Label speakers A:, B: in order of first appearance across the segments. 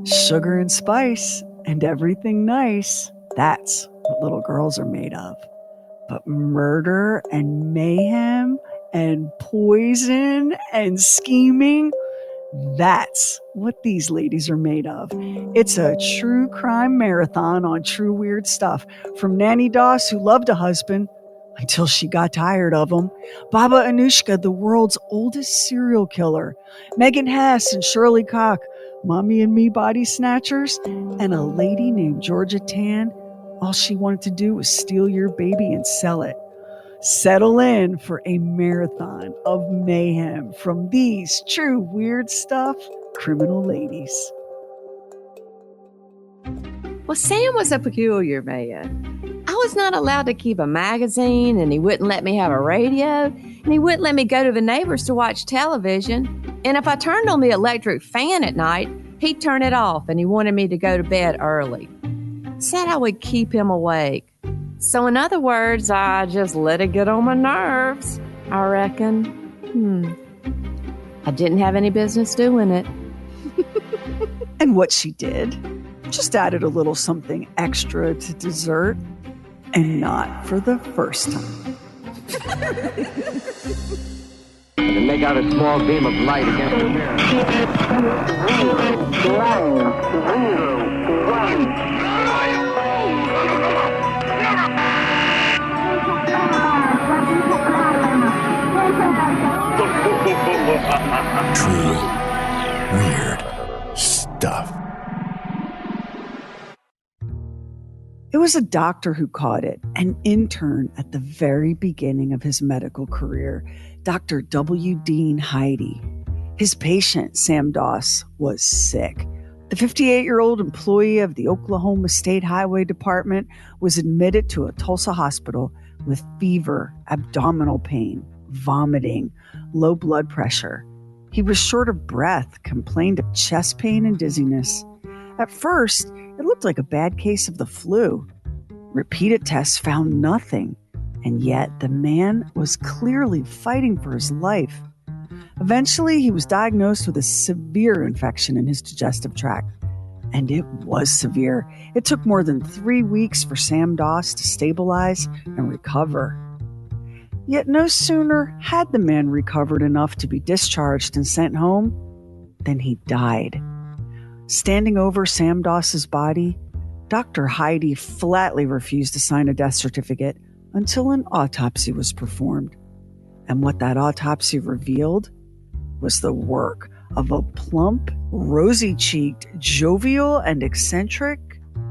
A: Sugar and spice and everything nice. That's what little girls are made of. But murder and mayhem and poison and scheming, that's what these ladies are made of. It's a true crime marathon on true weird stuff. From Nannie Doss, who loved a husband until she got tired of him, Baba Anujka, the world's oldest serial killer, Megan Hess and Shirley Koch, Mommy and Me body snatchers, and a lady named Georgia Tann. All she wanted to do was steal your baby and sell it. Settle in for a marathon of mayhem from these true weird stuff criminal ladies.
B: Well, Sam was a peculiar man. I was not allowed to keep a magazine, and he wouldn't let me have a radio, and he wouldn't let me go to the neighbors to watch television. And if I turned on the electric fan at night, he'd turn it off, and he wanted me to go to bed early. Said I would keep him awake. So in other words, I just let it get on my nerves, I reckon. I didn't have any business doing it.
A: And what she did, just added a little something extra to dessert, and not for the first time.
C: And make out a small beam of light against the mirror. 1.
D: True weird stuff.
A: It was a doctor who caught it, an intern at the very beginning of his medical career, Dr. W. Dean Heidi. His patient, Sam Doss, was sick. The 58-year-old employee of the Oklahoma State Highway Department was admitted to a Tulsa hospital with fever, abdominal pain, vomiting, low blood pressure. He was short of breath, complained of chest pain and dizziness. At first, it looked like a bad case of the flu. Repeated tests found nothing, and yet the man was clearly fighting for his life. Eventually, he was diagnosed with a severe infection in his digestive tract. And it was severe. It took more than 3 weeks for Sam Doss to stabilize and recover. Yet no sooner had the man recovered enough to be discharged and sent home than he died. Standing over Sam Doss's body, Dr. Heidi flatly refused to sign a death certificate until an autopsy was performed. And what that autopsy revealed was the work of a plump, rosy-cheeked, jovial, and eccentric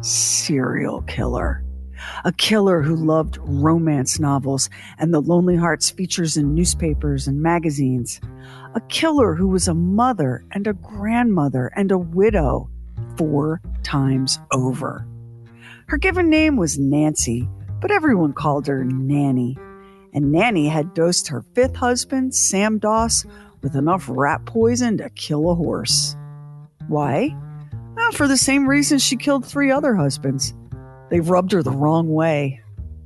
A: serial killer. A killer who loved romance novels and the Lonely Hearts features in newspapers and magazines. A killer who was a mother and a grandmother and a widow 4 times over. Her given name was Nancy, but everyone called her Nannie. And Nannie had dosed her 5th husband, Sam Doss, with enough rat poison to kill a horse. Why? Well, for the same reason she killed 3 other husbands. They rubbed her the wrong way.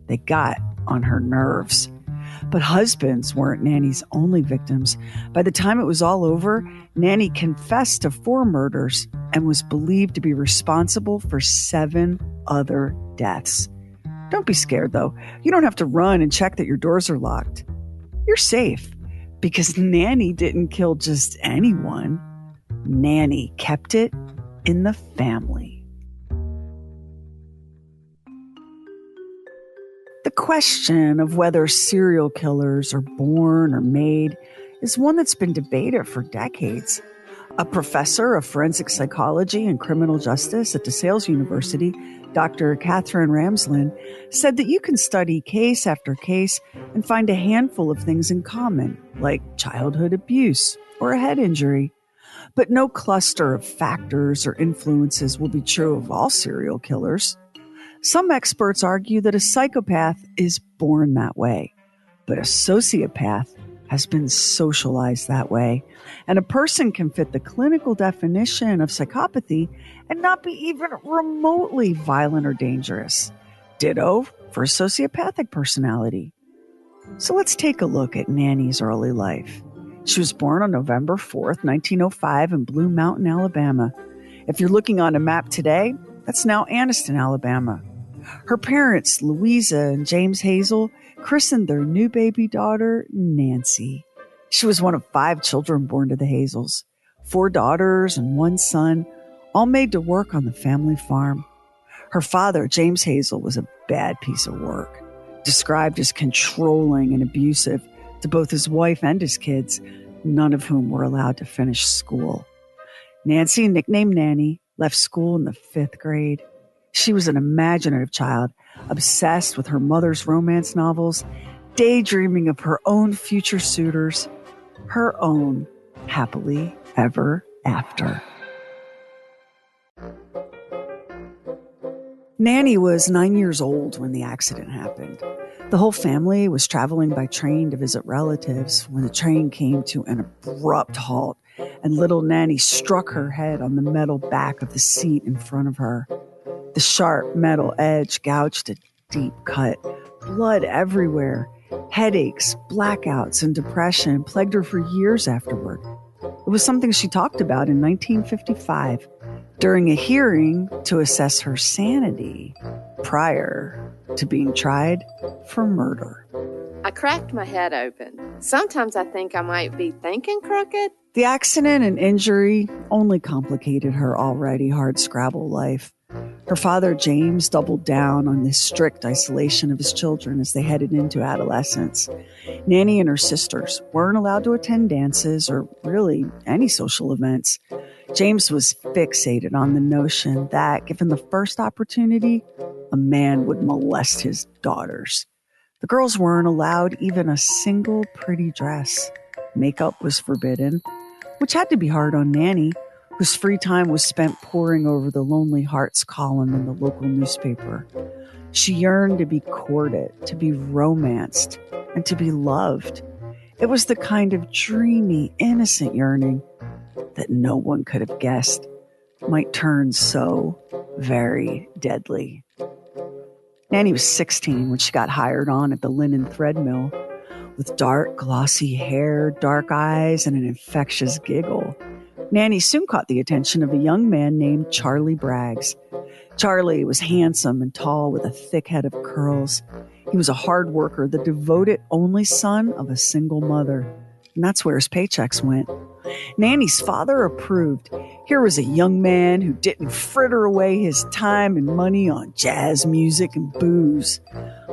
A: They got on her nerves. But husbands weren't Nannie's only victims. By the time it was all over, Nannie confessed to 4 murders and was believed to be responsible for 7 other deaths. Don't be scared, though. You don't have to run and check that your doors are locked. You're safe, because Nannie didn't kill just anyone. Nannie kept it in the family. The question of whether serial killers are born or made is one that's been debated for decades. A professor of forensic psychology and criminal justice at DeSales University, Dr. Catherine Ramslin, said that you can study case after case and find a handful of things in common, like childhood abuse or a head injury. But no cluster of factors or influences will be true of all serial killers. Some experts argue that a psychopath is born that way, but a sociopath has been socialized that way, and a person can fit the clinical definition of psychopathy and not be even remotely violent or dangerous. Ditto for a sociopathic personality. So let's take a look at Nannie's early life. She was born on November 4th, 1905 in Blue Mountain, Alabama. If you're looking on a map today, that's now Anniston, Alabama. Her parents, Louisa and James Hazel, christened their new baby daughter, Nancy. She was one of 5 children born to the Hazels, 4 daughters and 1 son, all made to work on the family farm. Her father, James Hazel, was a bad piece of work, described as controlling and abusive to both his wife and his kids, none of whom were allowed to finish school. Nancy, nicknamed Nannie, left school in the 5th grade. She was an imaginative child, obsessed with her mother's romance novels, daydreaming of her own future suitors, her own happily ever after. Nannie was 9 years old when the accident happened. The whole family was traveling by train to visit relatives when the train came to an abrupt halt, and little Nannie struck her head on the metal back of the seat in front of her. The sharp metal edge gouged a deep cut, blood everywhere. Headaches, blackouts, and depression plagued her for years afterward. It was something she talked about in 1955 during a hearing to assess her sanity prior to being tried for murder.
B: I cracked my head open. Sometimes I think I might be thinking crooked.
A: The accident and injury only complicated her already hard-scrabble life. Her father, James, doubled down on this strict isolation of his children as they headed into adolescence. Nannie and her sisters weren't allowed to attend dances or really any social events. James was fixated on the notion that, given the first opportunity, a man would molest his daughters. The girls weren't allowed even a single pretty dress. Makeup was forbidden, which had to be hard on Nannie, whose free time was spent poring over the Lonely Hearts column in the local newspaper. She yearned to be courted, to be romanced, and to be loved. It was the kind of dreamy, innocent yearning that no one could have guessed might turn so very deadly. Nannie was 16 when she got hired on at the linen thread mill. With dark, glossy hair, dark eyes, and an infectious giggle, Nannie soon caught the attention of a young man named Charlie Braggs. Charlie was handsome and tall with a thick head of curls. He was a hard worker, the devoted only son of a single mother. And that's where his paychecks went. Nannie's father approved. Here was a young man who didn't fritter away his time and money on jazz music and booze.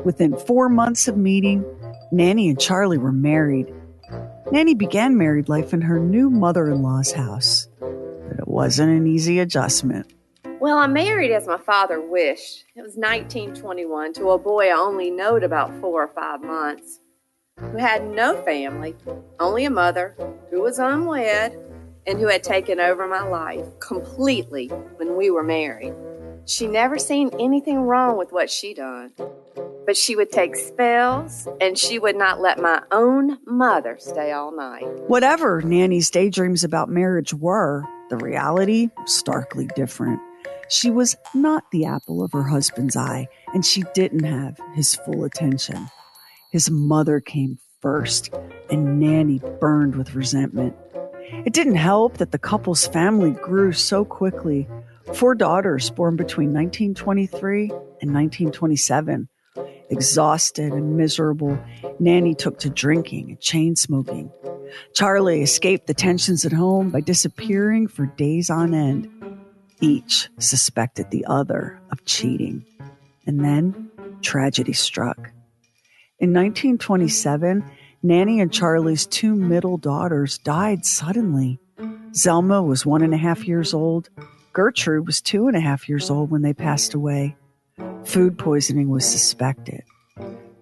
A: Within 4 months of meeting, Nannie and Charlie were married. Nannie began married life in her new mother-in-law's house, but it wasn't an easy adjustment.
B: Well, I married as my father wished. It was 1921 to a boy I only knowed about 4 or 5 months, who had no family, only a mother who was unwed and who had taken over my life completely when we were married. She never seen anything wrong with what she done, but she would take spells and she would not let my own mother stay all night.
A: Whatever Nannie's daydreams about marriage were, the reality was starkly different. She was not the apple of her husband's eye, and she didn't have his full attention. His mother came first, and Nannie burned with resentment. It didn't help that the couple's family grew so quickly. 4 daughters born between 1923 and 1927. Exhausted and miserable, Nannie took to drinking and chain smoking. Charlie escaped the tensions at home by disappearing for days on end. Each suspected the other of cheating. And then tragedy struck. In 1927, Nannie and Charlie's 2 middle daughters died suddenly. Zelma was 1.5 years old. Gertrude was 2.5 years old when they passed away. Food poisoning was suspected.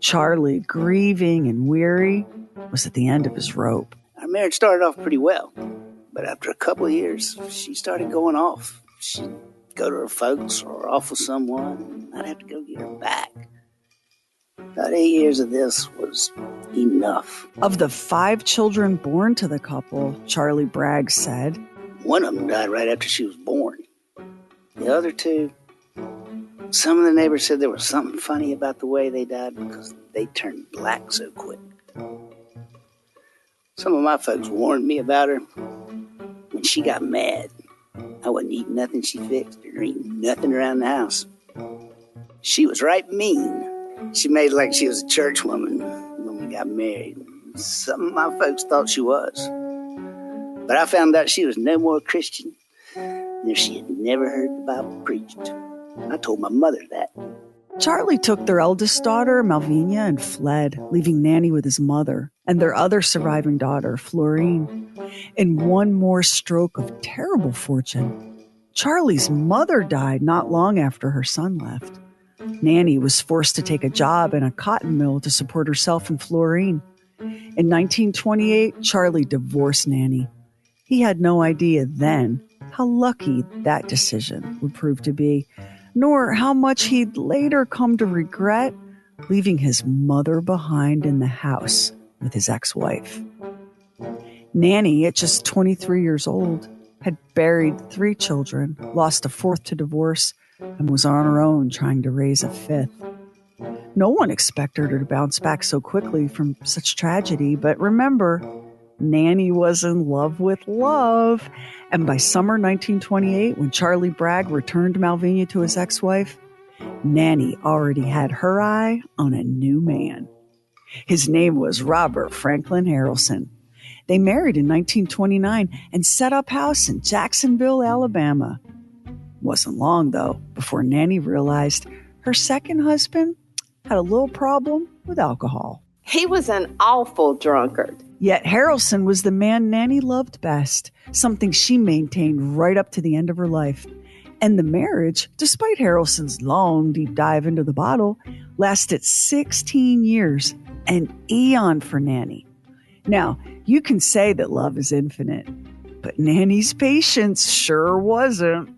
A: Charlie, grieving and weary, was at the end of his rope.
E: Our marriage started off pretty well, but after a couple of years, she started going off. She'd go to her folks or off with someone, and I'd have to go get her back. About 8 years of this was enough.
A: Of the 5 children born to the couple, Charlie Bragg said,
E: one of them died right after she was born. The other 2, some of the neighbors said there was something funny about the way they died because they turned black so quick. Some of my folks warned me about her when she got mad. I wouldn't eat nothing she fixed or drink nothing around the house. She was right mean. She made like she was a church woman when we got married. Some of my folks thought she was. But I found out she was no more Christian than if she had never heard the Bible preached. I told my mother that.
A: Charlie took their eldest daughter, Malvina, and fled, leaving Nannie with his mother and their other surviving daughter, Florine. In one more stroke of terrible fortune, Charlie's mother died not long after her son left. Nannie was forced to take a job in a cotton mill to support herself and Florine. In 1928, Charlie divorced Nannie. He had no idea then how lucky that decision would prove to be, nor how much he'd later come to regret leaving his mother behind in the house with his ex-wife. Nannie, at just 23 years old, had buried 3 children, lost a 4th to divorce, and was on her own trying to raise a 5th. No one expected her to bounce back so quickly from such tragedy, but remember, Nannie was in love with love. And by summer 1928, when Charlie Bragg returned Malvina to his ex-wife, Nannie already had her eye on a new man. His name was Robert Franklin Harrelson. They married in 1929 and set up house in Jacksonville, Alabama. Wasn't long, though, before Nannie realized her second husband had a little problem with alcohol.
B: He was an awful drunkard.
A: Yet Harrelson was the man Nannie loved best, something she maintained right up to the end of her life. And the marriage, despite Harrelson's long, deep dive into the bottle, lasted 16 years, an eon for Nannie. Now, you can say that love is infinite, but Nannie's patience sure wasn't.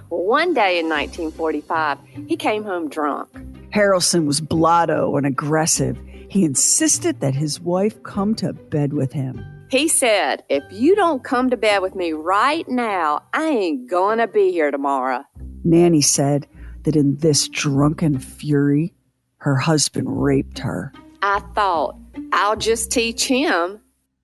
B: One day in 1945, he came home drunk.
A: Harrelson was blotto and aggressive. He insisted that his wife come to bed with him.
B: He said, "If you don't come to bed with me right now, I ain't gonna be here tomorrow."
A: Nannie said that in this drunken fury, her husband raped her.
B: I thought, I'll just teach him.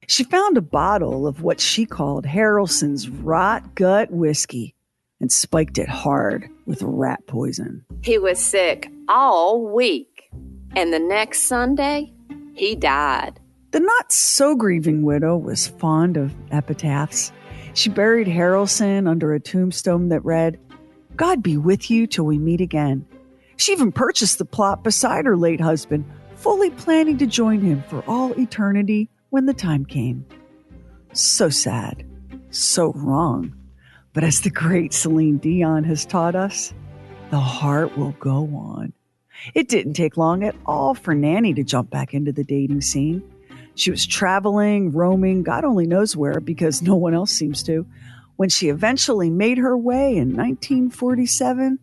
A: She found a bottle of what she called Harrelson's rot gut whiskey and spiked it hard with rat poison.
B: He was sick all week, and the next Sunday, he died.
A: The not-so-grieving widow was fond of epitaphs. She buried Harrelson under a tombstone that read, "God be with you till we meet again." She even purchased the plot beside her late husband, fully planning to join him for all eternity when the time came. So sad, so wrong. But as the great Celine Dion has taught us, the heart will go on. It didn't take long at all for Nannie to jump back into the dating scene. She was traveling, roaming, God only knows where, because no one else seems to, when she eventually made her way in 1947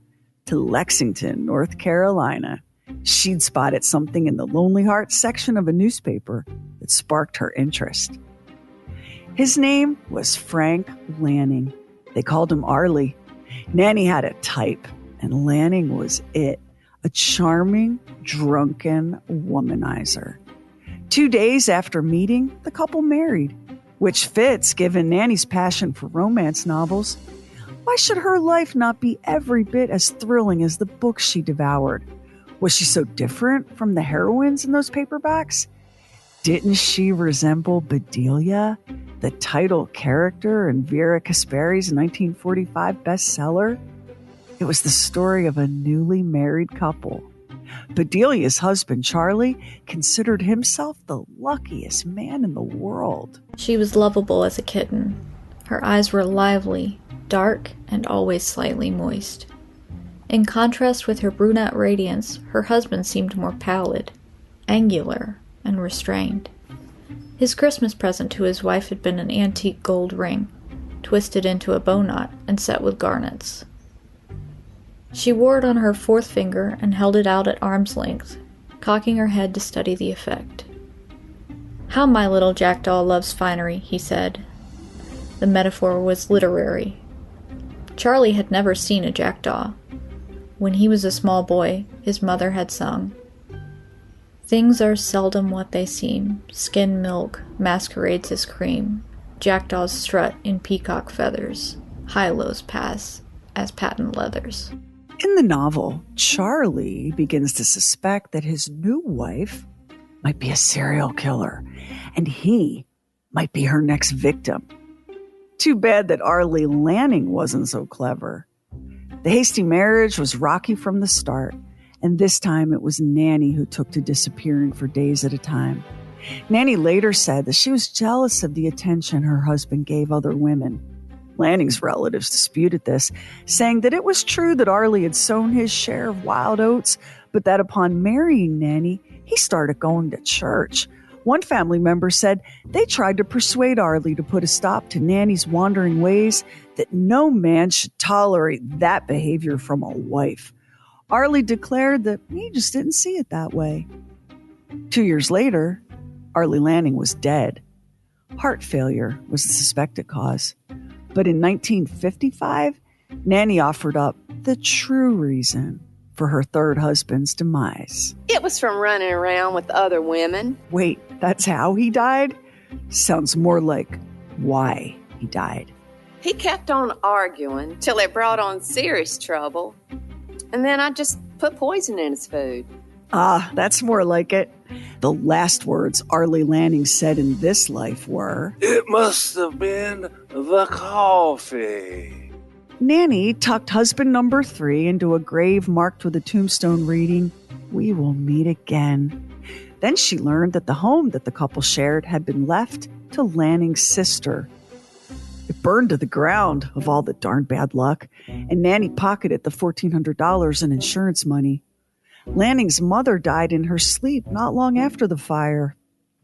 A: to Lexington, North Carolina. She'd spotted something in the Lonely Hearts section of a newspaper that sparked her interest. His name was Frank Lanning. They called him Arlie. Nannie had a type, and Lanning was it, a charming, drunken womanizer. 2 days after meeting, the couple married, which fits given Nannie's passion for romance novels. Why should her life not be every bit as thrilling as the books she devoured? Was she so different from the heroines in those paperbacks? Didn't she resemble Bedelia, the title character in Vera Kasperi's 1945 bestseller? It was the story of a newly married couple. Bedelia's husband, Charlie, considered himself the luckiest man in the world.
F: She was lovable as a kitten. Her eyes were lively, dark, and always slightly moist. In contrast with her brunette radiance, her husband seemed more pallid, angular, and restrained. His Christmas present to his wife had been an antique gold ring, twisted into a bow knot and set with garnets. She wore it on her 4th finger and held it out at arm's length, cocking her head to study the effect. "How my little jackdaw loves finery," he said. The metaphor was literary. Charlie had never seen a jackdaw. When he was a small boy, his mother had sung, "Things are seldom what they seem. Skim milk masquerades as cream. Jackdaws strut in peacock feathers." high-lows pass as patent leathers.
A: In the novel, Charlie begins to suspect that his new wife might be a serial killer, and he might be her next victim. Too bad that Arlie Lanning wasn't so clever. The hasty marriage was rocky from the start, and this time it was Nannie who took to disappearing for days at a time. Nannie later said that she was jealous of the attention her husband gave other women. Lanning's relatives disputed this, saying that it was true that Arlie had sown his share of wild oats, but that upon marrying Nannie, he started going to church. One family member said they tried to persuade Arlie to put a stop to Nannie's wandering ways, that no man should tolerate that behavior from a wife. Arlie declared that he just didn't see it that way. 2 years later, Arlie Lanning was dead. Heart failure was the suspected cause. But in 1955, Nannie offered up the true reason for her third husband's demise.
B: It was from running around with other women.
A: Wait, that's how he died? Sounds more like why he died.
B: He kept on arguing till it brought on serious trouble. And then I just put poison in his food.
A: Ah, that's more like it. The last words Arlie Lanning said in this life were,
G: "It must have been the coffee."
A: Nannie tucked husband number 3 into a grave marked with a tombstone reading, "We will meet again." Then she learned that the home that the couple shared had been left to Lanning's sister. It burned to the ground of all the darn bad luck, and Nannie pocketed the $1,400 in insurance money. Lanning's mother died in her sleep not long after the fire.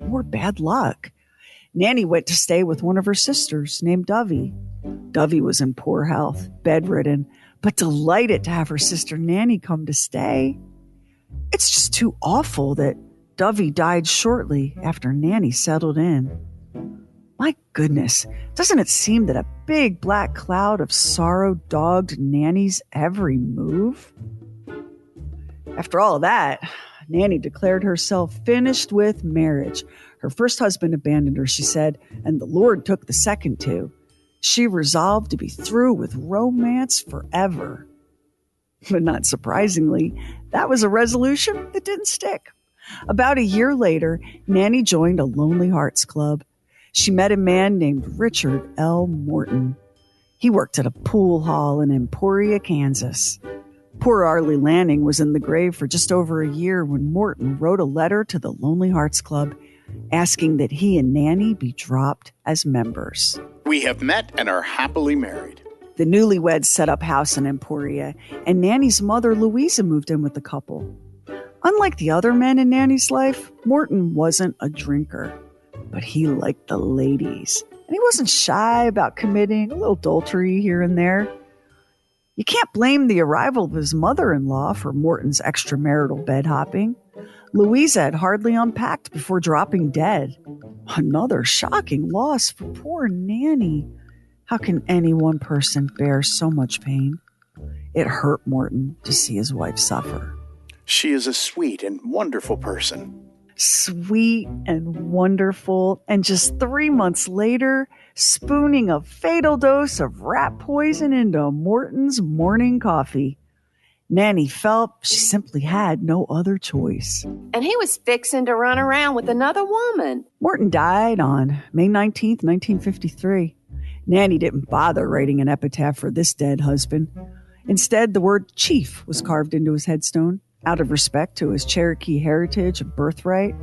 A: More bad luck. Nannie went to stay with one of her sisters named Dovey. Dovey was in poor health, bedridden, but delighted to have her sister Nannie come to stay. It's just too awful that Dovey died shortly after Nannie settled in. My goodness, doesn't it seem that a big black cloud of sorrow dogged Nannie's every move? After all that, Nannie declared herself finished with marriage. Her first husband abandoned her, she said, and the Lord took the second too. She resolved to be through with romance forever. But not surprisingly, that was a resolution that didn't stick. About a year later, Nannie joined a Lonely Hearts Club. She met a man named Richard L. Morton. He worked at a pool hall in Emporia, Kansas. Poor Arlie Lanning was in the grave for just over a year when Morton wrote a letter to the Lonely Hearts Club asking that he and Nannie be dropped as members.
H: "We have met and are happily married."
A: The newlyweds set up house in Emporia, and Nannie's mother, Louisa, moved in with the couple. Unlike the other men in Nannie's life, Morton wasn't a drinker, but he liked the ladies, and he wasn't shy about committing a little adultery here and there. You can't blame the arrival of his mother-in-law for Morton's extramarital bed hopping. Louisa had hardly unpacked before dropping dead. Another shocking loss for poor Nannie. How can any one person bear so much pain? It hurt Morton to see his wife suffer.
H: "She is a sweet and wonderful person."
A: Sweet and wonderful, and just 3 months later, spooning a fatal dose of rat poison into Morton's morning coffee. Nannie felt she simply had no other choice.
B: And he was fixing to run around with another woman.
A: Morton died on May 19th, 1953. Nannie didn't bother writing an epitaph for this dead husband. Instead, the word chief was carved into his headstone, out of respect to his Cherokee heritage and birthright.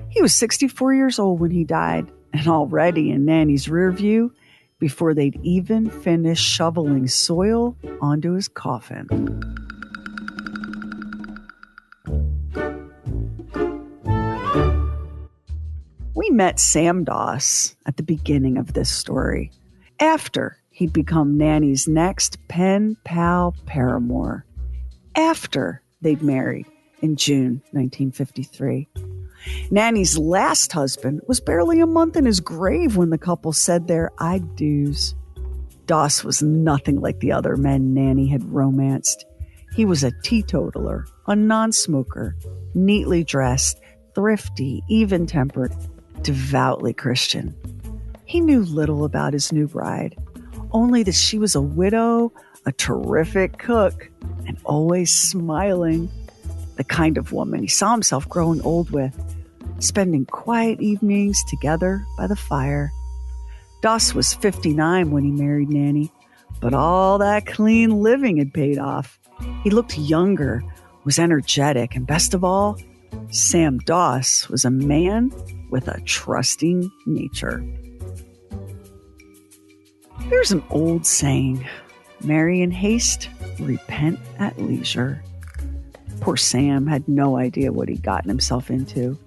A: He was 64 years old when he died, and already in Nannie's rear view, before they'd even finished shoveling soil onto his coffin. We met Sam Doss at the beginning of this story, after he'd become Nannie's next pen pal paramour, after they'd married in June 1953. Nannie's last husband was barely a month in his grave when the couple said their I do's. Doss was nothing like the other men Nannie had romanced. He was a teetotaler, a non-smoker, neatly dressed, thrifty, even-tempered, devoutly Christian. He knew little about his new bride. only that she was a widow, a terrific cook, and always smiling. The kind of woman he saw himself growing old with, spending quiet evenings together by the fire. Doss was 59 when he married Nannie, but all that clean living had paid off. He looked younger, was energetic, and best of all, Sam Doss was a man with a trusting nature. There's an old saying, marry in haste, repent at leisure. Poor Sam had no idea what he'd gotten himself into.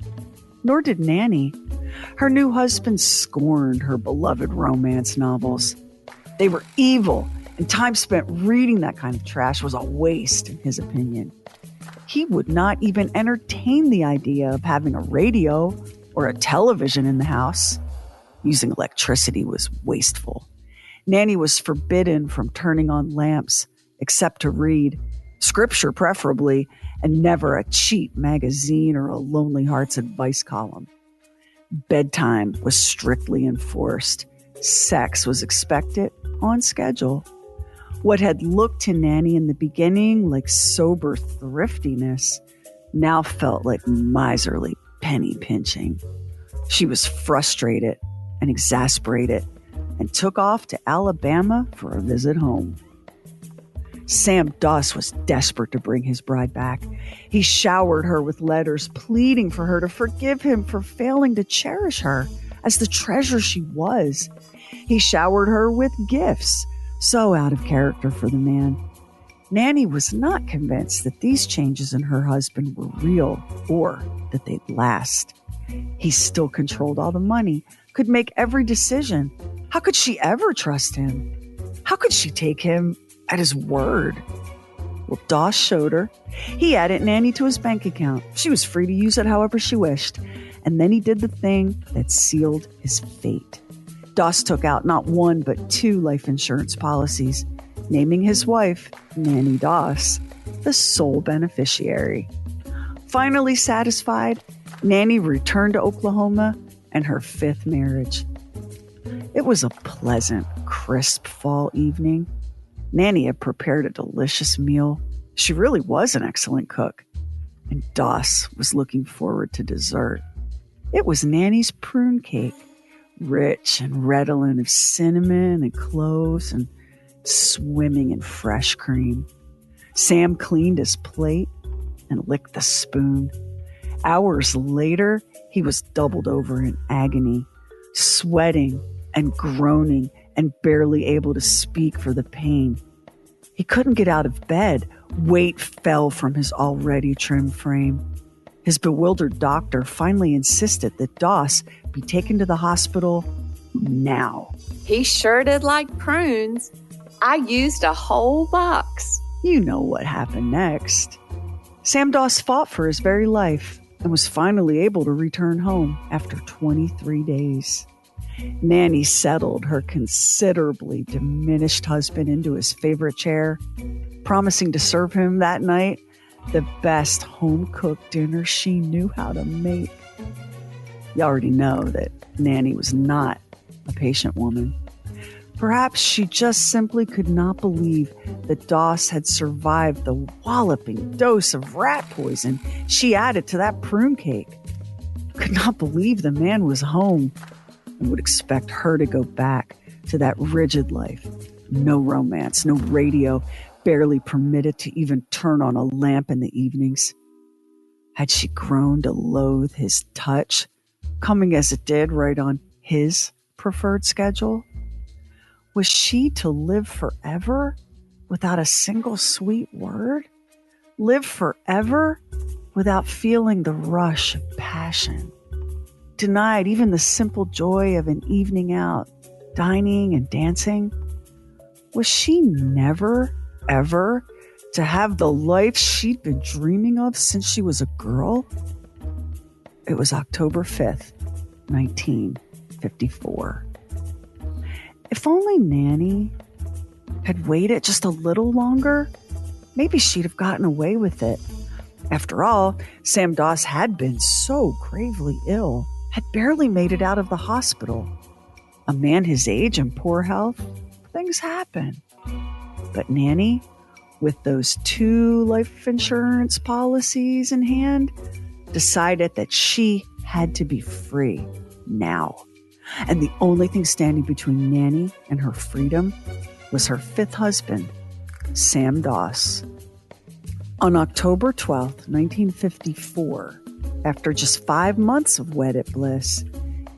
A: Nor did Nannie. Her new husband scorned her beloved romance novels. They were evil, and time spent reading that kind of trash was a waste, in his opinion. He would not even entertain the idea of having a radio or a television in the house. Using electricity was wasteful. Nannie was forbidden from turning on lamps, except to read, scripture preferably, and never a cheap magazine or a Lonely Hearts advice column. Bedtime was strictly enforced. Sex was expected on schedule. What had looked to Nannie in the beginning like sober thriftiness now felt like miserly penny pinching. She was frustrated and exasperated and took off to Alabama for a visit home. Sam Doss was desperate to bring his bride back. He showered her with letters, pleading for her to forgive him for failing to cherish her as the treasure she was. He showered her with gifts, so out of character for the man. Nannie was not convinced that these changes in her husband were real or that they'd last. He still controlled all the money, could make every decision. How could she ever trust him? How could she take him at his word? Well, Doss showed her. He added Nannie to his bank account. She was free to use it however she wished. And then he did the thing that sealed his fate. Doss took out not one but 2 life insurance policies, naming his wife, Nannie Doss, the sole beneficiary. Finally satisfied, Nannie returned to Oklahoma and her 5th marriage. It was a pleasant, crisp fall evening. Nannie had prepared a delicious meal. She really was an excellent cook. And Doss was looking forward to dessert. It was Nannie's prune cake, rich and redolent of cinnamon and cloves and swimming in fresh cream. Sam cleaned his plate and licked the spoon. Hours later, he was doubled over in agony, sweating and groaning and barely able to speak for the pain. He couldn't get out of bed. Weight fell from his already trim frame. His bewildered doctor finally insisted that Doss be taken to the hospital now.
B: He sure did like prunes. I used a whole box.
A: You know what happened next. Sam Doss fought for his very life and was finally able to return home after 23 days. Nannie settled her considerably diminished husband into his favorite chair, promising to serve him that night the best home-cooked dinner she knew how to make. You already know that Nannie was not a patient woman. Perhaps she just simply could not believe that Doss had survived the walloping dose of rat poison she added to that prune cake. Could not believe the man was home and would expect her to go back to that rigid life. No romance, no radio, barely permitted to even turn on a lamp in the evenings. Had she grown to loathe his touch, coming as it did right on his preferred schedule? Was she to live forever without a single sweet word? Live forever without feeling the rush of passion? Denied even the simple joy of an evening out, dining and dancing? Was she never, ever to have the life she'd been dreaming of since she was a girl? It was October 5th, 1954. If only Nannie had waited just a little longer, maybe she'd have gotten away with it. After all, Sam Doss had been so gravely ill, had barely made it out of the hospital. A man his age and poor health? things happen. But Nannie, with those 2 life insurance policies in hand, decided that she had to be free now. And the only thing standing between Nannie and her freedom was her 5th husband, Sam Doss. On October 12th, 1954, after just 5 months of wedded bliss,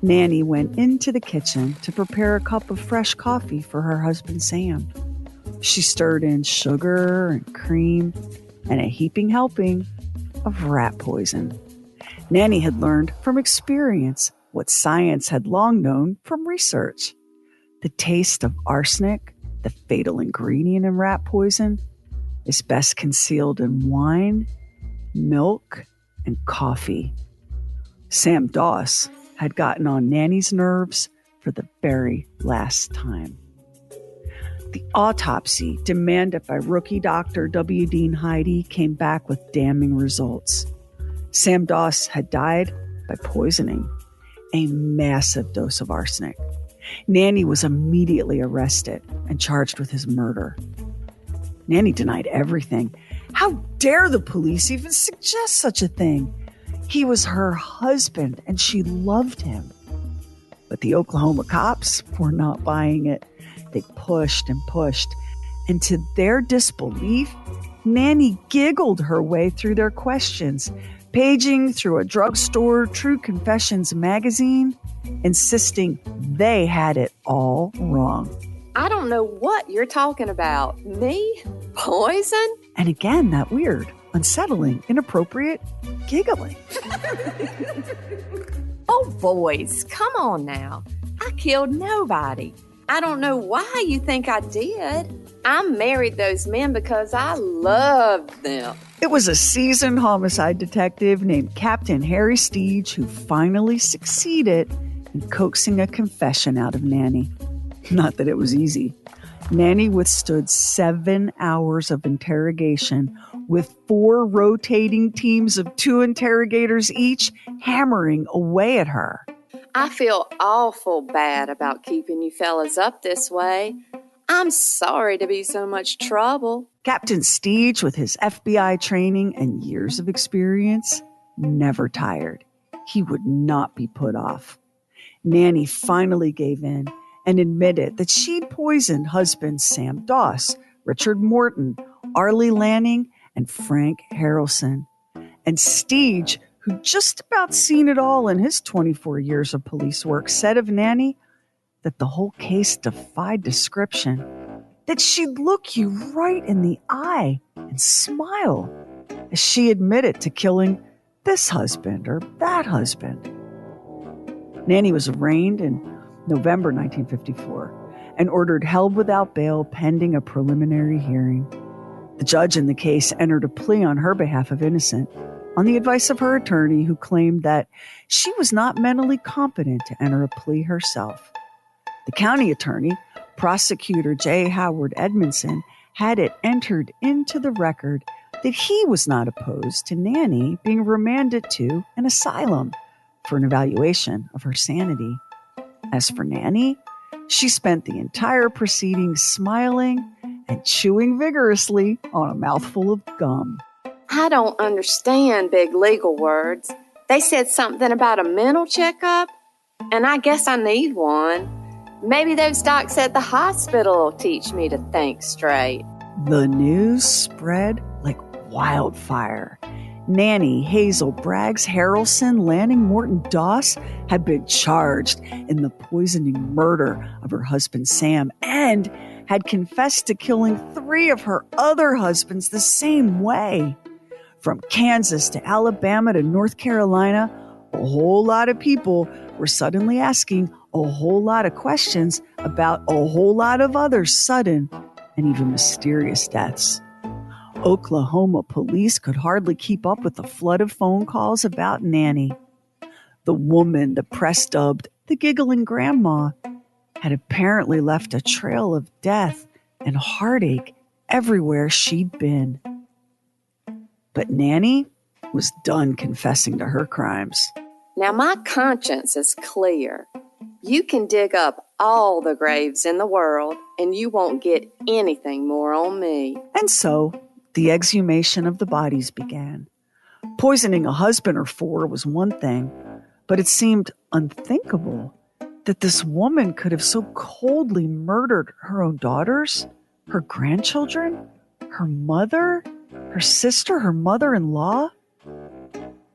A: Nannie went into the kitchen to prepare a cup of fresh coffee for her husband, Sam. She stirred in sugar and cream and a heaping helping of rat poison. Nannie had learned from experience what science had long known from research. The taste of arsenic, the fatal ingredient in rat poison, is best concealed in wine, milk, and coffee. Sam Doss had gotten on Nannie's nerves for the very last time. The autopsy demanded by rookie doctor W. Dean Heidi came back with damning results. Sam Doss had died by poisoning, a massive dose of arsenic. Nannie was immediately arrested and charged with his murder. Nannie denied everything. How dare the police even suggest such a thing? He was her husband and she loved him. But the Oklahoma cops were not buying it. They pushed and pushed. And to their disbelief, Nannie giggled her way through their questions, paging through a drugstore True Confessions magazine, insisting they had it all wrong.
B: I don't know what you're talking about. Me? Poison?
A: And again, that weird, unsettling, inappropriate giggling.
B: Oh, boys, come on now. I killed nobody. I don't know why you think I did. I married those men because I loved them.
A: It was a seasoned homicide detective named Captain Harry Steege who finally succeeded in coaxing a confession out of Nannie. Not that it was easy. Nannie withstood 7 hours of interrogation with 4 rotating teams of 2 interrogators each hammering away at her.
B: I feel awful bad about keeping you fellas up this way. I'm sorry to be so much trouble.
A: Captain Steege, with his FBI training and years of experience, never tired. He would not be put off. Nannie finally gave in and admitted that she'd poisoned husbands Sam Doss, Richard Morton, Arlie Lanning, and Frank Harrelson. And Steege, who'd just about seen it all in his 24 years of police work, said of Nannie that the whole case defied description, that she'd look you right in the eye and smile as she admitted to killing this husband or that husband. Nannie was arraigned in November 1954 and ordered held without bail pending a preliminary hearing. The judge in the case entered a plea on her behalf of innocent on the advice of her attorney, who claimed that she was not mentally competent to enter a plea herself. The county attorney, prosecutor J. Howard Edmondson, had it entered into the record that he was not opposed to Nannie being remanded to an asylum for an evaluation of her sanity. As for Nannie, she spent the entire proceedings smiling and chewing vigorously on a mouthful of gum.
B: I don't understand big legal words. They said something about a mental checkup, and I guess I need one. Maybe those docs at the hospital will teach me to think straight.
A: The news spread like wildfire. Nannie Hazel Braggs Harrelson Lanning Morton Doss had been charged in the poisoning murder of her husband Sam and had confessed to killing 3 of her other husbands the same way. From Kansas to Alabama to North Carolina, a whole lot of people were suddenly asking a whole lot of questions about a whole lot of other sudden and even mysterious deaths. Oklahoma police could hardly keep up with the flood of phone calls about Nannie. The woman the press dubbed the giggling grandma had apparently left a trail of death and heartache everywhere she'd been. But Nannie was done confessing to her crimes.
B: Now my conscience is clear. You can dig up all the graves in the world, and you won't get anything more on me.
A: And so, the exhumation of the bodies began. Poisoning a husband or four was one thing, but it seemed unthinkable that this woman could have so coldly murdered her own daughters, her grandchildren, her mother, her sister, her mother-in-law.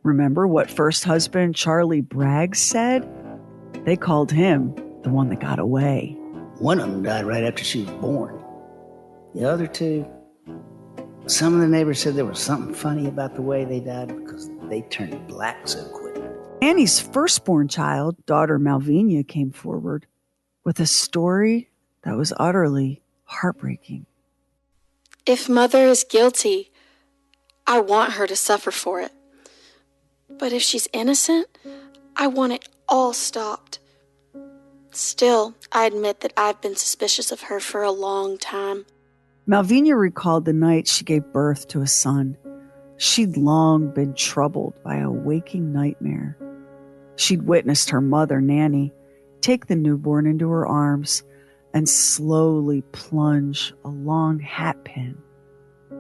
A: Remember what first husband Charlie Bragg said? They called him the one that got away.
E: One of them died right after she was born. The other two, some of the neighbors said there was something funny about the way they died because they turned black so quick.
A: Annie's firstborn child, daughter Malvina, came forward with a story that was utterly heartbreaking.
I: If Mother is guilty, I want her to suffer for it. But if she's innocent, I want it all stopped. Still, I admit that I've been suspicious of her for a long time.
A: Malvina recalled the night she gave birth to a son. She'd long been troubled by a waking nightmare. She'd witnessed her mother, Nannie, take the newborn into her arms and slowly plunge a long hat pin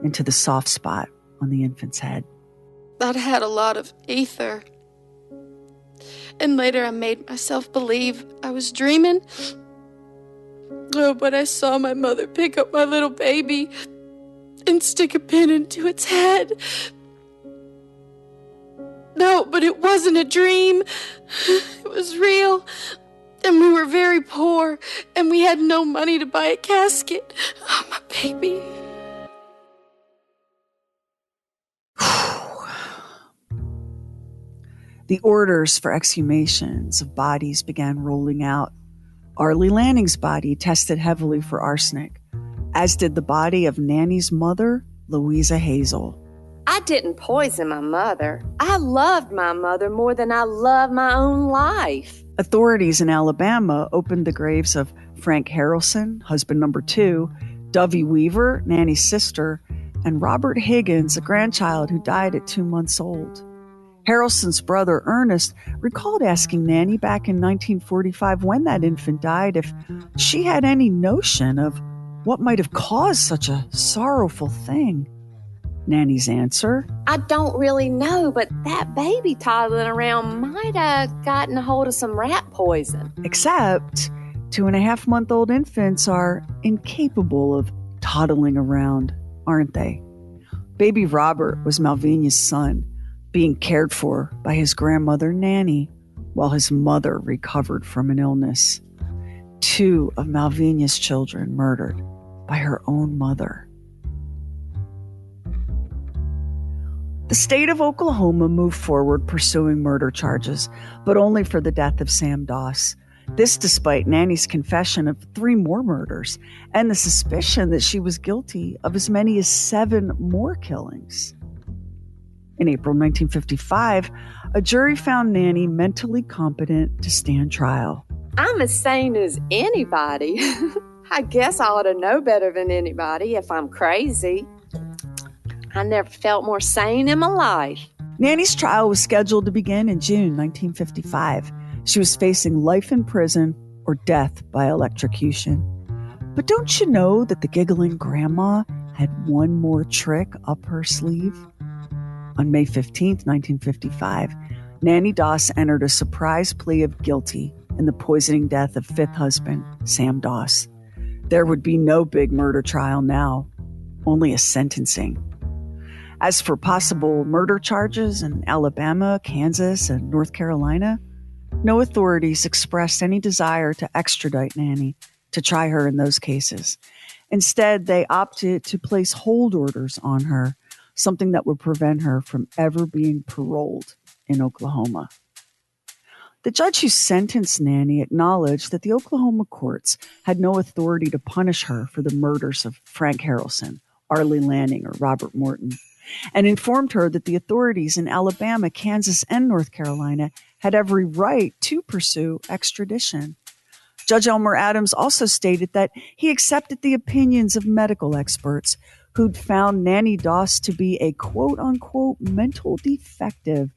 A: into the soft spot on the infant's head.
I: I'd had a lot of ether. And later I made myself believe I was dreaming. Oh, but I saw my mother pick up my little baby and stick a pin into its head. No, but it wasn't a dream. It was real. And we were very poor, and we had no money to buy a casket. Oh, my baby.
A: The orders for exhumations of bodies began rolling out. Arlie Lanning's body tested heavily for arsenic, as did the body of Nannie's mother, Louisa Hazel.
B: I didn't poison my mother. I loved my mother more than I loved my own life.
A: Authorities in Alabama opened the graves of Frank Harrelson, husband number 2, Dovey Weaver, Nannie's sister, and Robert Higgins, a grandchild who died at 2 months old. Harrelson's brother, Ernest, recalled asking Nannie back in 1945 when that infant died if she had any notion of what might have caused such a sorrowful thing. Nannie's answer?
B: I don't really know, but that baby toddling around might have gotten a hold of some rat poison.
A: Except 2.5-month-old infants are incapable of toddling around, aren't they? Baby Robert was Malvina's son, being cared for by his grandmother Nannie while his mother recovered from an illness. 2 of Malvina's children murdered by her own mother. The state of Oklahoma moved forward pursuing murder charges, but only for the death of Sam Doss. This despite Nannie's confession of 3 more murders and the suspicion that she was guilty of as many as 7 more killings. In April 1955, a jury found Nannie mentally competent to stand trial.
B: I'm as sane as anybody. I guess I ought to know better than anybody if I'm crazy. I never felt more sane in my life.
A: Nannie's trial was scheduled to begin in June 1955. She was facing life in prison or death by electrocution. But don't you know that the giggling grandma had one more trick up her sleeve? On May 15, 1955, Nannie Doss entered a surprise plea of guilty in the poisoning death of 5th husband, Sam Doss. There would be no big murder trial now, only a sentencing. As for possible murder charges in Alabama, Kansas, and North Carolina, no authorities expressed any desire to extradite Nannie to try her in those cases. Instead, they opted to place hold orders on her, something that would prevent her from ever being paroled in Oklahoma. The judge who sentenced Nannie acknowledged that the Oklahoma courts had no authority to punish her for the murders of Frank Harrelson, Arlie Lanning, or Robert Morton, and informed her that the authorities in Alabama, Kansas, and North Carolina had every right to pursue extradition. Judge Elmer Adams also stated that he accepted the opinions of medical experts who'd found Nannie Doss to be a quote-unquote mental defective,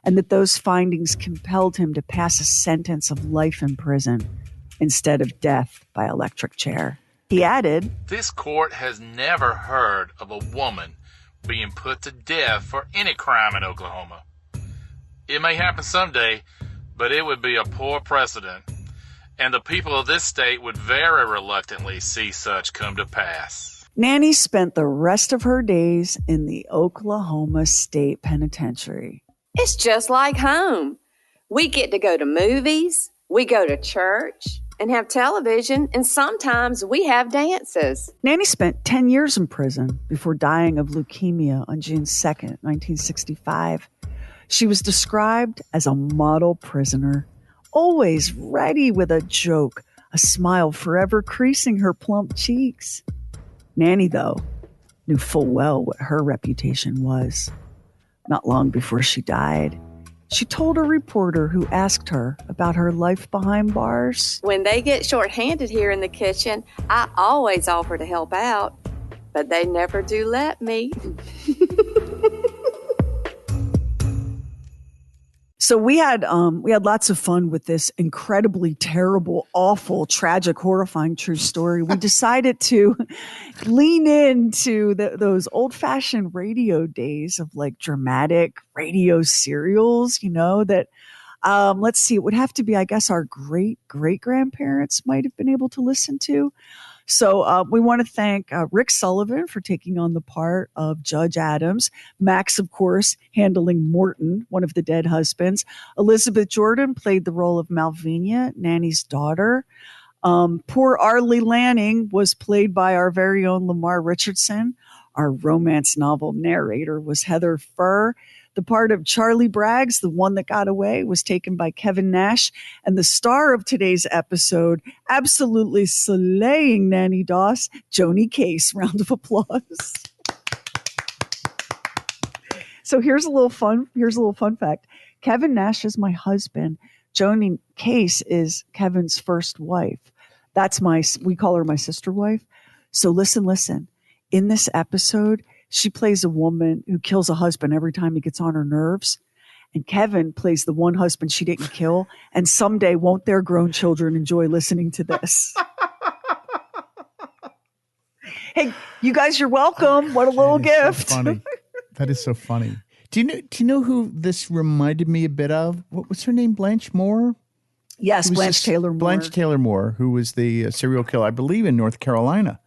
A: and that those findings compelled him to pass a sentence of life in prison instead of death by electric chair. He added,
J: "This court has never heard of a woman being put to death for any crime in Oklahoma. It may happen someday, but it would be a poor precedent, and the people of this state would very reluctantly see such come to pass."
A: Nannie spent the rest of her days in the Oklahoma State Penitentiary.
B: It's just like home. We get to go to movies, we go to church, and have television, and sometimes we have dances.
A: Nannie spent 10 years in prison before dying of leukemia on June 2nd, 1965. She was described as a model prisoner, always ready with a joke, a smile forever creasing her plump cheeks. Nannie, though, knew full well what her reputation was. Not long before she died, she told a reporter who asked her about her life behind bars.
B: When they get short-handed here in the kitchen, I always offer to help out, but they never do let me.
A: So we had lots of fun with this incredibly terrible, awful, tragic, horrifying true story. We decided to lean into those old-fashioned radio days of like dramatic radio serials, that let's see, it would have to be, I guess, our great-great-grandparents might have been able to listen to. So we want to thank Rick Sullivan for taking on the part of Judge Adams. Max, of course, handling Morton, one of the dead husbands. Elizabeth Jordan played the role of Malvinia, Nannie's daughter. Poor Arlie Lanning was played by our very own Lamar Richardson. Our romance novel narrator was Heather Furr. The part of Charlie Braggs, the one that got away, was taken by Kevin Nash. And the star of today's episode, absolutely slaying Nannie Doss, Joni Case. Round of applause. So here's a little fun fact. Kevin Nash is my husband. Joni Case is Kevin's first wife. We call her my sister wife. So listen. In this episode, she plays a woman who kills a husband every time he gets on her nerves. And Kevin plays the one husband she didn't kill. And someday, won't their grown children enjoy listening to this? Hey, you guys, you're welcome. What a little gift.
K: So funny. That is so funny. Do you know who this reminded me a bit of? What was her name? Blanche Moore?
A: Yes, Blanche Taylor Moore.
K: Blanche Taylor Moore, who was the serial killer, I believe, in North Carolina.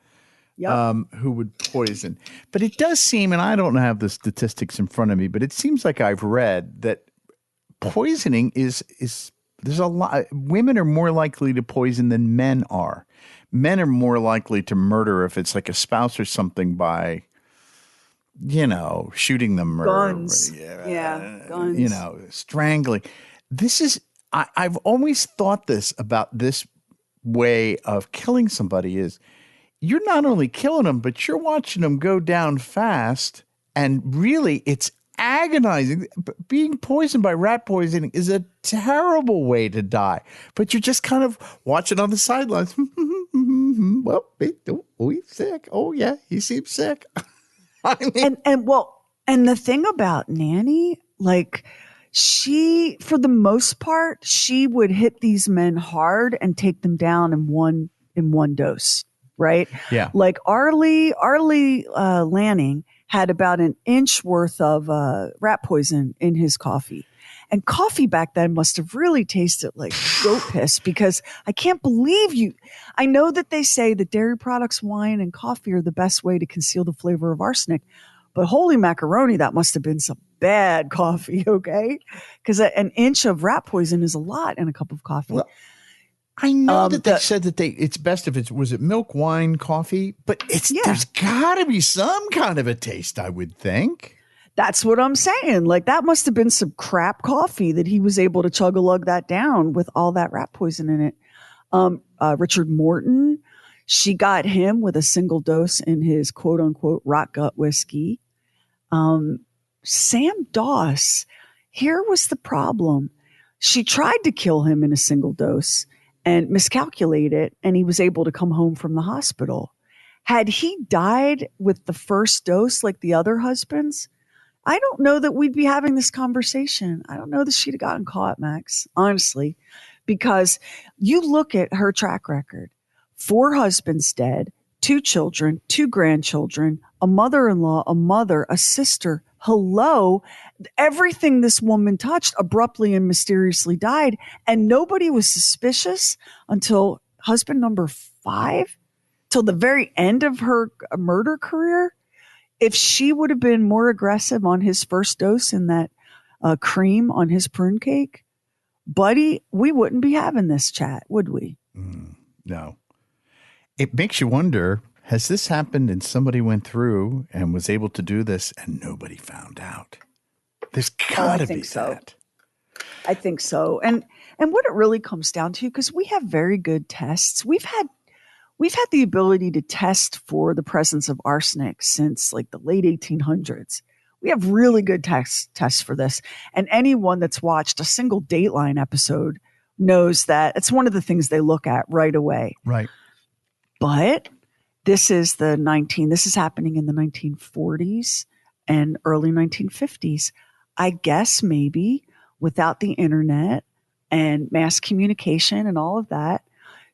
A: Yep.
K: Who would poison. But it does seem, and I don't have the statistics in front of me, but it seems like I've read that poisoning is there's a lot. Women are more likely to poison than men are. Men are more likely to murder if it's like a spouse or something by, shooting them or
A: guns. Guns.
K: Strangling. I've always thought this about this way of killing somebody is, you're not only killing them, but you're watching them go down fast. And really, it's agonizing. Being poisoned by rat poisoning is a terrible way to die. But you're just kind of watching on the sidelines. Well, he's sick. Oh, yeah, he seems sick.
A: And the thing about Nannie, she, for the most part, she would hit these men hard and take them down in one dose. Right?
K: Yeah.
A: Like Arlie Lanning had about an inch worth of rat poison in his coffee. And coffee back then must have really tasted like goat piss, because I can't believe I know that they say that dairy products, wine, and coffee are the best way to conceal the flavor of arsenic. But holy macaroni, that must have been some bad coffee, okay? Because an inch of rat poison is a lot in a cup of coffee.
K: Well, I know that they said that it's best if was it milk, wine, coffee, but there's got to be some kind of a taste, I would think.
A: That's what I'm saying. That must have been some crap coffee that he was able to chug-a-lug that down with all that rat poison in it. Richard Morton, she got him with a single dose in his quote-unquote rot gut whiskey. Sam Doss, here was the problem. She tried to kill him in a single dose and miscalculated, and he was able to come home from the hospital. Had he died with the first dose like the other husbands, I don't know that we'd be having this conversation. I don't know that she'd have gotten caught, Max, honestly, because you look at her track record, 4 husbands dead, 2 children, 2 grandchildren, a mother-in-law, a mother, a sister. Hello. Everything this woman touched abruptly and mysteriously died. And nobody was suspicious until husband number 5, till the very end of her murder career. If she would have been more aggressive on his first dose in that cream on his prune cake, buddy, we wouldn't be having this chat, would we?
K: No. It makes you wonder, has this happened and somebody went through and was able to do this and nobody found out? There's got to be that.
A: I think so. And what it really comes down to, because we have very good tests. We've had the ability to test for the presence of arsenic since like the late 1800s. We have really good tests for this. And anyone that's watched a single Dateline episode knows that it's one of the things they look at right away.
K: Right.
A: But this is happening in the 1940s and early 1950s. I guess maybe without the internet and mass communication and all of that,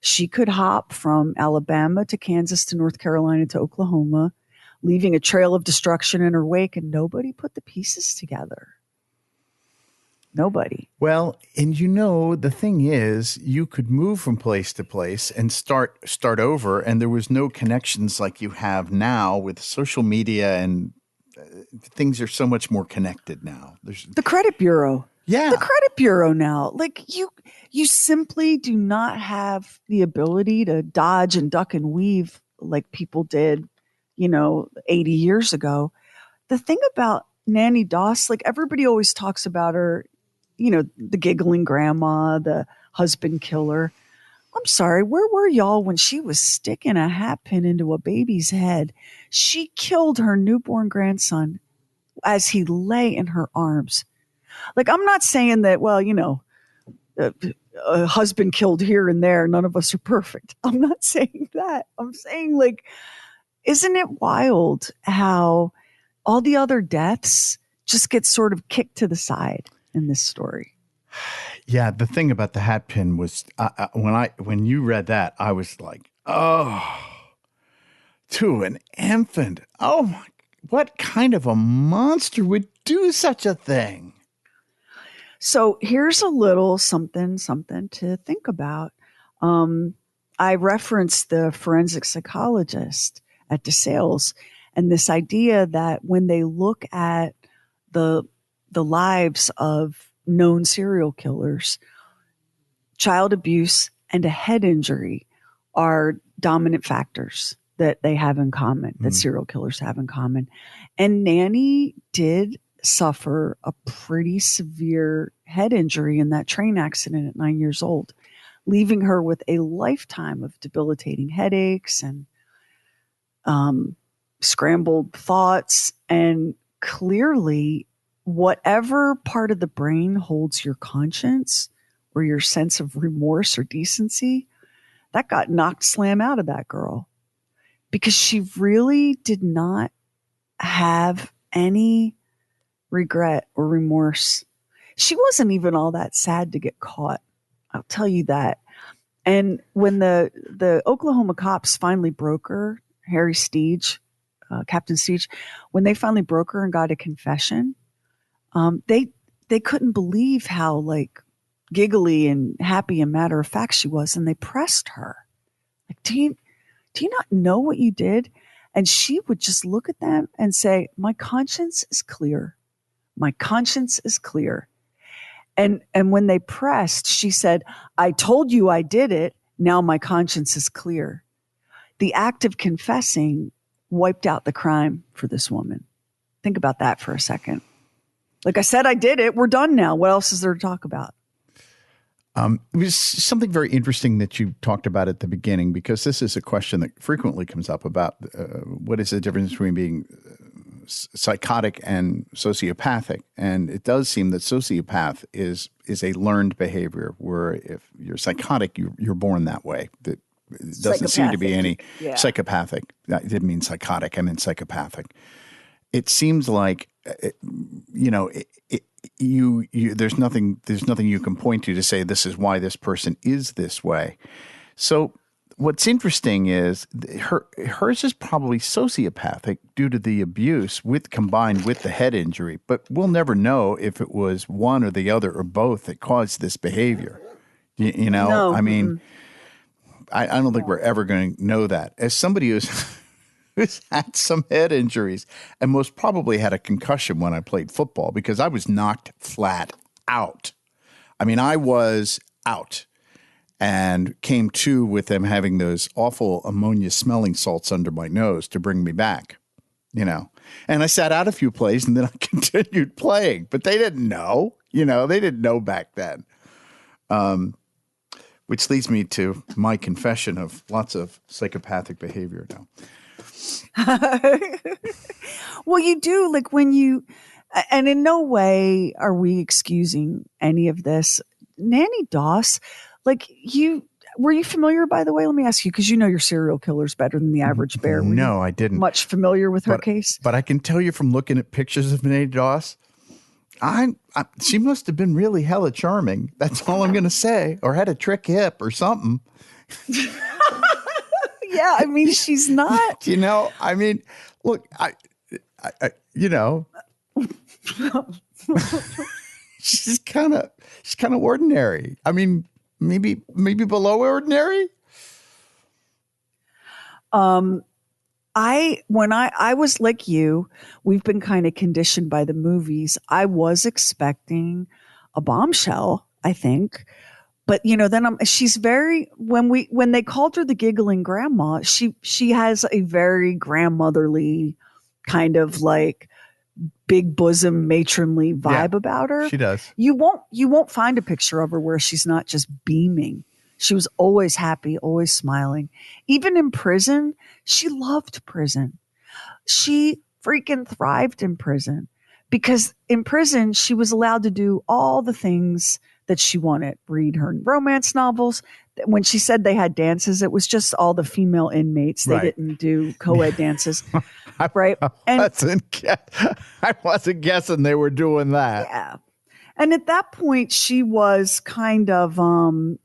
A: she could hop from Alabama to Kansas to North Carolina to Oklahoma, leaving a trail of destruction in her wake, and nobody put the pieces together. Nobody.
K: Well, and the thing is, you could move from place to place and start over, and there was no connections like you have now with social media, and things are so much more connected now. There's
A: the credit bureau.
K: Yeah.
A: The credit bureau now. Like you simply do not have the ability to dodge and duck and weave like people did, 80 years ago. The thing about Nannie Doss, like everybody always talks about her, the giggling grandma, the husband killer. I'm sorry, where were y'all when she was sticking a hat pin into a baby's head? She killed her newborn grandson as he lay in her arms. Like, I'm not saying that, a husband killed here and there. None of us are perfect. I'm not saying that. I'm saying, like, isn't it wild how all the other deaths just get sort of kicked to the side in this story?
K: Yeah, the thing about the hat pin was when you read that, I was like, oh, to an infant. Oh, my, what kind of a monster would do such a thing?
A: So here's a little something to think about. I referenced the forensic psychologist at DeSales and this idea that when they look at the lives of known serial killers, child abuse and a head injury are dominant factors that they have in common, that serial killers have in common. And Nannie did suffer a pretty severe head injury in that train accident at 9 years old, leaving her with a lifetime of debilitating headaches and scrambled thoughts. And clearly, whatever part of the brain holds your conscience or your sense of remorse or decency, that got knocked slam out of that girl, because she really did not have any regret or remorse. She wasn't even all that sad to get caught. I'll tell you that. And when the Oklahoma cops finally broke her, Harry Steege, Captain Steege, when they finally broke her and got a confession, they couldn't believe how like giggly and happy and matter of fact she was, and they pressed her. Like, do you not know what you did? And she would just look at them and say, "My conscience is clear. My conscience is clear." And when they pressed, she said, "I told you I did it. Now my conscience is clear." The act of confessing wiped out the crime for this woman. Think about that for a second. Like I said, I did it. We're done now. What else is there to talk about?
K: It was something very interesting that you talked about at the beginning, because this is a question that frequently comes up about what is the difference between being psychotic and sociopathic. And it does seem that sociopath is a learned behavior, where if you're psychotic, you're born that way. That it doesn't seem to be any psychopathic. I didn't mean psychotic. I meant psychopathic. It seems like, there's nothing you can point to say this is why this person is this way. So what's interesting is hers is probably sociopathic due to the abuse combined with the head injury, but we'll never know if it was one or the other or both that caused this behavior. You know,
A: No.
K: I mean, I don't think we're ever going to know that. As somebody who's had some head injuries and most probably had a concussion when I played football because I was knocked flat out. I mean, I was out and came to with them having those awful ammonia smelling salts under my nose to bring me back, you know. And I sat out a few plays and then I continued playing, but they didn't know, they didn't know back then. Which leads me to my confession of lots of psychopathic behavior now.
A: Well, you do, like when you, and in no way are we excusing any of this. Nannie Doss, like were you familiar, by the way? Let me ask you, because you know your serial killer's better than the average bear.
K: No, I didn't.
A: Much familiar with her case? But
K: I can tell you from looking at pictures of Nannie Doss, she must have been really hella charming. That's all I'm going to say. Or had a trick hip or something.
A: Yeah, I mean, she's not.
K: I mean, look, she's kind of ordinary. I mean, maybe below ordinary.
A: When I was like you, we've been kind of conditioned by the movies. I was expecting a bombshell, I think. But, then she's very, when they called her the giggling grandma, she has a very grandmotherly kind of like big bosom matronly vibe about her.
K: She does.
A: You won't find a picture of her where she's not just beaming. She was always happy, always smiling. Even in prison, she loved prison. She freaking thrived in prison because in prison, she was allowed to do all the things that she wanted. Read her romance novels. When she said they had dances, it was just all the female inmates. They didn't do co-ed dances. Right.
K: I wasn't guessing they were doing that.
A: Yeah. And at that point, she was kind of, kind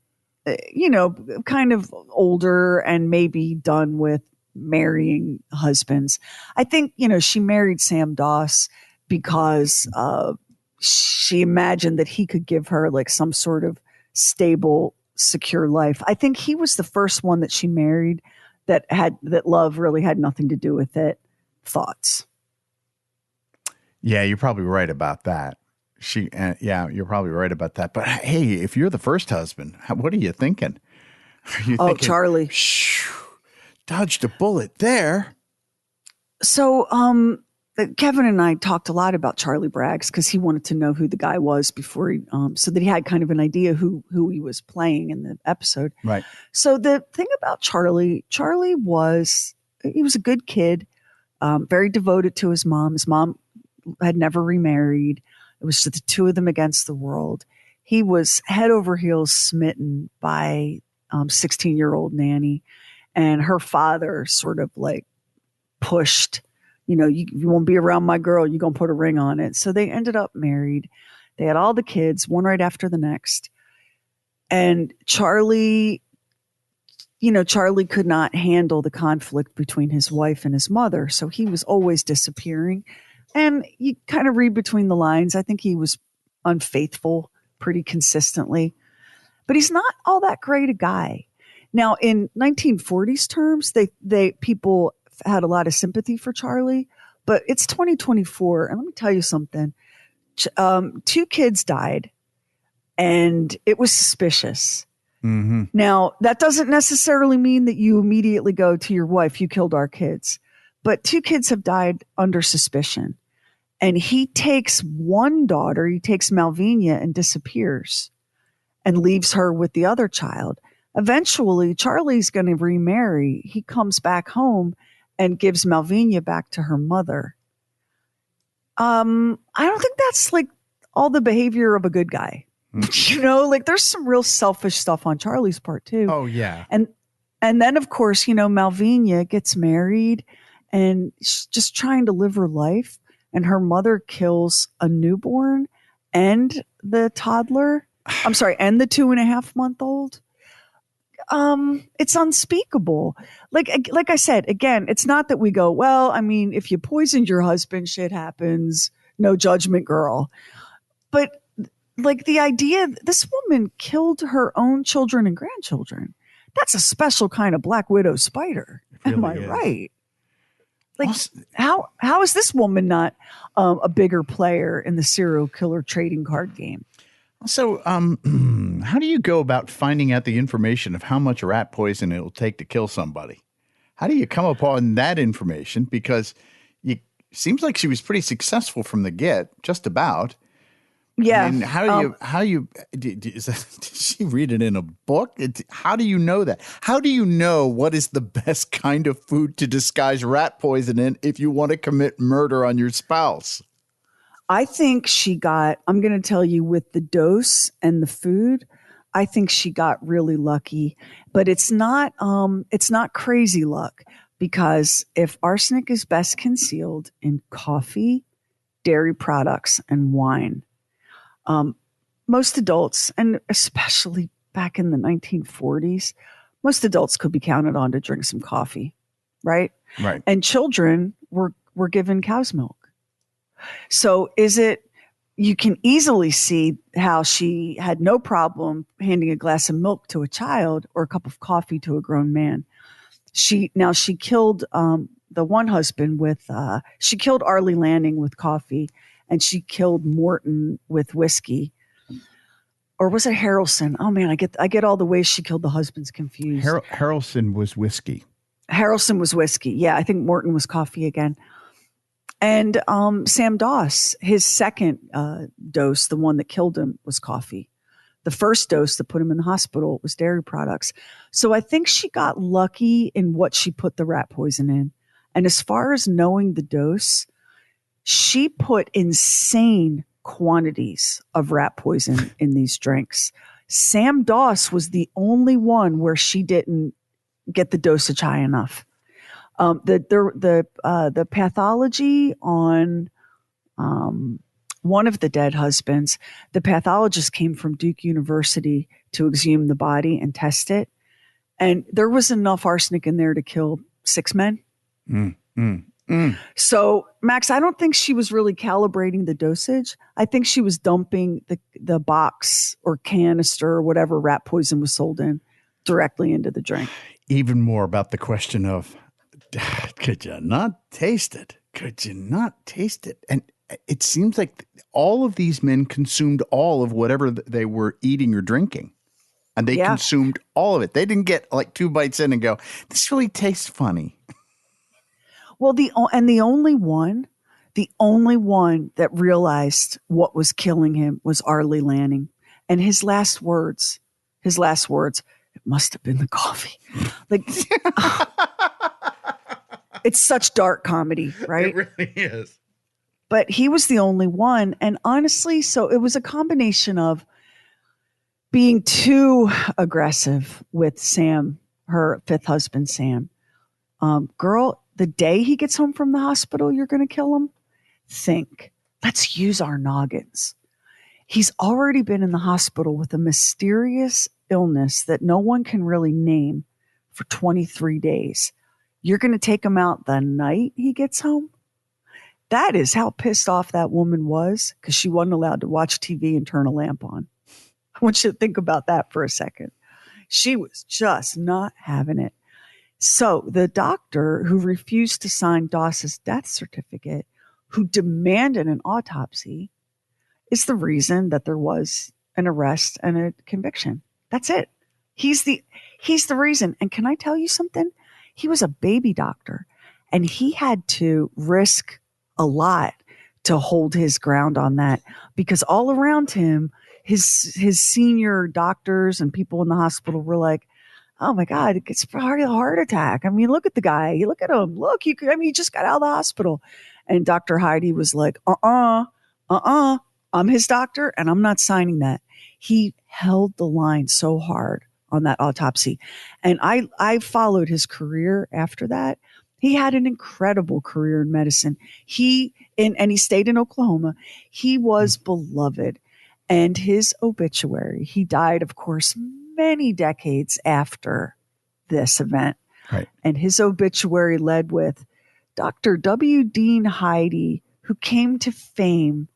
A: of older and maybe done with marrying husbands. I think, she married Sam Doss because she imagined that he could give her like some sort of stable, secure life. I think he was the first one that she married that love really had nothing to do with it. Thoughts?
K: Yeah, you're probably right about that. You're probably right about that. But hey, if you're the first husband, what are you thinking? Thinking,
A: Charlie.
K: Dodged a bullet there.
A: So, Kevin and I talked a lot about Charlie Braggs because he wanted to know who the guy was before so that he had kind of an idea who he was playing in the episode.
K: Right.
A: So the thing about Charlie was a good kid, very devoted to his mom. His mom had never remarried. It was just the two of them against the world. He was head over heels smitten by 16-year-old Nannie, and her father sort of like pushed, you won't be around my girl. You're going to put a ring on it. So they ended up married. They had all the kids, one right after the next. And Charlie could not handle the conflict between his wife and his mother. So he was always disappearing. And you kind of read between the lines. I think he was unfaithful pretty consistently. But he's not all that great a guy. Now, in 1940s terms, people had a lot of sympathy for Charlie, but it's 2024. And let me tell you something. 2 kids died and it was suspicious.
K: Mm-hmm.
A: Now, that doesn't necessarily mean that you immediately go to your wife, you killed our kids, but 2 kids have died under suspicion. And he takes one daughter, he takes Malvina and disappears and leaves her with the other child. Eventually, Charlie's going to remarry. He comes back home and gives Malvina back to her mother. I don't think that's like all the behavior of a good guy. Like there's some real selfish stuff on Charlie's part too.
K: Oh yeah.
A: And then of course, Malvina gets married and she's just trying to live her life, and her mother kills a newborn and the toddler, I'm sorry, and the 2.5-month-old, it's unspeakable. Like I said, again, it's not that we go, well, I mean, if you poisoned your husband, shit happens, no judgment, girl. But like the idea, this woman killed her own children and grandchildren. That's a special kind of Black Widow spider.
K: Really
A: Am I
K: is.
A: right? Like, how is this woman not a bigger player in the serial killer trading card game?
K: So, how do you go about finding out the information of how much rat poison it will take to kill somebody? How do you come upon that information? Because it seems like she was pretty successful from the get, just about.
A: Yeah.
K: I mean, did she read it in a book? How do you know that? How do you know what is the best kind of food to disguise rat poison in if you want to commit murder on your spouse?
A: I think I'm going to tell you, with the dose and the food, I think she got really lucky, but it's not crazy luck, because if arsenic is best concealed in coffee, dairy products, and wine, most adults, and especially back in the 1940s, most adults could be counted on to drink some coffee, right?
K: Right.
A: And children were given cow's milk. So you can easily see how she had no problem handing a glass of milk to a child or a cup of coffee to a grown man. She killed the one husband she killed Arlie Lanning with coffee, and she killed Morton with whiskey. Or was it Harrelson? Oh man, I get all the ways she killed the husbands confused.
K: Harrelson was whiskey.
A: Harrelson was whiskey. Yeah, I think Morton was coffee again. And Sam Doss, his second dose, the one that killed him, was coffee. The first dose that put him in the hospital was dairy products. So I think she got lucky in what she put the rat poison in. And as far as knowing the dose, she put insane quantities of rat poison in these drinks. Sam Doss was the only one where she didn't get the dosage high enough. The pathology on one of the dead husbands, the pathologist came from Duke University to exhume the body and test it, and there was enough arsenic in there to kill 6 men. So, Max, I don't think she was really calibrating the dosage. I think she was dumping the box or canister or whatever rat poison was sold in directly into the drink.
K: Even more about the question of, could you not taste it? Could you not taste it? And it seems like all of these men consumed all of whatever they were eating or drinking. And they consumed all of it. They didn't get like 2 bites in and go, this really tastes funny.
A: Well, the only one that realized what was killing him was Arlie Lanning. And his last words, it must have been the coffee. Like, it's such dark comedy, right?
K: It really is.
A: But he was the only one. And honestly, so it was a combination of being too aggressive with Sam, her fifth husband, Sam. Girl, the day he gets home from the hospital, you're going to kill him? Let's use our noggins. He's already been in the hospital with a mysterious illness that no one can really name for 23 days. You're going to take him out the night he gets home? That is how pissed off that woman was, because she wasn't allowed to watch TV and turn a lamp on. I want you to think about that for a second. She was just not having it. So the doctor who refused to sign Doss's death certificate, who demanded an autopsy, is the reason that there was an arrest and a conviction. That's it. He's the reason. And can I tell you something? He was a baby doctor, and he had to risk a lot to hold his ground on that, because all around him, his senior doctors and people in the hospital were like, oh my God, it's probably a heart attack. I mean, look at the guy. You look at him. Look, he just got out of the hospital. And Dr. Heidi was like, I'm his doctor and I'm not signing that. He held the line so hard on that autopsy. And I followed his career after that. He had an incredible career in medicine. And he stayed in Oklahoma. He was beloved. And his obituary, he died, of course, many decades after this event.
K: Right.
A: And his obituary led with Dr. W. Dean Heidi, who came to fame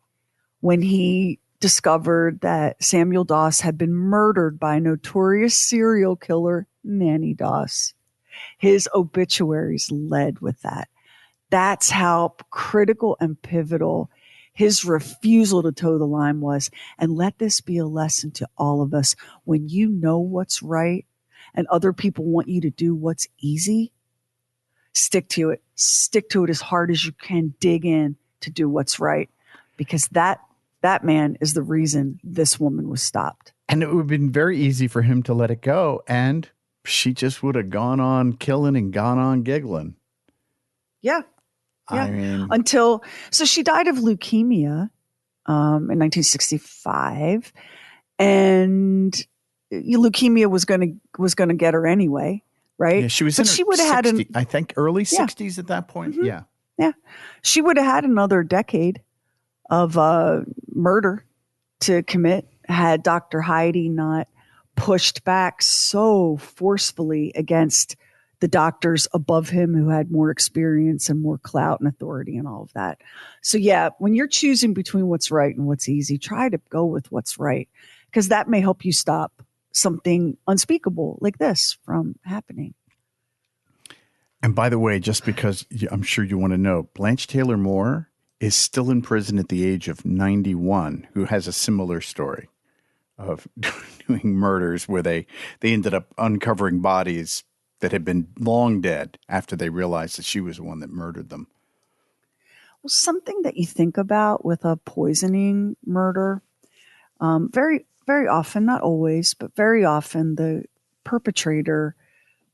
A: when he discovered that Samuel Doss had been murdered by notorious serial killer Nannie Doss. His obituaries led with that. That's how critical and pivotal his refusal to toe the line was. And let this be a lesson to all of us. When you know what's right and other people want you to do what's easy, stick to it. Stick to it as hard as you can. Dig in to do what's right, because that man is the reason this woman was stopped.
K: And it would have been very easy for him to let it go, and she just would have gone on killing and gone on giggling.
A: Yeah.
K: I mean,
A: so she died of leukemia in 1965, and leukemia was going to get her anyway, right?
K: Yeah, she was in her 60s, I think early 60s at that point.
A: Mm-hmm.
K: Yeah.
A: Yeah. She would have had another decade of murder to commit had Dr. Heidi not pushed back so forcefully against the doctors above him who had more experience and more clout and authority and all of that. So yeah, when you're choosing between what's right and what's easy, try to go with what's right, because that may help you stop something unspeakable like this from happening.
K: And by the way, just because I'm sure you want to know, Blanche Taylor Moore is still in prison at the age of 91, who has a similar story of doing murders where they ended up uncovering bodies that had been long dead after they realized that she was the one that murdered them.
A: Well, something that you think about with a poisoning murder, very, very often, not always, but very often, the perpetrator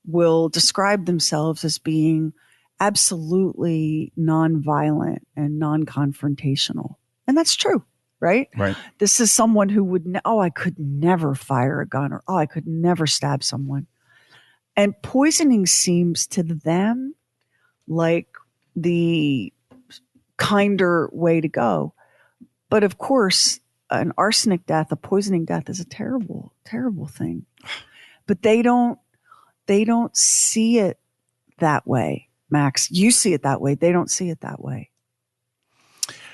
A: will describe themselves as being absolutely nonviolent and non-confrontational. And that's true, right?
K: Right.
A: This is someone who would, I could never fire a gun, or, I could never stab someone. And poisoning seems to them like the kinder way to go. But of course, an arsenic death, a poisoning death is a terrible, terrible thing. But they don't see it that way, Max. You see it that way. They don't see it that way.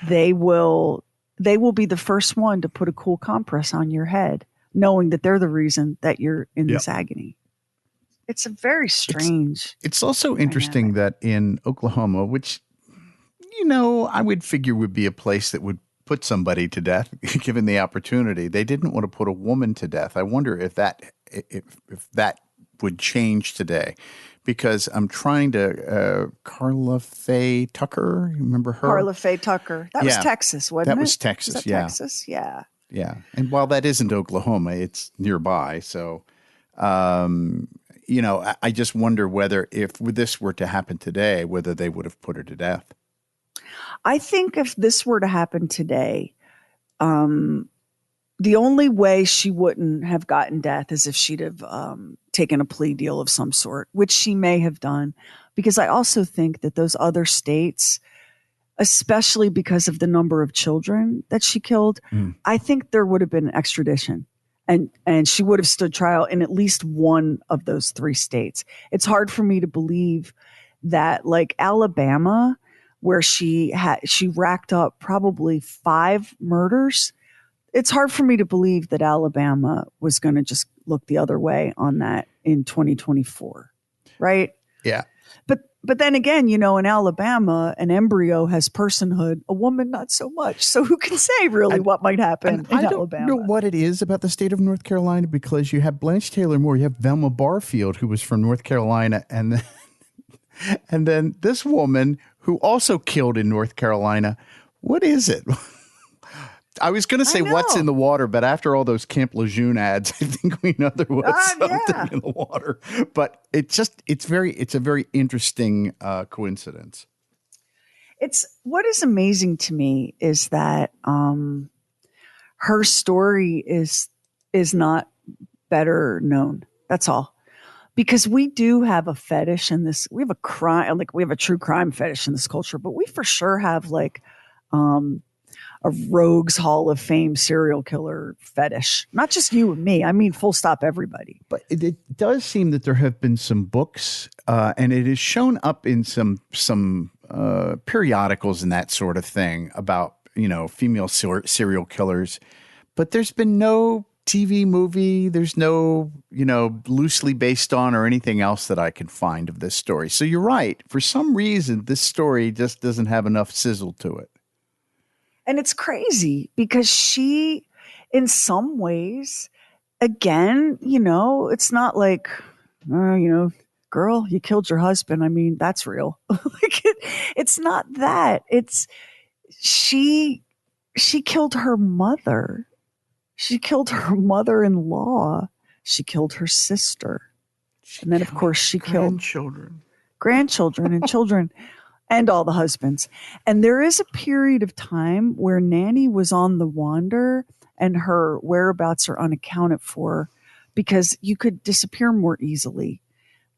A: They will be the first one to put a cool compress on your head, knowing that they're the reason that you're in this agony. It's a very strange.
K: It's also interesting that in Oklahoma, which, I would figure would be a place that would put somebody to death given the opportunity, they didn't want to put a woman to death. I wonder if that would change today, because I'm trying to Carla Faye Tucker. You remember her?
A: Carla Faye Tucker. That was Texas, wasn't it?
K: That was Texas.
A: Was that Texas? Yeah.
K: Yeah. And while that isn't Oklahoma, it's nearby. So, I just wonder whether if this were to happen today, whether they would have put her to death.
A: I think if this were to happen today, the only way she wouldn't have gotten death is if she'd have taken a plea deal of some sort, which she may have done, because I also think that those other states, especially because of the number of children that she killed, I think there would have been extradition. And she would have stood trial in at least one of those three states. It's hard for me to believe that, like Alabama, where she racked up probably 5 murders. It's hard for me to believe that Alabama was going to just look the other way on that in 2024, right?
K: Yeah.
A: But then again, in Alabama, an embryo has personhood, a woman not so much. So who can say really what might happen in Alabama?
K: I don't know what it is about the state of North Carolina, because you have Blanche Taylor Moore, you have Velma Barfield, who was from North Carolina, and then this woman who also killed in North Carolina. What is it? I was going to say what's in the water, but after all those Camp Lejeune ads, I think we know there was something in the water. But it's a very interesting coincidence.
A: What is amazing to me is that her story is not better known. That's all. because we do have a fetish in this. We have a crime, like we have a true crime fetish in this culture, but we for sure have like a rogues hall of fame serial killer fetish. Not just you and me. I mean, full stop, everybody.
K: But it does seem that there have been some books, and it is shown up in some periodicals and that sort of thing about, female serial killers. But there's been no TV movie. There's no, loosely based on or anything else that I can find of this story. So you're right. For some reason, this story just doesn't have enough sizzle to it.
A: And it's crazy because she, in some ways, again, it's not like, girl, you killed your husband. I mean, that's real. It's not that. It's she killed her mother. She killed her mother-in-law. She killed her sister. And then, of course, she killed grandchildren and children. And all the husbands. And there is a period of time where Nannie was on the wander and her whereabouts are unaccounted for because you could disappear more easily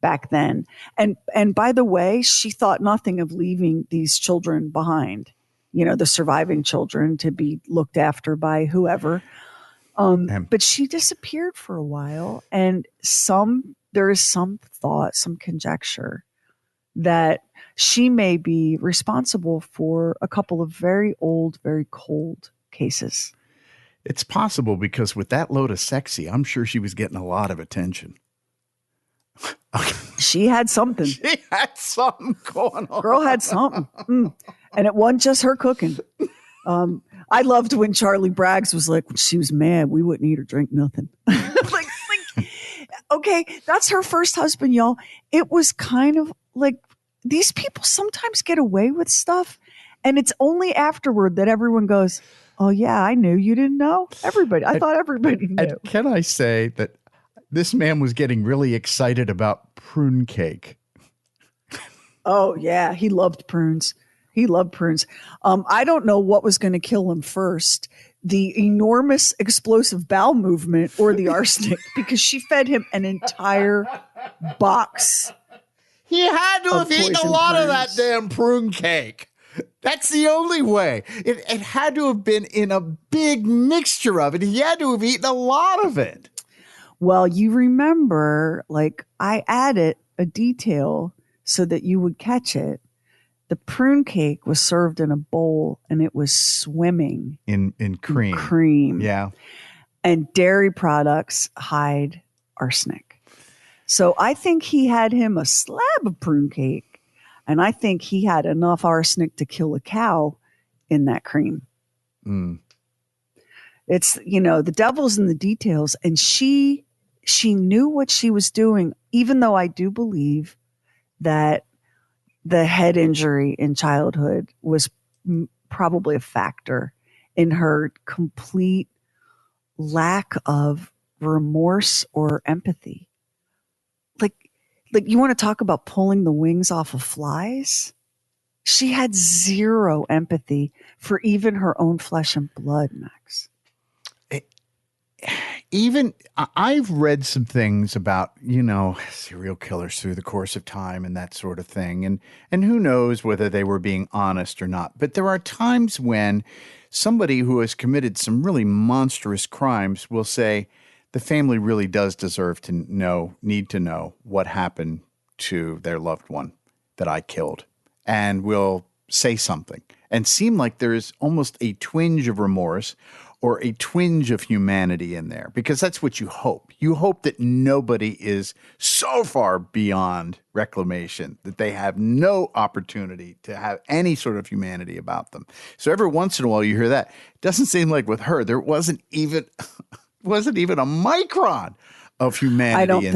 A: back then. And by the way, she thought nothing of leaving these children behind, the surviving children to be looked after by whoever. But she disappeared for a while. And there is some thought, some conjecture that she may be responsible for a couple of very old, very cold cases.
K: It's possible because with that load of sexy, I'm sure she was getting a lot of attention.
A: She had something.
K: She had something going on.
A: Girl had something. And it wasn't just her cooking. I loved when Charlie Braggs was like, when she was mad, we wouldn't eat or drink nothing. Okay, that's her first husband, y'all. It was kind of like, these people sometimes get away with stuff, and it's only afterward that everyone goes, oh, yeah, I knew. You didn't know? I thought everybody knew.
K: And can I say that this man was getting really excited about prune cake?
A: Oh, yeah. He loved prunes. I don't know what was going to kill him first, the enormous explosive bowel movement or the arsenic, because she fed him an entire box.
K: He had to have eaten a lot of that damn prune cake. That's the only way. It had to have been in a big mixture of it. He had to have eaten a lot of it.
A: Well, you remember, like, I added a detail so that you would catch it. The prune cake was served in a bowl, and it was swimming
K: in cream.
A: Cream.
K: Yeah.
A: And dairy products hide arsenic. So I think he had him a slab of prune cake, and I think he had enough arsenic to kill a cow in that cream. It's, the devil's in the details, and she knew what she was doing, even though I do believe that the head injury in childhood was probably a factor in her complete lack of remorse or empathy. Like you want to talk about pulling the wings off of flies? She had zero empathy for even her own flesh and blood, Max.
K: I've read some things about, serial killers through the course of time and that sort of thing. And who knows whether they were being honest or not. But there are times when somebody who has committed some really monstrous crimes will say, the family really does deserve to need to know what happened to their loved one that I killed, and will say something and seem like there is almost a twinge of remorse or a twinge of humanity in there, because that's what you hope. You hope that nobody is so far beyond reclamation that they have no opportunity to have any sort of humanity about them. So every once in a while you hear that. It doesn't seem like with her, there wasn't even a micron of humanity.
A: I don't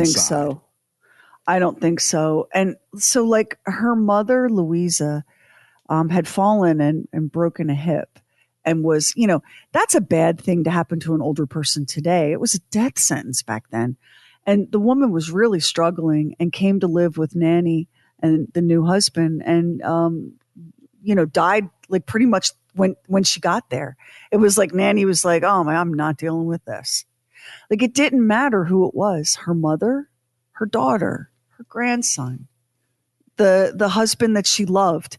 A: think so. And so, like, her mother, Louisa, had fallen and broken a hip, and was, that's a bad thing to happen to an older person today. It was a death sentence back then. And the woman was really struggling and came to live with Nannie and the new husband, and, died like pretty much when she got there. It was like Nannie was like, oh, I'm not dealing with this. Like, it didn't matter who it was, her mother her daughter, her grandson, the husband that she loved,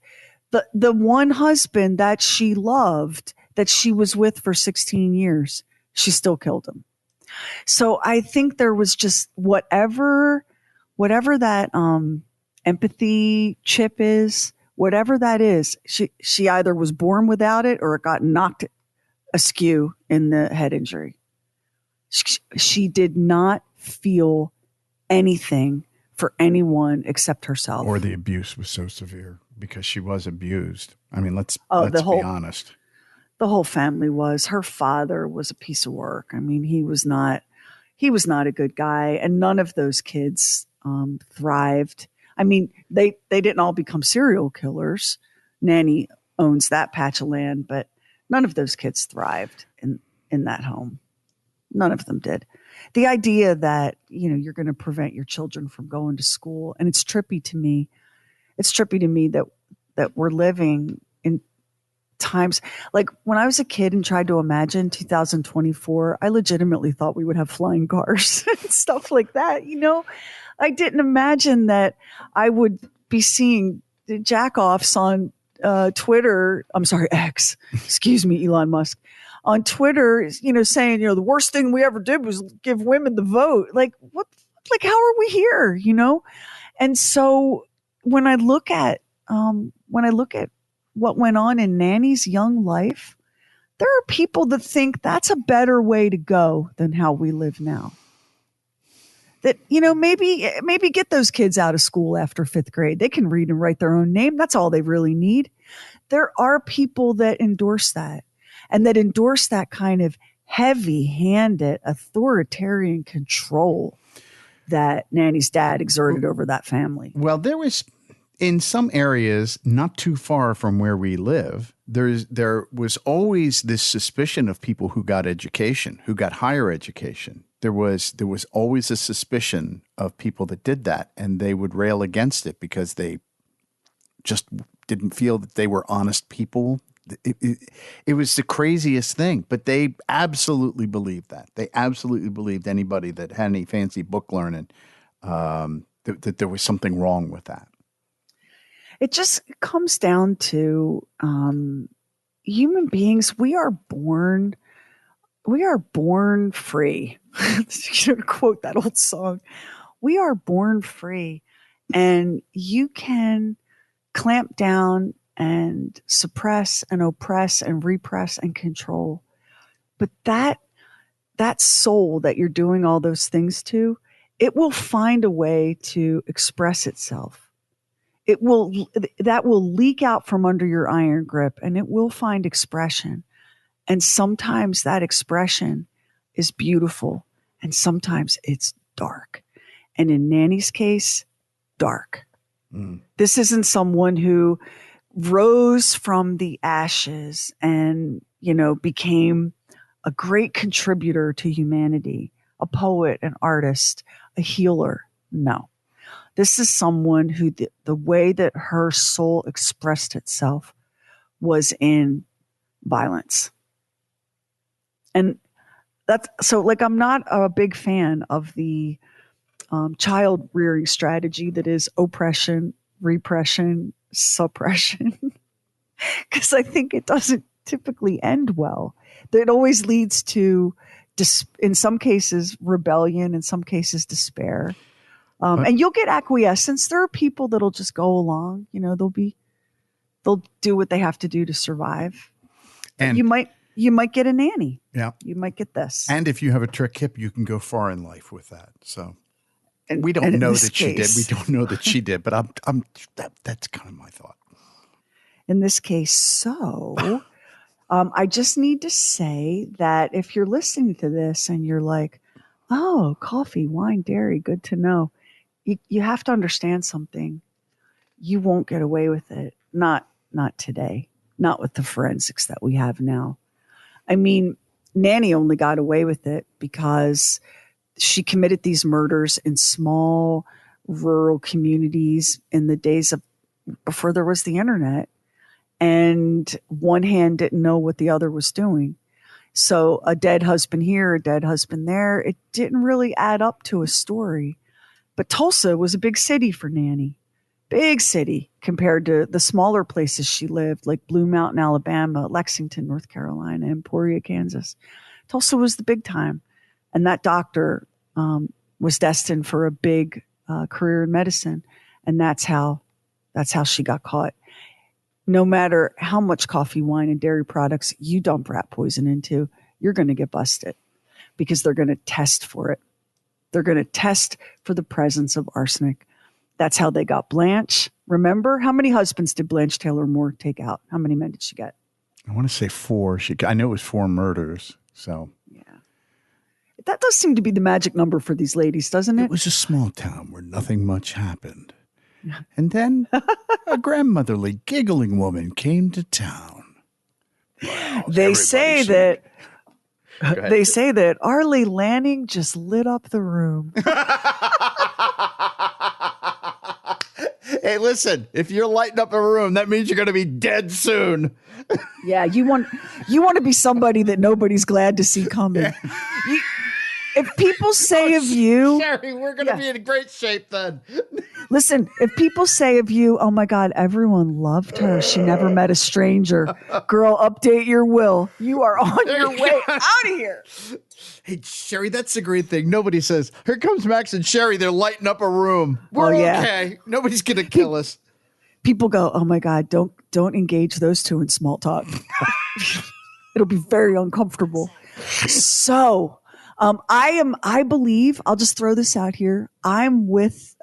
A: the one husband that she loved, that she was with for 16 years, she still killed him. So I think there was just whatever that empathy chip is, whatever that is, she either was born without it or it got knocked askew in the head injury. She did not feel anything for anyone except herself.
K: Or the abuse was so severe because she was abused. I mean, let's be honest.
A: The whole family was. Her father was a piece of work. I mean, he was not a good guy, and none of those kids thrived. I mean, they didn't all become serial killers. Nannie owns that patch of land, but none of those kids thrived in that home. None of them did. The idea that, you're going to prevent your children from going to school, and it's trippy to me. It's trippy to me that we're living in times like when I was a kid and tried to imagine 2024, I legitimately thought we would have flying cars and stuff like that. I didn't imagine that I would be seeing jack-offs on Twitter. I'm sorry, X. Excuse me, Elon Musk. On Twitter, saying, the worst thing we ever did was give women the vote. Like, what? Like, how are we here? And so when I look at what went on in Nannie's young life, there are people that think that's a better way to go than how we live now. That, maybe get those kids out of school after 5th grade. They can read and write their own name. That's all they really need. There are people that endorse that, and that endorse that kind of heavy-handed authoritarian control that Nannie's dad exerted over that family.
K: Well, there was, in some areas not too far from where we live, there was always this suspicion of people who got education, who got higher education. There was always a suspicion of people that did that, and they would rail against it because they just didn't feel that they were honest people. It was the craziest thing, but they absolutely believed that. They absolutely believed anybody that had any fancy book learning, that there was something wrong with that.
A: It just comes down to human beings. We are born free. To quote that old song, we are born free, and you can clamp down and suppress and oppress and repress and control. But that soul that you're doing all those things to, it will find a way to express itself. That will leak out from under your iron grip, and it will find expression. And sometimes that expression is beautiful, and sometimes it's dark. And in Nannie's case, dark. This isn't someone who rose from the ashes and, became a great contributor to humanity, a poet, an artist, a healer. No. This is someone who the way that her soul expressed itself was in violence. And that's so, I'm not a big fan of the child rearing strategy that is oppression, repression, suppression, because I think it doesn't typically end well. It always leads to, in some cases, rebellion, in some cases, despair. And you'll get acquiescence. There are people that'll just go along. They'll do what they have to do to survive. And you might get a nanny.
K: Yeah,
A: you might get this.
K: And if you have a trick hip, you can go far in life with that. So. We don't know that she did. We don't know that she did, but that's kind of my thought.
A: In this case, so I just need to say that if you're listening to this and you're like, oh, coffee, wine, dairy, good to know. You have to understand something. You won't get away with it. Not today. Not with the forensics that we have now. I mean, Nannie only got away with it because she committed these murders in small rural communities in the days before there was the internet, and one hand didn't know what the other was doing. So a dead husband here, a dead husband there, it didn't really add up to a story. But Tulsa was a big city for Nannie. Big city compared to the smaller places she lived, like Blue Mountain, Alabama, Lexington, North Carolina, Emporia, Kansas. Tulsa was the big time. And that doctor was destined for a big career in medicine. And that's how she got caught. No matter how much coffee, wine, and dairy products you dump rat poison into, you're going to get busted because they're going to test for it. They're going to test for the presence of arsenic. That's how they got Blanche. Remember, how many husbands did Blanche Taylor Moore take out? How many men did she get?
K: I want to say 4. I know it was 4 murders. So
A: yeah, that does seem to be the magic number for these ladies, doesn't it?
K: It was a small town where nothing much happened. And then a grandmotherly, giggling woman came to town. Wow,
A: they say that Arlie Lanning just lit up the room.
K: Hey, listen, if you're lighting up a room, that means you're going to be dead soon.
A: Yeah, you want to be somebody that nobody's glad to see coming. Yeah. If people say of you...
K: Sherry, we're going to be in great shape then.
A: Listen, if people say of you, oh my God, everyone loved her. She never met a stranger. Girl, update your will. You are on your way out of here.
K: Hey, Sherry, that's a great thing. Nobody says, here comes Max and Sherry. They're lighting up a room. We're okay. Nobody's going to kill us.
A: People go, oh my God, don't engage those two in small talk. It'll be very uncomfortable. So... I believe, I'll just throw this out here. I'm with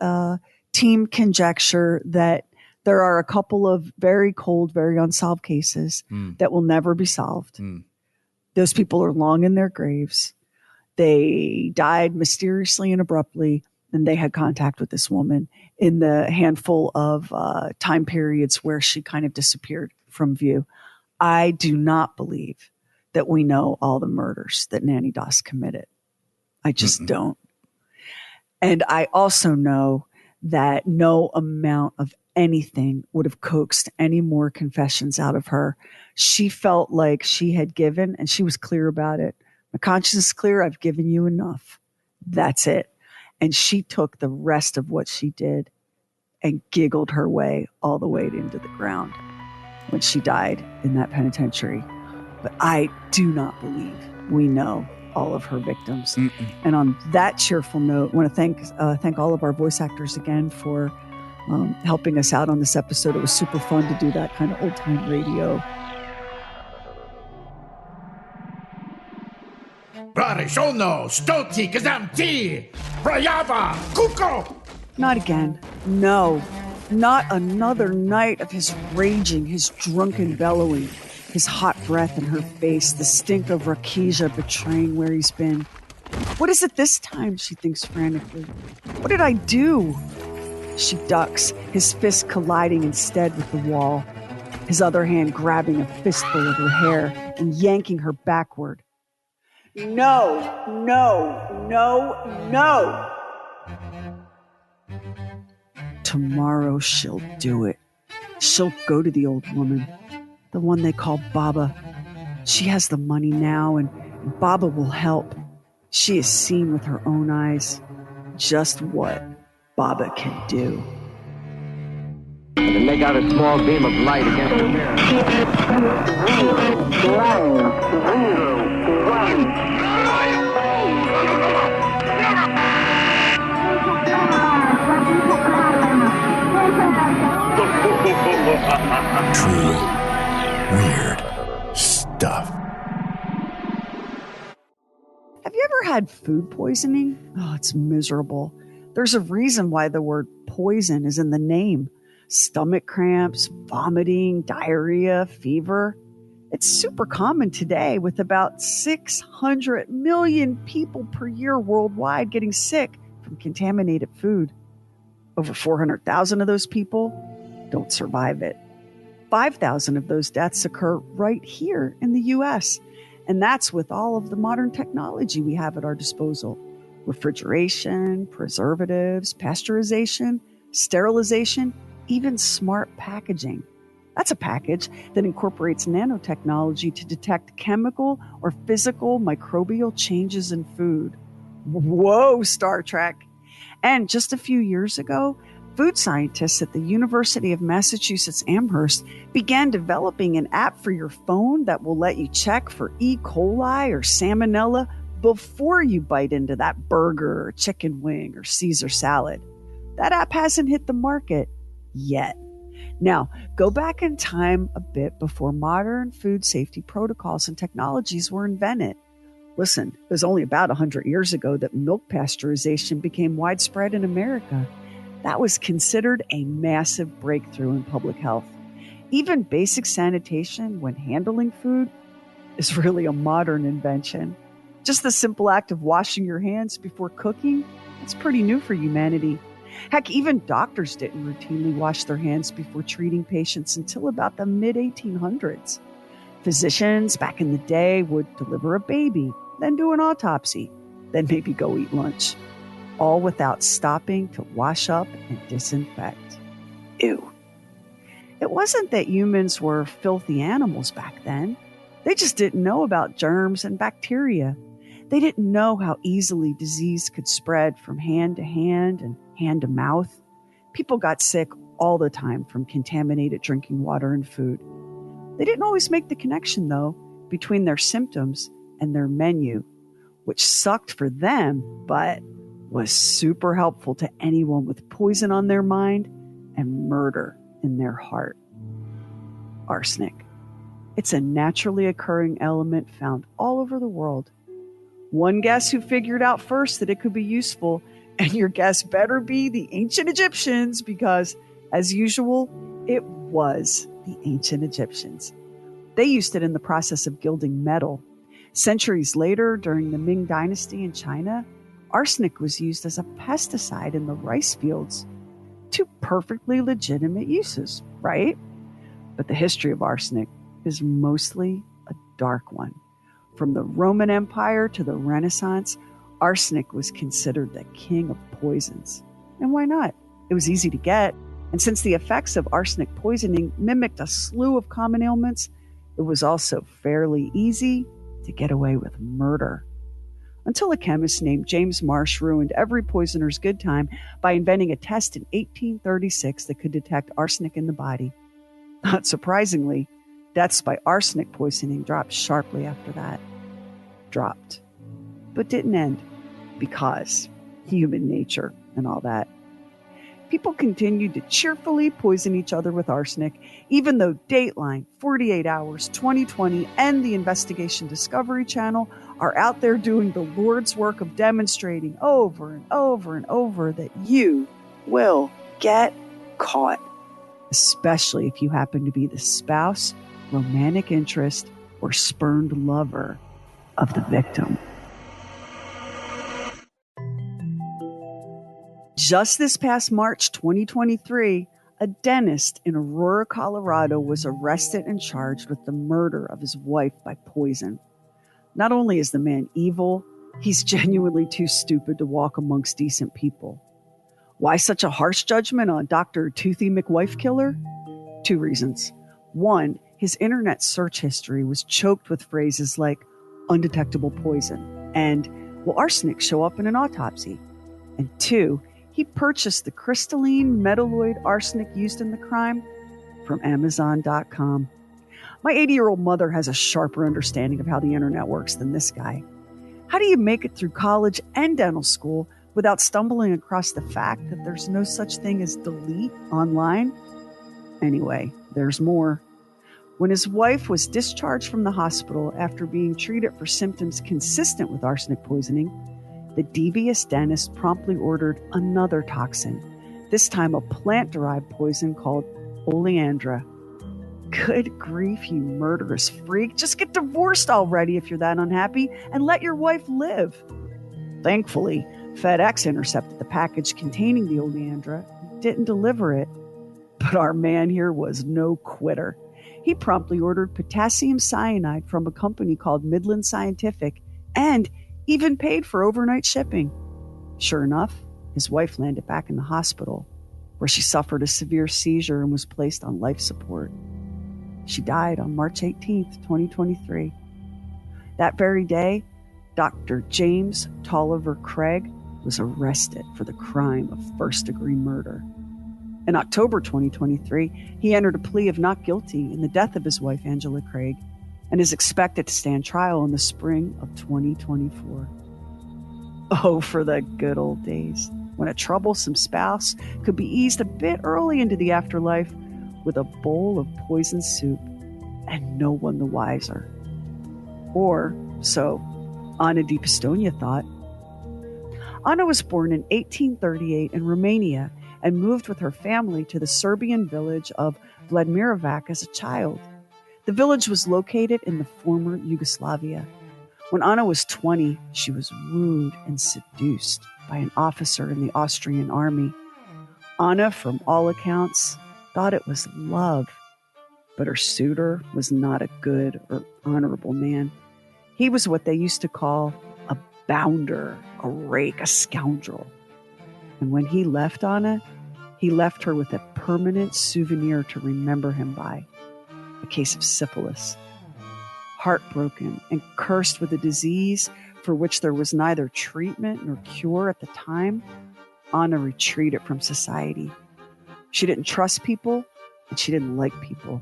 A: Team Conjecture that there are a couple of very cold, very unsolved cases that will never be solved. Those people are long in their graves. They died mysteriously and abruptly, and they had contact with this woman in the handful of time periods where she kind of disappeared from view. I do not believe that we know all the murders that Nannie Doss committed. I just don't. And I also know that no amount of anything would have coaxed any more confessions out of her. She felt like she had given, and she was clear about it. My conscience is clear. I've given you enough. That's it. And she took the rest of what she did and giggled her way all the way into the ground when she died in that penitentiary. But I do not believe we know all of her victims. And on that cheerful note, I want to thank all of our voice actors again for helping us out on this episode. It was super fun to do that kind of old-time radio. Not again. No. Not another night of his raging, his drunken bellowing. His hot breath in her face, the stink of Rakija betraying where he's been. What is it this time, she thinks frantically. What did I do? She ducks, his fist colliding instead with the wall, his other hand grabbing a fistful of her hair and yanking her backward. No, no, no, no! Tomorrow she'll do it. She'll go to the old woman. The one they call Baba. She has the money now, and Baba will help. She has seen with her own eyes just what Baba can do.
C: And make out a small beam of light against the mirror.
D: True. Weird stuff.
A: Have you ever had food poisoning? Oh, it's miserable. There's a reason why the word poison is in the name. Stomach cramps, vomiting, diarrhea, fever. It's super common today with about 600 million people per year worldwide getting sick from contaminated food. Over 400,000 of those people don't survive it. 5,000 of those deaths occur right here in the U.S. And that's with all of the modern technology we have at our disposal. Refrigeration, preservatives, pasteurization, sterilization, even smart packaging. That's a package that incorporates nanotechnology to detect chemical or physical microbial changes in food. Whoa, Star Trek. And just a few years ago, food scientists at the University of Massachusetts Amherst began developing an app for your phone that will let you check for E. coli or salmonella before you bite into that burger or chicken wing or Caesar salad. That app hasn't hit the market yet. Now, go back in time a bit before modern food safety protocols and technologies were invented. Listen, it was only about 100 years ago that milk pasteurization became widespread in America. That was considered a massive breakthrough in public health. Even basic sanitation when handling food is really a modern invention. Just the simple act of washing your hands before cooking, it's pretty new for humanity. Heck, even doctors didn't routinely wash their hands before treating patients until about the mid-1800s. Physicians back in the day would deliver a baby, then do an autopsy, then maybe go eat lunch, all without stopping to wash up and disinfect. Ew. It wasn't that humans were filthy animals back then. They just didn't know about germs and bacteria. They didn't know how easily disease could spread from hand to hand and hand to mouth. People got sick all the time from contaminated drinking water and food. They didn't always make the connection, though, between their symptoms and their menu, which sucked for them, but was super helpful to anyone with poison on their mind and murder in their heart. Arsenic. It's a naturally occurring element found all over the world. One guess who figured out first that it could be useful, and your guess better be the ancient Egyptians, because, as usual, it was the ancient Egyptians. They used it in the process of gilding metal. Centuries later, during the Ming Dynasty in China, arsenic was used as a pesticide in the rice fields. Two perfectly legitimate uses, right? But the history of arsenic is mostly a dark one. From the Roman Empire to the Renaissance, arsenic was considered the king of poisons. And why not? It was easy to get. And since the effects of arsenic poisoning mimicked a slew of common ailments, it was also fairly easy to get away with murder. Until a chemist named James Marsh ruined every poisoner's good time by inventing a test in 1836 that could detect arsenic in the body. Not surprisingly, deaths by arsenic poisoning dropped sharply after that. Dropped. But didn't end, because human nature and all that. People continued to cheerfully poison each other with arsenic, even though Dateline, 48 Hours, 2020, and the Investigation Discovery Channel are out there doing the Lord's work of demonstrating over and over and over that you will get caught, especially if you happen to be the spouse, romantic interest, or spurned lover of the victim. Just this past March 2023, a dentist in Aurora, Colorado was arrested and charged with the murder of his wife by poison. Not only is the man evil, he's genuinely too stupid to walk amongst decent people. Why such a harsh judgment on Dr. Toothy McWife Killer? Two reasons. One, his internet search history was choked with phrases like undetectable poison and will arsenic show up in an autopsy? And two, he purchased the crystalline metalloid arsenic used in the crime from Amazon.com. My 80-year-old mother has a sharper understanding of how the internet works than this guy. How do you make it through college and dental school without stumbling across the fact that there's no such thing as delete online? Anyway, there's more. When his wife was discharged from the hospital after being treated for symptoms consistent with arsenic poisoning, the devious dentist promptly ordered another toxin, this time a plant-derived poison called oleandra. Good grief, you murderous freak. Just get divorced already if you're that unhappy and let your wife live. Thankfully, FedEx intercepted the package containing the oleandra and didn't deliver it. But our man here was no quitter. He promptly ordered potassium cyanide from a company called Midland Scientific and even paid for overnight shipping. Sure enough, his wife landed back in the hospital, where she suffered a severe seizure and was placed on life support. She died on March 18th, 2023. That very day, Dr. James Tolliver Craig was arrested for the crime of first-degree murder. In October 2023, he entered a plea of not guilty in the death of his wife, Angela Craig, and is expected to stand trial in the spring of 2024. Oh, for the good old days, when a troublesome spouse could be eased a bit early into the afterlife with a bowl of poisoned soup and no one the wiser. Or so Anna di Pistoia thought. Anna was born in 1838 in Romania and moved with her family to the Serbian village of Vladimirovac as a child. The village was located in the former Yugoslavia. When Anna was 20, she was wooed and seduced by an officer in the Austrian army. Anna, from all accounts, thought it was love, but her suitor was not a good or honorable man. He was what they used to call a bounder, a rake, a scoundrel. And when he left Anna, he left her with a permanent souvenir to remember him by, a case of syphilis. Heartbroken and cursed with a disease for which there was neither treatment nor cure at the time, Anna retreated from society. She didn't trust people, and she didn't like people.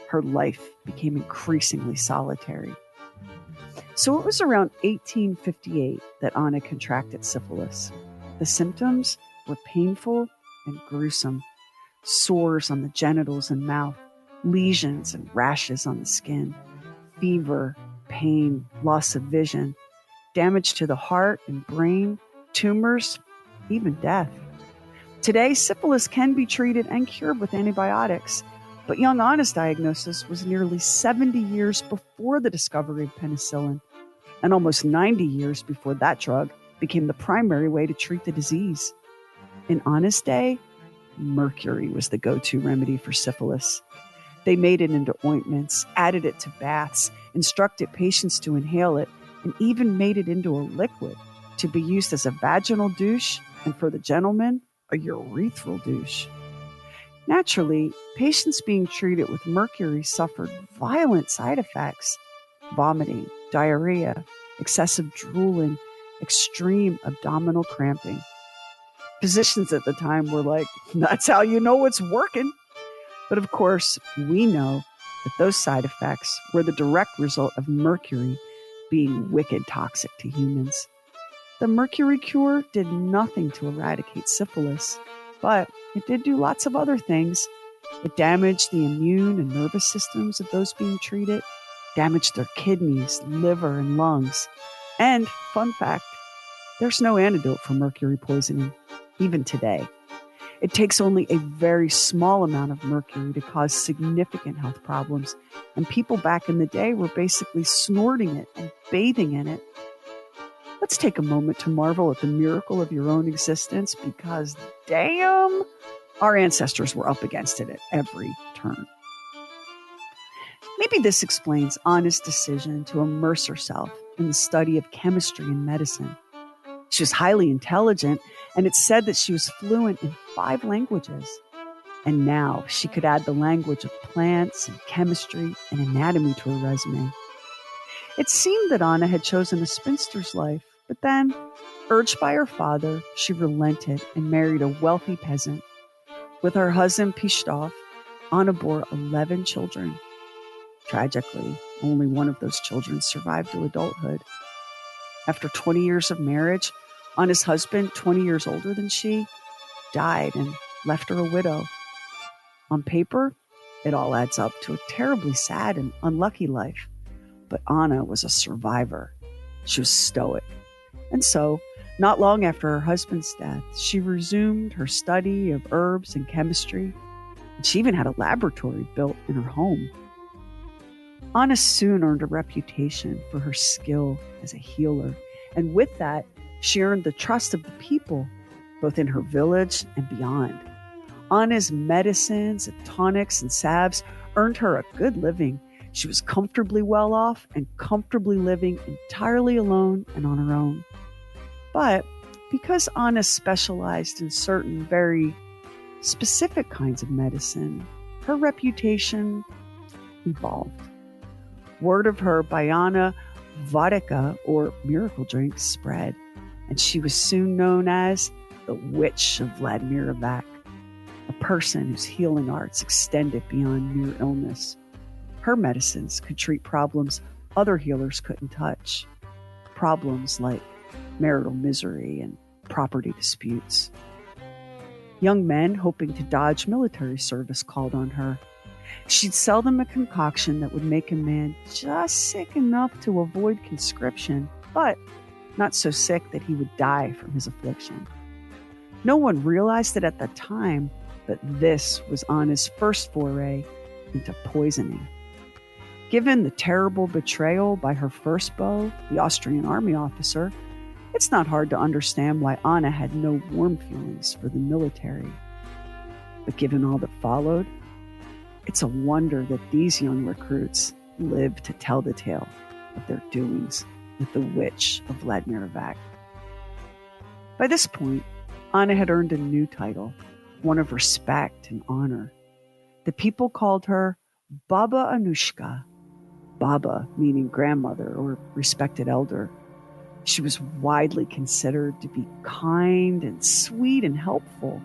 A: Her life became increasingly solitary. So it was around 1858 that Anna contracted syphilis. The symptoms were painful and gruesome. Sores on the genitals and mouth, lesions and rashes on the skin, fever, pain, loss of vision, damage to the heart and brain, tumors, even death. Today, syphilis can be treated and cured with antibiotics, but young Anna's diagnosis was nearly 70 years before the discovery of penicillin, and almost 90 years before that drug became the primary way to treat the disease. In Anna's day, mercury was the go-to remedy for syphilis. They made it into ointments, added it to baths, instructed patients to inhale it, and even made it into a liquid to be used as a vaginal douche, and for the gentleman, a urethral douche. Naturally, patients being treated with mercury suffered violent side effects: vomiting, diarrhea, excessive drooling, extreme abdominal cramping. Physicians at the time were like, that's how you know it's working. But of course, we know that those side effects were the direct result of mercury being wicked toxic to humans. The mercury cure did nothing to eradicate syphilis, but it did do lots of other things. It damaged the immune and nervous systems of those being treated, damaged their kidneys, liver, and lungs. And, fun fact, there's no antidote for mercury poisoning, even today. It takes only a very small amount of mercury to cause significant health problems, and people back in the day were basically snorting it and bathing in it. Let's take a moment to marvel at the miracle of your own existence, because damn, our ancestors were up against it at every turn. Maybe this explains Anna's decision to immerse herself in the study of chemistry and medicine. She was highly intelligent, and it's said that she was fluent in 5 languages. And now she could add the language of plants and chemistry and anatomy to her resume. It seemed that Anna had chosen a spinster's life, but then, urged by her father, she relented and married a wealthy peasant. With her husband Pishtov, Anna bore 11 children. Tragically, only one of those children survived to adulthood. After 20 years of marriage, Anna's husband, 20 years older than she, died and left her a widow. On paper, it all adds up to a terribly sad and unlucky life. But Anna was a survivor. She was stoic. And so, not long after her husband's death, she resumed her study of herbs and chemistry, and she even had a laboratory built in her home. Anna soon earned a reputation for her skill as a healer, and with that, she earned the trust of the people, both in her village and beyond. Anna's medicines and tonics and salves earned her a good living. She was comfortably well off and comfortably living entirely alone and on her own. But because Anna specialized in certain very specific kinds of medicine, her reputation evolved. Word of her Bayana vodka, or miracle drink, spread. and she was soon known as the Witch of Vladimirovac, a person whose healing arts extended beyond mere illness. Her medicines could treat problems other healers couldn't touch, problems like marital misery and property disputes. Young men hoping to dodge military service called on her. She'd sell them a concoction that would make a man just sick enough to avoid conscription, but not so sick that he would die from his affliction. No one realized it at the time, but this was Anna's first foray into poisoning. Given the terrible betrayal by her first beau, the Austrian army officer, it's not hard to understand why Anna had no warm feelings for the military. But given all that followed, it's a wonder that these young recruits lived to tell the tale of their doings with the Witch of Vladimirovac. By this point, Anna had earned a new title, one of respect and honor. The people called her Baba Anujka, Baba meaning grandmother or respected elder. She was widely considered to be kind and sweet and helpful,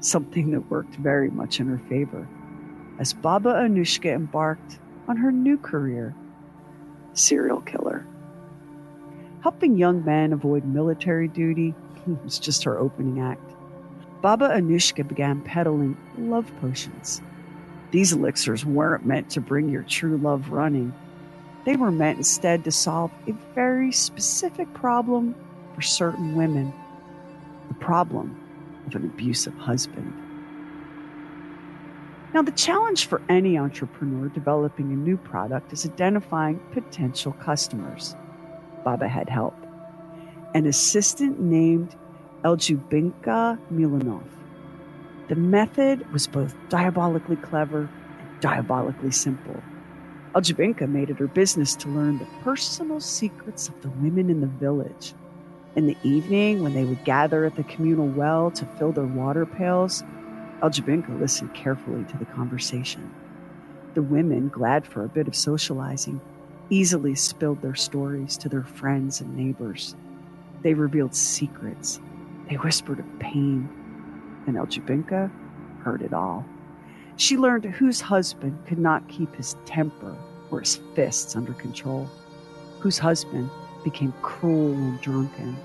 A: something that worked very much in her favor as Baba Anujka embarked on her new career, serial killer. Helping young men avoid military duty was just her opening act. Baba Anujka began peddling love potions. These elixirs weren't meant to bring your true love running. They were meant instead to solve a very specific problem for certain women, the problem of an abusive husband. Now, the challenge for any entrepreneur developing a new product is identifying potential customers. Baba had help. An assistant named Anujka Milanov. The method was both diabolically clever and diabolically simple. Anujka made it her business to learn the personal secrets of the women in the village. In the evening, when they would gather at the communal well to fill their water pails, Anujka listened carefully to the conversation. The women, glad for a bit of socializing, easily spilled their stories to their friends and neighbors. They revealed secrets. They whispered of pain. And Anujka heard it all. She learned whose husband could not keep his temper or his fists under control, whose husband became cruel and drunken,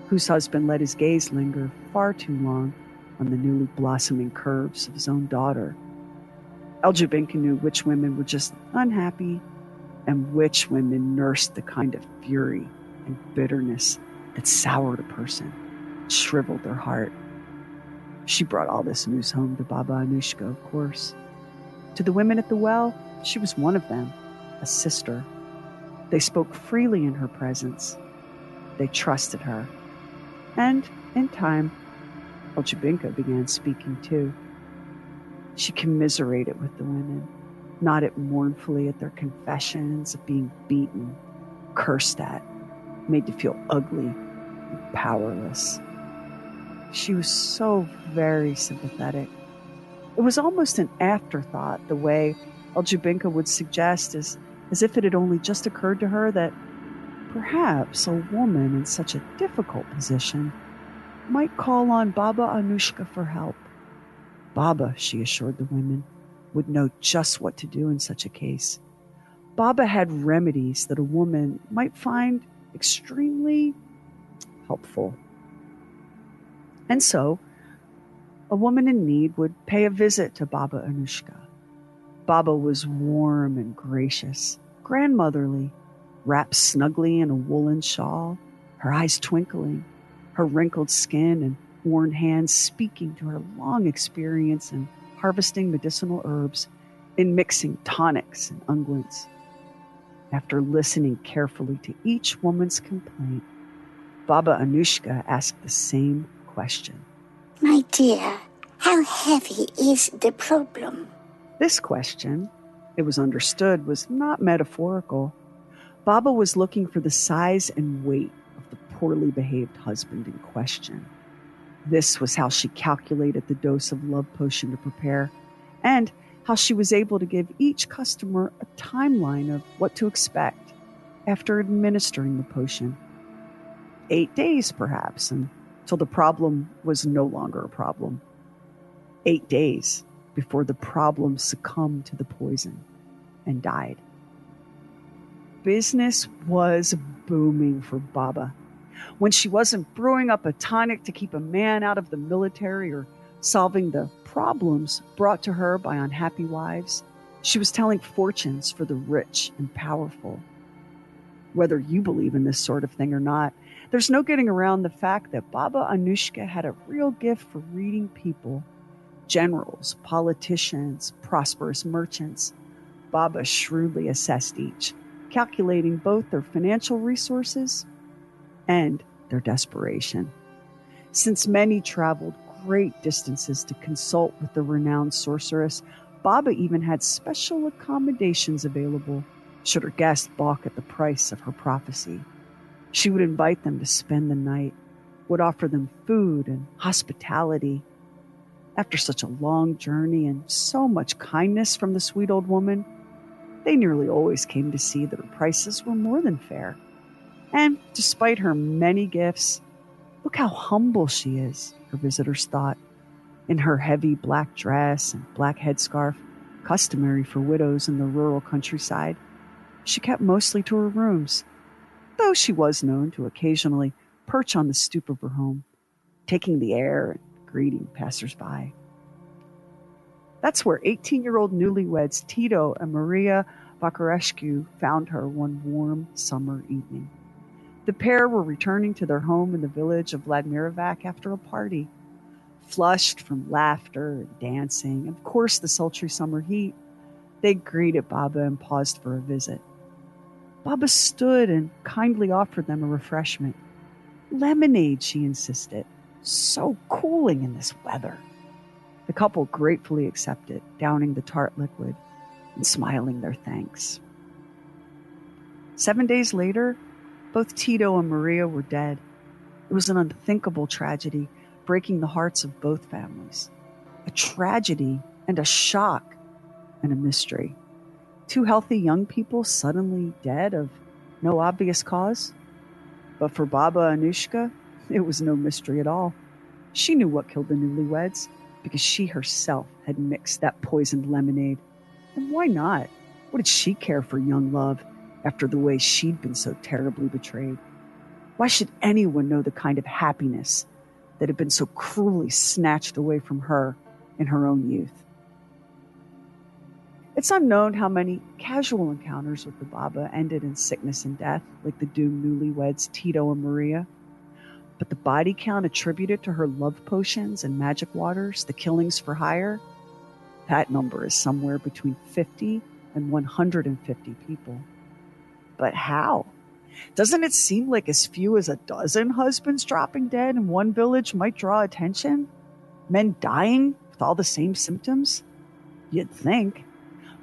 A: whose husband let his gaze linger far too long on the newly blossoming curves of his own daughter. Anujka knew which women were just unhappy and which women nursed the kind of fury and bitterness that soured a person, shriveled their heart. She brought all this news home to Baba Anujka, of course. To the women at the well, she was one of them, a sister. They spoke freely in her presence. They trusted her. And, in time, Anujka began speaking too. She commiserated with the women, nodded mournfully at their confessions of being beaten, cursed at, made to feel ugly and powerless. She was so very sympathetic. It was almost an afterthought, the way Anujka would suggest, as if it had only just occurred to her that perhaps a woman in such a difficult position might call on Baba Anujka for help. Baba, she assured the women, would know just what to do in such a case. Baba had remedies that a woman might find extremely helpful. And so, a woman in need would pay a visit to Baba Anujka. Baba was warm and gracious, grandmotherly, wrapped snugly in a woolen shawl, her eyes twinkling, her wrinkled skin and worn hands speaking to her long experience in harvesting medicinal herbs and mixing tonics and unguents. After listening carefully to each woman's complaint, Baba Anujka asked the same question.
L: My dear, how heavy is the problem?
A: This question, it was understood, was not metaphorical. Baba was looking for the size and weight of the poorly behaved husband in question. This was how she calculated the dose of love potion to prepare, and how she was able to give each customer a timeline of what to expect after administering the potion. 8 days, perhaps, until the problem was no longer a problem. 8 days before the problem succumbed to the poison and died. Business was booming for Baba. When she wasn't brewing up a tonic to keep a man out of the military or solving the problems brought to her by unhappy wives, she was telling fortunes for the rich and powerful. Whether you believe in this sort of thing or not, there's no getting around the fact that Baba Anujka had a real gift for reading people. Generals, politicians, prosperous merchants. Baba shrewdly assessed each, calculating both their financial resources and their desperation. Since many traveled great distances to consult with the renowned sorceress, Baba even had special accommodations available should her guests balk at the price of her prophecy. She would invite them to spend the night, would offer them food and hospitality. After such a long journey and so much kindness from the sweet old woman, they nearly always came to see that her prices were more than fair. And despite her many gifts, look how humble she is, her visitors thought. In her heavy black dress and black headscarf, customary for widows in the rural countryside, she kept mostly to her rooms, though she was known to occasionally perch on the stoop of her home, taking the air and greeting passersby. That's where 18-year-old newlyweds Tito and Maria Vacarescu found her one warm summer evening. The pair were returning to their home in the village of Vladimirovac after a party. Flushed from laughter and dancing, and of course the sultry summer heat, they greeted Baba and paused for a visit. Baba stood and kindly offered them a refreshment. Lemonade, she insisted. So cooling in this weather. The couple gratefully accepted, downing the tart liquid and smiling their thanks. 7 days later, both Tito and Maria were dead. It was an unthinkable tragedy, breaking the hearts of both families. A tragedy and a shock and a mystery. 2 healthy young people suddenly dead of no obvious cause. But for Baba Anujka, it was no mystery at all. She knew what killed the newlyweds because she herself had mixed that poisoned lemonade. And why not? What did she care for young love after the way she'd been so terribly betrayed? Why should anyone know the kind of happiness that had been so cruelly snatched away from her in her own youth? It's unknown how many casual encounters with the Baba ended in sickness and death, like the doomed newlyweds Tito and Maria. But the body count attributed to her love potions and magic waters, the killings for hire, that number is somewhere between 50 and 150 people. But how? Doesn't it seem like as few as a dozen husbands dropping dead in one village might draw attention? Men dying with all the same symptoms? You'd think.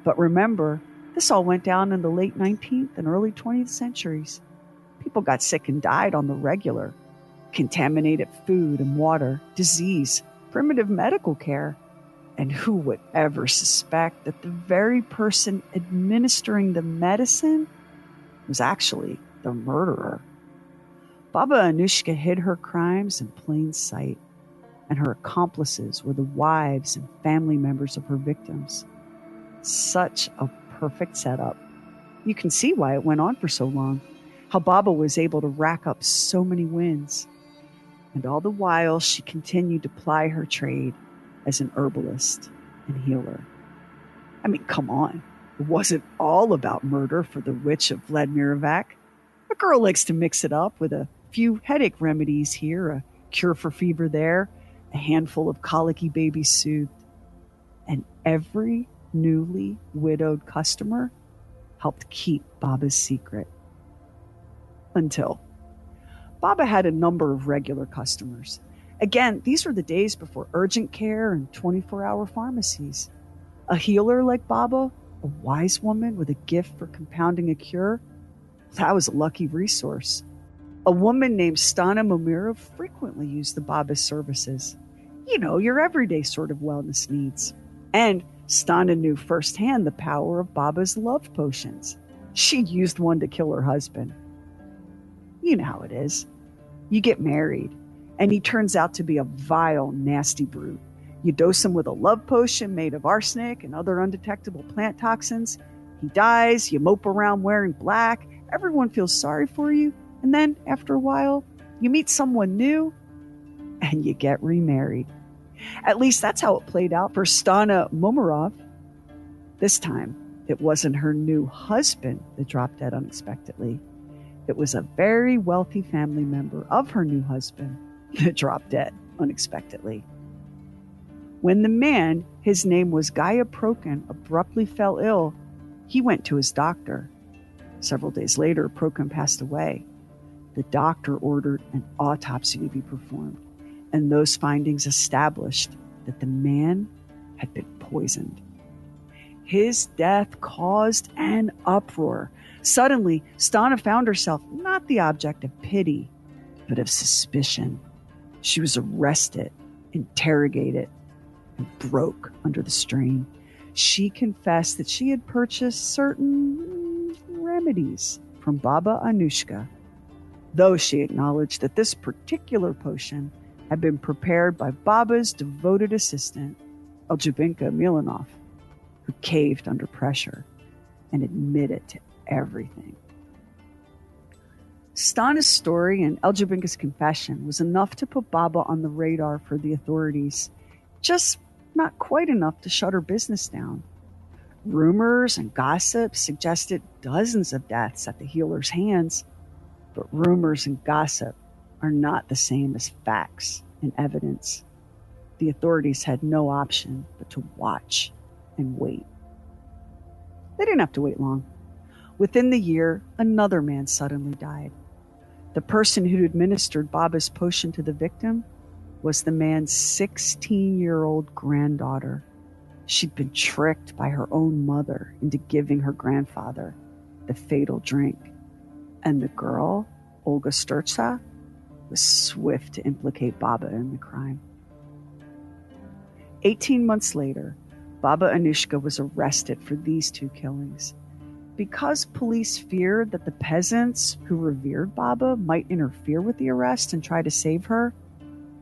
A: But remember, this all went down in the late 19th and early 20th centuries. People got sick and died on the regular. Contaminated food and water, disease, primitive medical care. And who would ever suspect that the very person administering the medicine was actually the murderer? Baba Anujka hid her crimes in plain sight, and her accomplices were the wives and family members of her victims. Such a perfect setup. You can see why it went on for so long, how Baba was able to rack up so many wins. And all the while, she continued to ply her trade as an herbalist and healer. I mean, come on. It wasn't all about murder for the witch of Vladimirovac. A girl likes to mix it up with a few headache remedies here, a cure for fever there, a handful of colicky babies soothed. And every newly widowed customer helped keep Baba's secret. Until Baba had a number of regular customers. Again, these were the days before urgent care and 24-hour pharmacies. A healer like Baba, a wise woman with a gift for compounding a cure, that was a lucky resource. A woman named Stana Momira frequently used the Baba's services. You know, your everyday sort of wellness needs. And Stana knew firsthand the power of Baba's love potions. She used one to kill her husband. You know how it is. You get married, and he turns out to be a vile, nasty brute. You dose him with a love potion made of arsenic and other undetectable plant toxins. He dies, you mope around wearing black, everyone feels sorry for you, and then, after a while, you meet someone new, and you get remarried. At least that's how it played out for Stana Momorov. This time, it wasn't her new husband that dropped dead unexpectedly. It was a very wealthy family member of her new husband that dropped dead unexpectedly. When the man, his name was Gaya Prokin, abruptly fell ill, he went to his doctor. Several days later, Prokin passed away. The doctor ordered an autopsy to be performed, and those findings established that the man had been poisoned. His death caused an uproar. Suddenly, Stana found herself not the object of pity, but of suspicion. She was arrested, interrogated, and broke under the strain. She confessed that she had purchased certain remedies from Baba Anujka, though she acknowledged that this particular potion had been prepared by Baba's devoted assistant, Anujka Milanov, who caved under pressure and admitted to everything. Stana's story and Anujka's confession was enough to put Baba on the radar for the authorities, just not quite enough to shut her business down. Rumors and gossip suggested dozens of deaths at the healer's hands, but rumors and gossip are not the same as facts and evidence. The authorities had no option but to watch and wait. They didn't have to wait long. Within the year, another man suddenly died. The person who administered Baba's potion to the victim was the man's 16-year-old granddaughter. She'd been tricked by her own mother into giving her grandfather the fatal drink. And the girl, Olga Sturza, was swift to implicate Baba in the crime. 18 months later, Baba Anujka was arrested for these two killings. Because police feared that the peasants who revered Baba might interfere with the arrest and try to save her,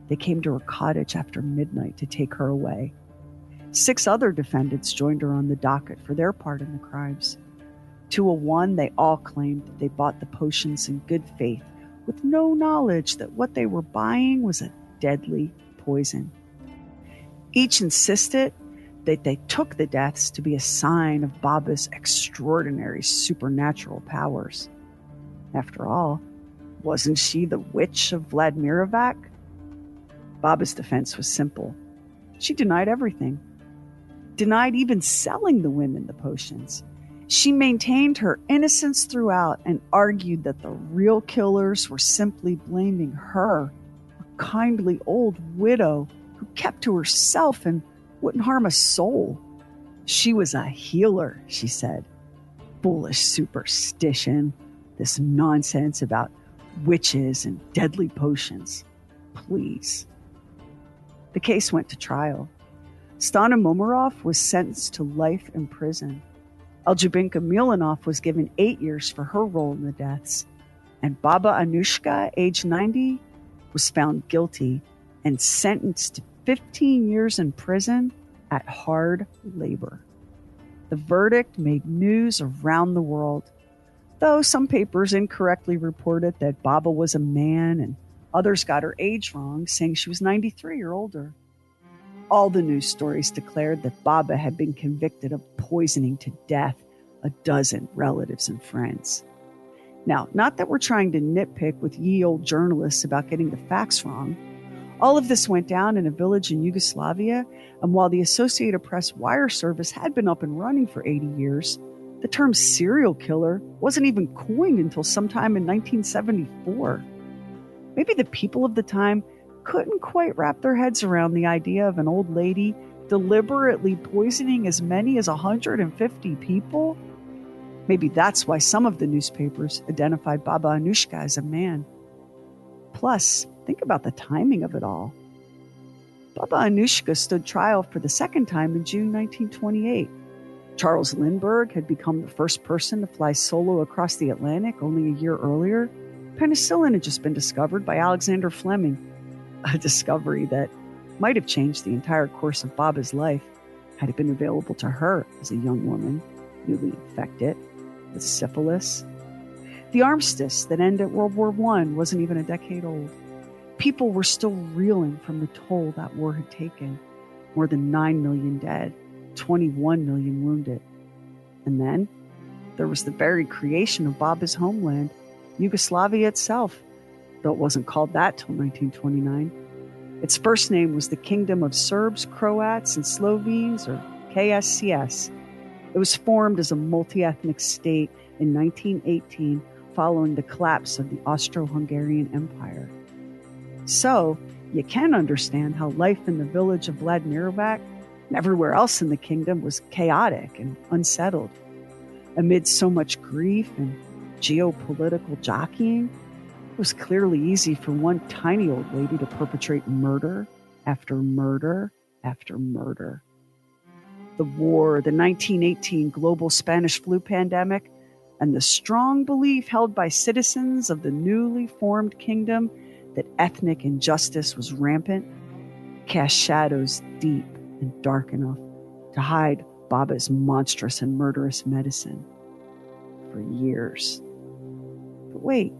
A: they came to her cottage after midnight to take her away. 6 other defendants joined her on the docket for their part in the crimes. 201, they all claimed that they bought the potions in good faith, with no knowledge that what they were buying was a deadly poison. Each insisted that they took the deaths to be a sign of Baba's extraordinary supernatural powers. After all, wasn't she the witch of Vladimirovac? Baba's defense was simple. She denied everything. Denied even selling the women the potions. She maintained her innocence throughout and argued that the real killers were simply blaming her, a kindly old widow who kept to herself and wouldn't harm a soul. She was a healer, she said. Foolish superstition, this nonsense about witches and deadly potions. Please. The case went to trial. Stana Momorov was sentenced to life in prison. Anujka Milanov was given 8 years for her role in the deaths. And Baba Anujka, age 90, was found guilty and sentenced to 15 years in prison at hard labor. The verdict made news around the world, though some papers incorrectly reported that Baba was a man and others got her age wrong, saying she was 93 or older. All the news stories declared that Baba had been convicted of poisoning to death a dozen relatives and friends. Now, not that we're trying to nitpick with ye old journalists about getting the facts wrong. All of this went down in a village in Yugoslavia, and while the Associated Press wire service had been up and running for 80 years, the term serial killer wasn't even coined until sometime in 1974. Maybe the people of the time couldn't quite wrap their heads around the idea of an old lady deliberately poisoning as many as 150 people. Maybe that's why some of the newspapers identified Baba Anujka as a man. Plus, think about the timing of it all. Baba Anujka stood trial for the second time in June 1928. Charles Lindbergh had become the first person to fly solo across the Atlantic only a year earlier. Penicillin had just been discovered by Alexander Fleming, a discovery that might have changed the entire course of Baba's life had it been available to her as a young woman, newly infected with syphilis. The armistice that ended World War I wasn't even a decade old. People were still reeling from the toll that war had taken. More than 9 million dead, 21 million wounded. And then there was the very creation of Baba's homeland, Yugoslavia itself, though it wasn't called that till 1929. Its first name was the Kingdom of Serbs, Croats, and Slovenes, or KSCS. It was formed as a multi-ethnic state in 1918 following the collapse of the Austro-Hungarian Empire. So, you can understand how life in the village of Vladimirovac and everywhere else in the kingdom was chaotic and unsettled. Amid so much grief and geopolitical jockeying, it was clearly easy for one tiny old lady to perpetrate murder after murder after murder. The war, the 1918 global Spanish flu pandemic, and the strong belief held by citizens of the newly formed kingdom that ethnic injustice was rampant cast shadows deep and dark enough to hide Baba's monstrous and murderous medicine for years. But wait,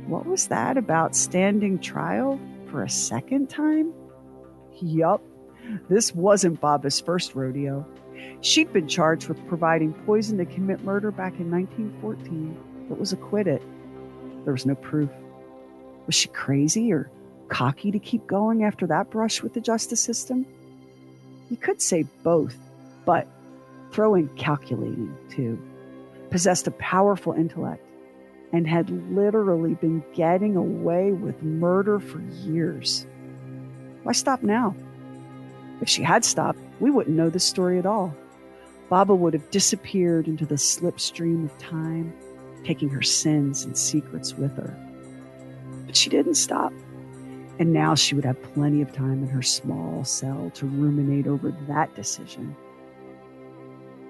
A: what was that about standing trial for a second time? Yup, this wasn't Baba's first rodeo. She'd been charged with providing poison to commit murder back in 1914, but was acquitted. There was no proof. Was she crazy or cocky to keep going after that brush with the justice system? You could say both, but throw in calculating, too. Possessed a powerful intellect and had literally been getting away with murder for years. Why stop now? If she had stopped, we wouldn't know this story at all. Baba would have disappeared into the slipstream of time, taking her sins and secrets with her. But she didn't stop. And now she would have plenty of time in her small cell to ruminate over that decision.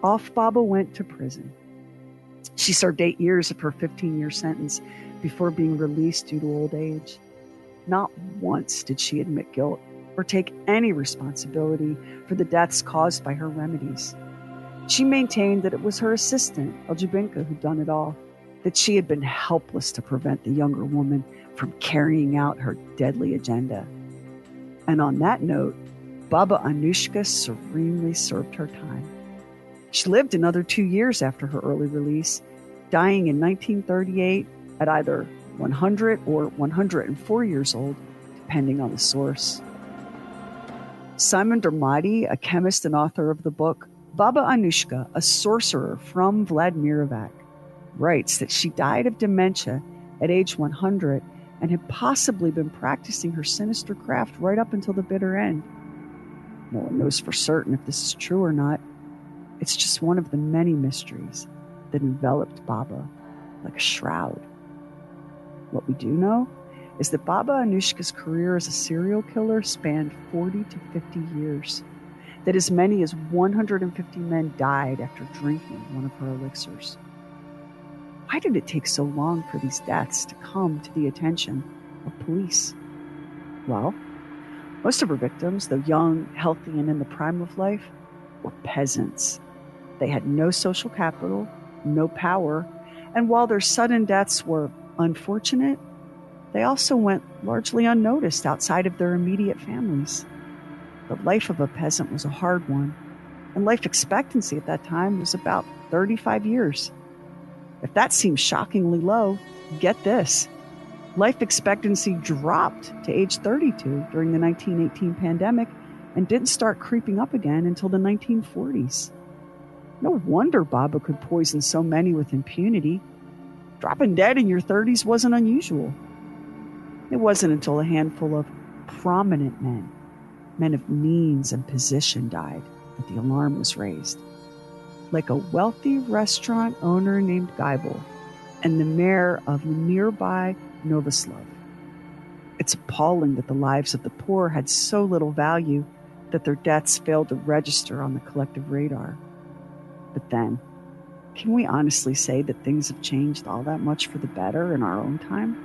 A: Off Baba went to prison. She served 8 years of her 15-year sentence before being released due to old age. Not once did she admit guilt or take any responsibility for the deaths caused by her remedies. She maintained that it was her assistant, Eljubinka, who'd done it all, that she had been helpless to prevent the younger woman from carrying out her deadly agenda. And on that note, Baba Anujka serenely served her time. She lived another 2 years after her early release, dying in 1938 at either 100 or 104 years old, depending on the source. Simon Dermody, a chemist and author of the book Baba Anujka, a Sorcerer from Vladimirovac, writes that she died of dementia at age 100 and had possibly been practicing her sinister craft right up until the bitter end. No one knows for certain if this is true or not. It's just one of the many mysteries that enveloped Baba like a shroud. What we do know is that Baba Anujka's career as a serial killer spanned 40 to 50 years, that as many as 150 men died after drinking one of her elixirs. Why did it take so long for these deaths to come to the attention of police? Well, most of her victims, though young, healthy, and in the prime of life, were peasants. They had no social capital, no power, and while their sudden deaths were unfortunate, they also went largely unnoticed outside of their immediate families. The life of a peasant was a hard one, and life expectancy at that time was about 35 years. If that seems shockingly low, get this. Life expectancy dropped to age 32 during the 1918 pandemic and didn't start creeping up again until the 1940s. No wonder Baba could poison so many with impunity. Dropping dead in your 30s wasn't unusual. It wasn't until a handful of prominent men of means and position died, that the alarm was raised. Like a wealthy restaurant owner named Geibel and the mayor of nearby Novoslav. It's appalling that the lives of the poor had so little value that their deaths failed to register on the collective radar. But then, Can we honestly say that things have changed all that much for the better in our own time?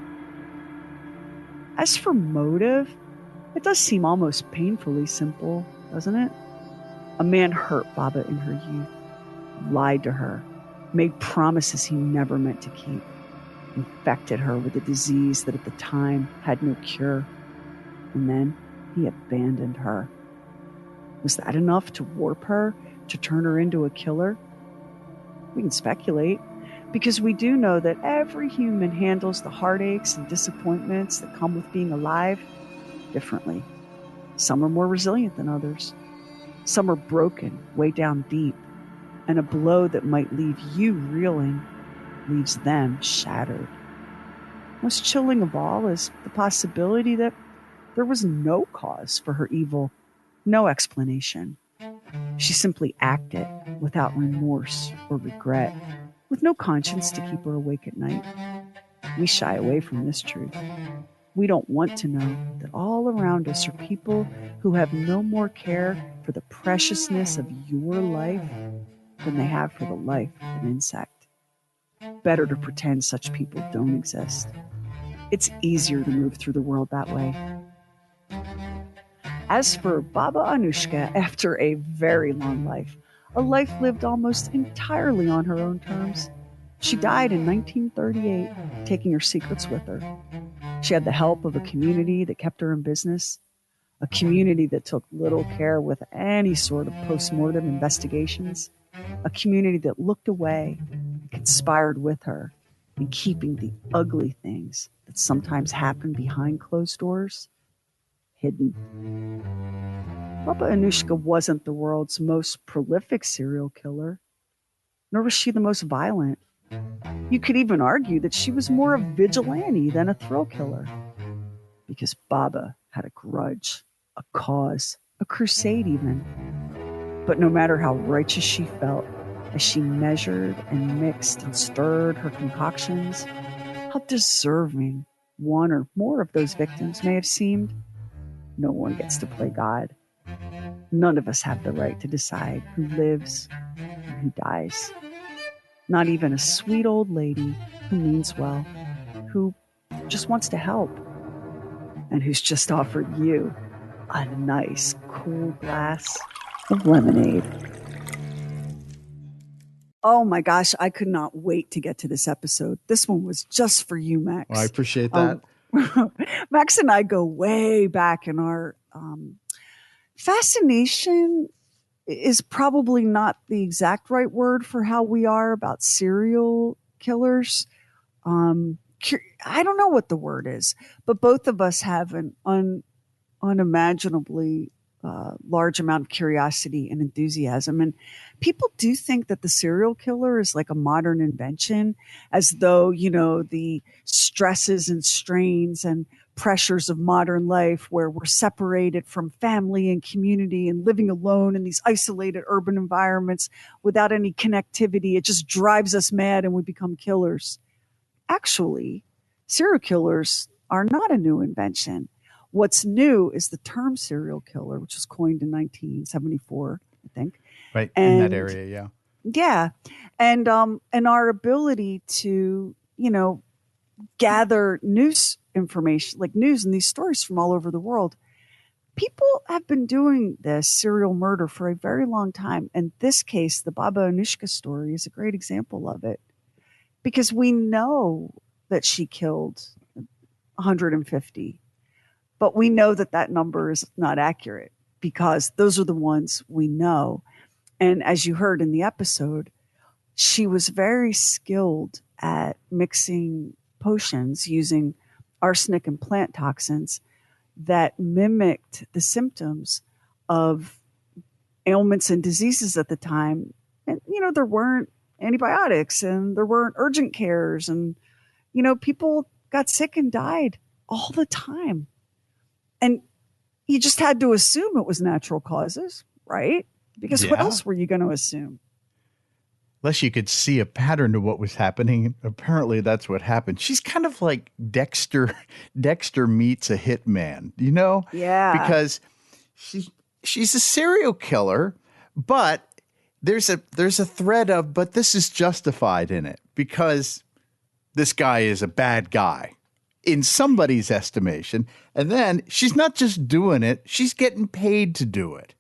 A: As for motive, it does seem almost painfully simple, doesn't it? A man hurt Baba in her youth, lied to her, made promises he never meant to keep, infected her with a disease that at the time had no cure, and then he abandoned her. Was that enough to warp her, to turn her into a killer? We can speculate, because we do know that every human handles the heartaches and disappointments that come with being alive differently. Some are more resilient than others. Some are broken way down deep, and a blow that might leave you reeling leaves them shattered. Most chilling of all is the possibility that there was no cause for her evil, no explanation. She simply acted without remorse or regret, with no conscience to keep her awake at night. We shy away from this truth. We don't want to know that all around us are people who have no more care for the preciousness of your life than they have for the life of an insect. Better to pretend such people don't exist. It's easier to move through the world that way. As for Baba Anujka, after a very long life, a life lived almost entirely on her own terms, she died in 1938, taking her secrets with her. She had the help of a community that kept her in business, a community that took little care with any sort of post-mortem investigations, a community that looked away and conspired with her in keeping the ugly things that sometimes happen behind closed doors hidden. Baba Anujka wasn't the world's most prolific serial killer, nor was she the most violent. You could even argue that she was more a vigilante than a thrill killer, because Baba had a grudge, a cause, a crusade even. But no matter how righteous she felt, as she measured and mixed and stirred her concoctions, how deserving one or more of those victims may have seemed, no one gets to play God. None of us have the right to decide who lives and who dies. Not even a sweet old lady who means well, who just wants to help, and who's just offered you a nice, cool glass of lemonade. Oh my gosh, I could not wait to get to this episode. This one was just for you, Max.
K: Well, I appreciate that.
A: Max and I go way back in our fascination is probably not the exact right word for how we are about serial killers. I don't know what the word is, but both of us have an unimaginably large amount of curiosity and enthusiasm. And people do think that the serial killer is like a modern invention, as though, you know, the stresses and strains and pressures of modern life, where we're separated from family and community and living alone in these isolated urban environments without any connectivity, it just drives us mad and we become killers. Actually, serial killers are not a new invention. What's new is the term serial killer, which was coined in 1974, I think.
K: Right, in that area, yeah.
A: Yeah. And our ability to, you know, gather news information, like news and these stories from all over the world. People have been doing this serial murder for a very long time. And this case, the Baba Anujka story, is a great example of it. Because we know that she killed 150. But we know that that number is not accurate, because those are the ones we know. And as you heard in the episode, she was very skilled at mixing potions using arsenic and plant toxins that mimicked the symptoms of ailments and diseases at the time. And, you know, there weren't antibiotics and there weren't urgent cares. And, you know, people got sick and died all the time. And you just had to assume it was natural causes, right? Because what else were you going to assume?
K: Unless you could see a pattern to what was happening. Apparently that's what happened. She's kind of like Dexter meets a hitman, you know?
A: Yeah.
K: Because she's a serial killer, but there's a thread of, but this is justified in it because this guy is a bad guy in somebody's estimation. And then she's not just doing it, she's getting paid to do it.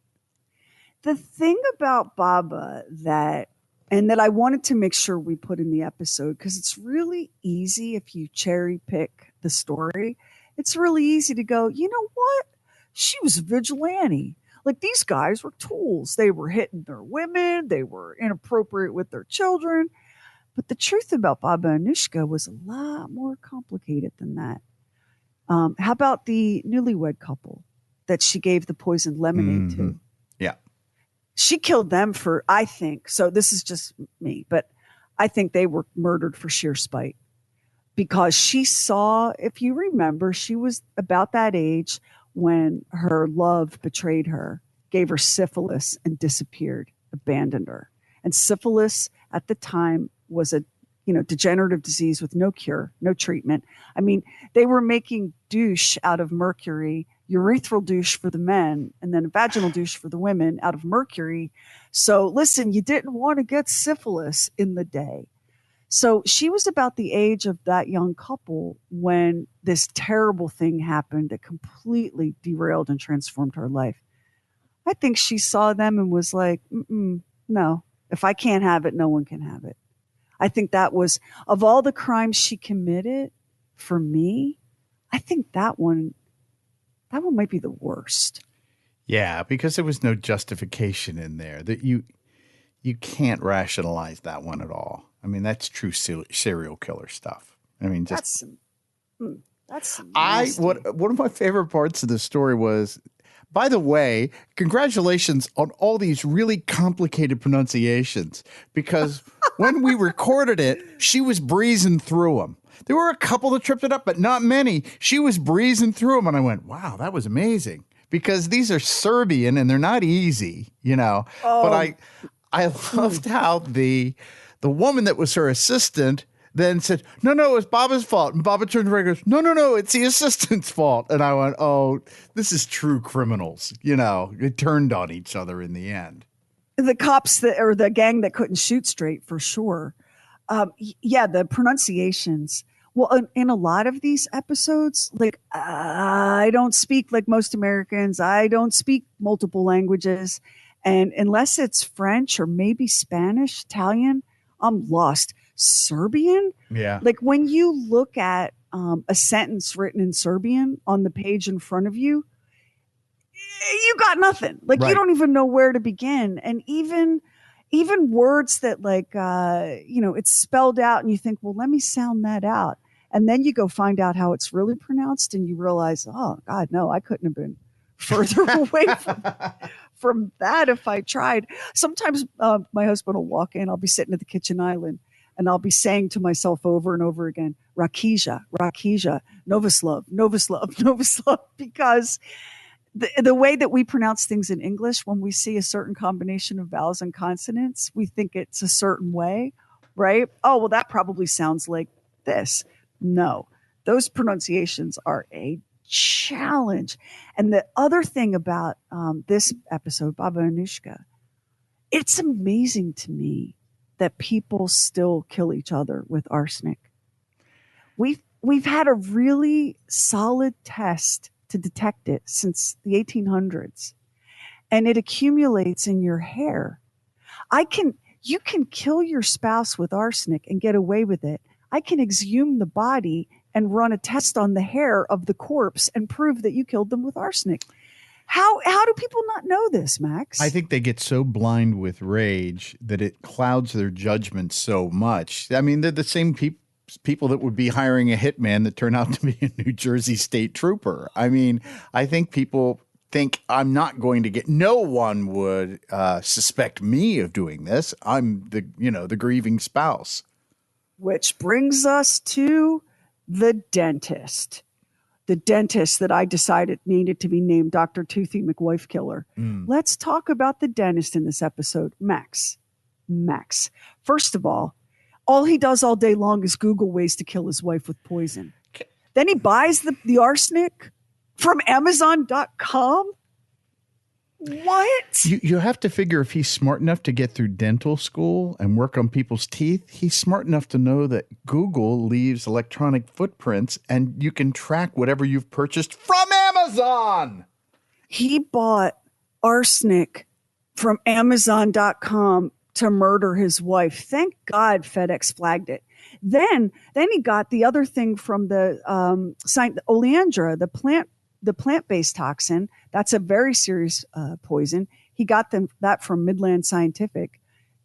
A: The thing about Baba that I wanted to make sure we put in the episode, because it's really easy if you cherry pick the story. It's really easy to go, you know what? She was a vigilante. Like, these guys were tools. They were hitting their women. They were inappropriate with their children. But the truth about Baba and Anujka was a lot more complicated than that. How about the newlywed couple that she gave the poisoned lemonade to?
K: Yeah.
A: She killed them for, I think, so this is just me, but I think they were murdered for sheer spite. Because she saw, if you remember, she was about that age when her love betrayed her, gave her syphilis and disappeared, abandoned her. And syphilis at the time was a degenerative disease with no cure, no treatment. I mean, they were making douche out of mercury, urethral douche for the men, and then vaginal douche for the women out of mercury. So listen, you didn't want to get syphilis in the day. So she was about the age of that young couple when this terrible thing happened that completely derailed and transformed her life. I think she saw them and was like, no, if I can't have it, no one can have it. I think that was, of all the crimes she committed, for me, I think that one might be the worst.
K: Yeah, because there was no justification in there. That you can't rationalize that one at all. I mean, that's true serial killer stuff. I mean, just
A: that's some nasty.
K: One of my favorite parts of the story was, by the way, congratulations on all these really complicated pronunciations, because when we recorded it, she was breezing through them. There were a couple that tripped it up, but not many. She was breezing through them, and I went, wow, that was amazing, because these are Serbian and they're not easy, Oh. But I loved how the woman that was her assistant then said, no, it was Baba's fault. And Baba turned around and goes, no, it's the assistant's fault. And I went, oh, this is true criminals. It turned on each other in the end.
A: The cops or the gang that couldn't shoot straight, for sure. Yeah, the pronunciations. Well, in a lot of these episodes, like, I don't speak like most Americans. I don't speak multiple languages. And unless it's French or maybe Spanish, Italian, I'm lost. Serbian?
K: Yeah.
A: Like, when you look at a sentence written in Serbian on the page in front of you, you got nothing. Like, right. You don't even know where to begin. And even words that, like, it's spelled out and you think, well, let me sound that out. And then you go find out how it's really pronounced and you realize, oh, God, no, I couldn't have been further away from that if I tried. Sometimes my husband will walk in, I'll be sitting at the kitchen island, and I'll be saying to myself over and over again, Rakija, Novoslav, because the way that we pronounce things in English, when we see a certain combination of vowels and consonants, we think it's a certain way, right? Oh, well, that probably sounds like this. No, those pronunciations are a challenge. And the other thing about this episode, Baba and Anujka, it's amazing to me that people still kill each other with arsenic. We've had a really solid test to detect it since the 1800s, and it accumulates in your hair. You can kill your spouse with arsenic and get away with it. I can exhume the body and run a test on the hair of the corpse and prove that you killed them with arsenic. How do people not know this, Max?
K: I think they get so blind with rage that it clouds their judgment so much. I mean, they're the same people that would be hiring a hitman that turn out to be a New Jersey state trooper. I mean, I think people think I'm not going to get, no one would suspect me of doing this. I'm the grieving spouse.
A: Which brings us to the dentist. The dentist that I decided needed to be named Dr. Toothy McWife Killer. Let's talk about the dentist in this episode. Max. First of all he does all day long is Google ways to kill his wife with poison. Then he buys the arsenic from Amazon.com. What?
K: You have to figure if he's smart enough to get through dental school and work on people's teeth, he's smart enough to know that Google leaves electronic footprints and you can track whatever you've purchased from Amazon.
A: He bought arsenic from Amazon.com to murder his wife. Thank God FedEx flagged it. Then he got the other thing from the oleandra, the plant-based toxin. That's a very serious poison. He got that from Midland Scientific,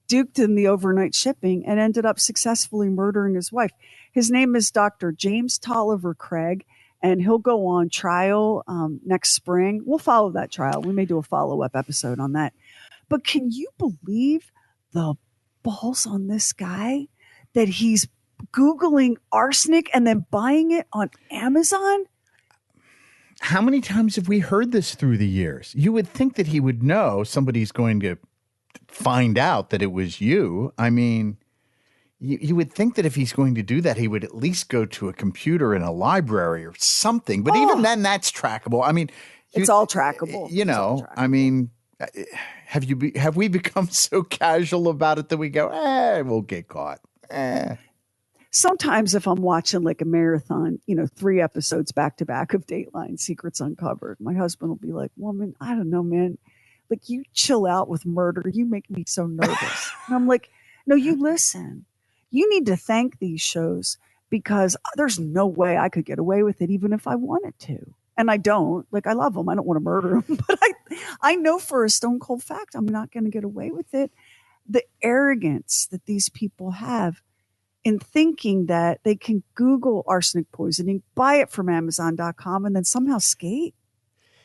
A: duped in the overnight shipping, and ended up successfully murdering his wife. His name is Dr. James Tolliver Craig, and he'll go on trial next spring. We'll follow that trial. We may do a follow-up episode on that. But can you believe the balls on this guy that he's Googling arsenic and then buying it on Amazon?
K: How many times have we heard this through the years? You would think that he would know somebody's going to find out that it was you. I mean, you would think that if he's going to do that, he would at least go to a computer in a library or something. But even then, that's trackable. I mean,
A: it's all trackable.
K: You know, I mean, have we become so casual about it that we go, we'll get caught.
A: Sometimes if I'm watching like a marathon, 3 episodes back to back of Dateline Secrets Uncovered, my husband will be like, woman, I don't know, man. Like, you chill out with murder. You make me so nervous. And I'm like, no, you listen. You need to thank these shows because there's no way I could get away with it even if I wanted to. And I don't. Like, I love them. I don't want to murder them. But I know for a stone cold fact I'm not going to get away with it. The arrogance that these people have in thinking that they can Google arsenic poisoning, buy it from Amazon.com, and then somehow skate.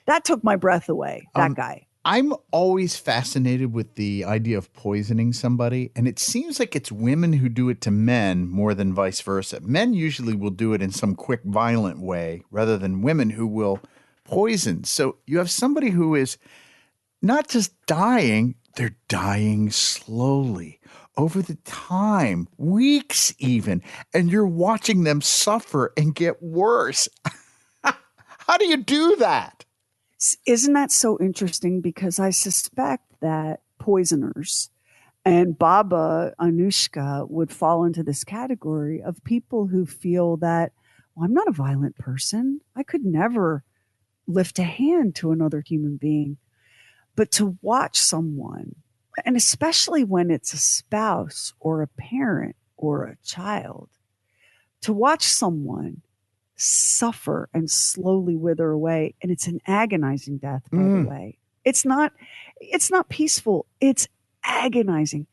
A: That took my breath away, that guy.
K: I'm always fascinated with the idea of poisoning somebody, and it seems like it's women who do it to men more than vice versa. Men usually will do it in some quick, violent way rather than women who will poison. So you have somebody who is not just dying, they're dying slowly over the time, weeks even, and you're watching them suffer and get worse. How do you do that?
A: Isn't that so interesting? Because I suspect that poisoners and Baba Anujka would fall into this category of people who feel that, well, I'm not a violent person. I could never lift a hand to another human being. But to watch someone, and especially when it's a spouse or a parent or a child, to watch someone suffer and slowly wither away, and it's an agonizing death, by the way. It's not peaceful. It's agonizing.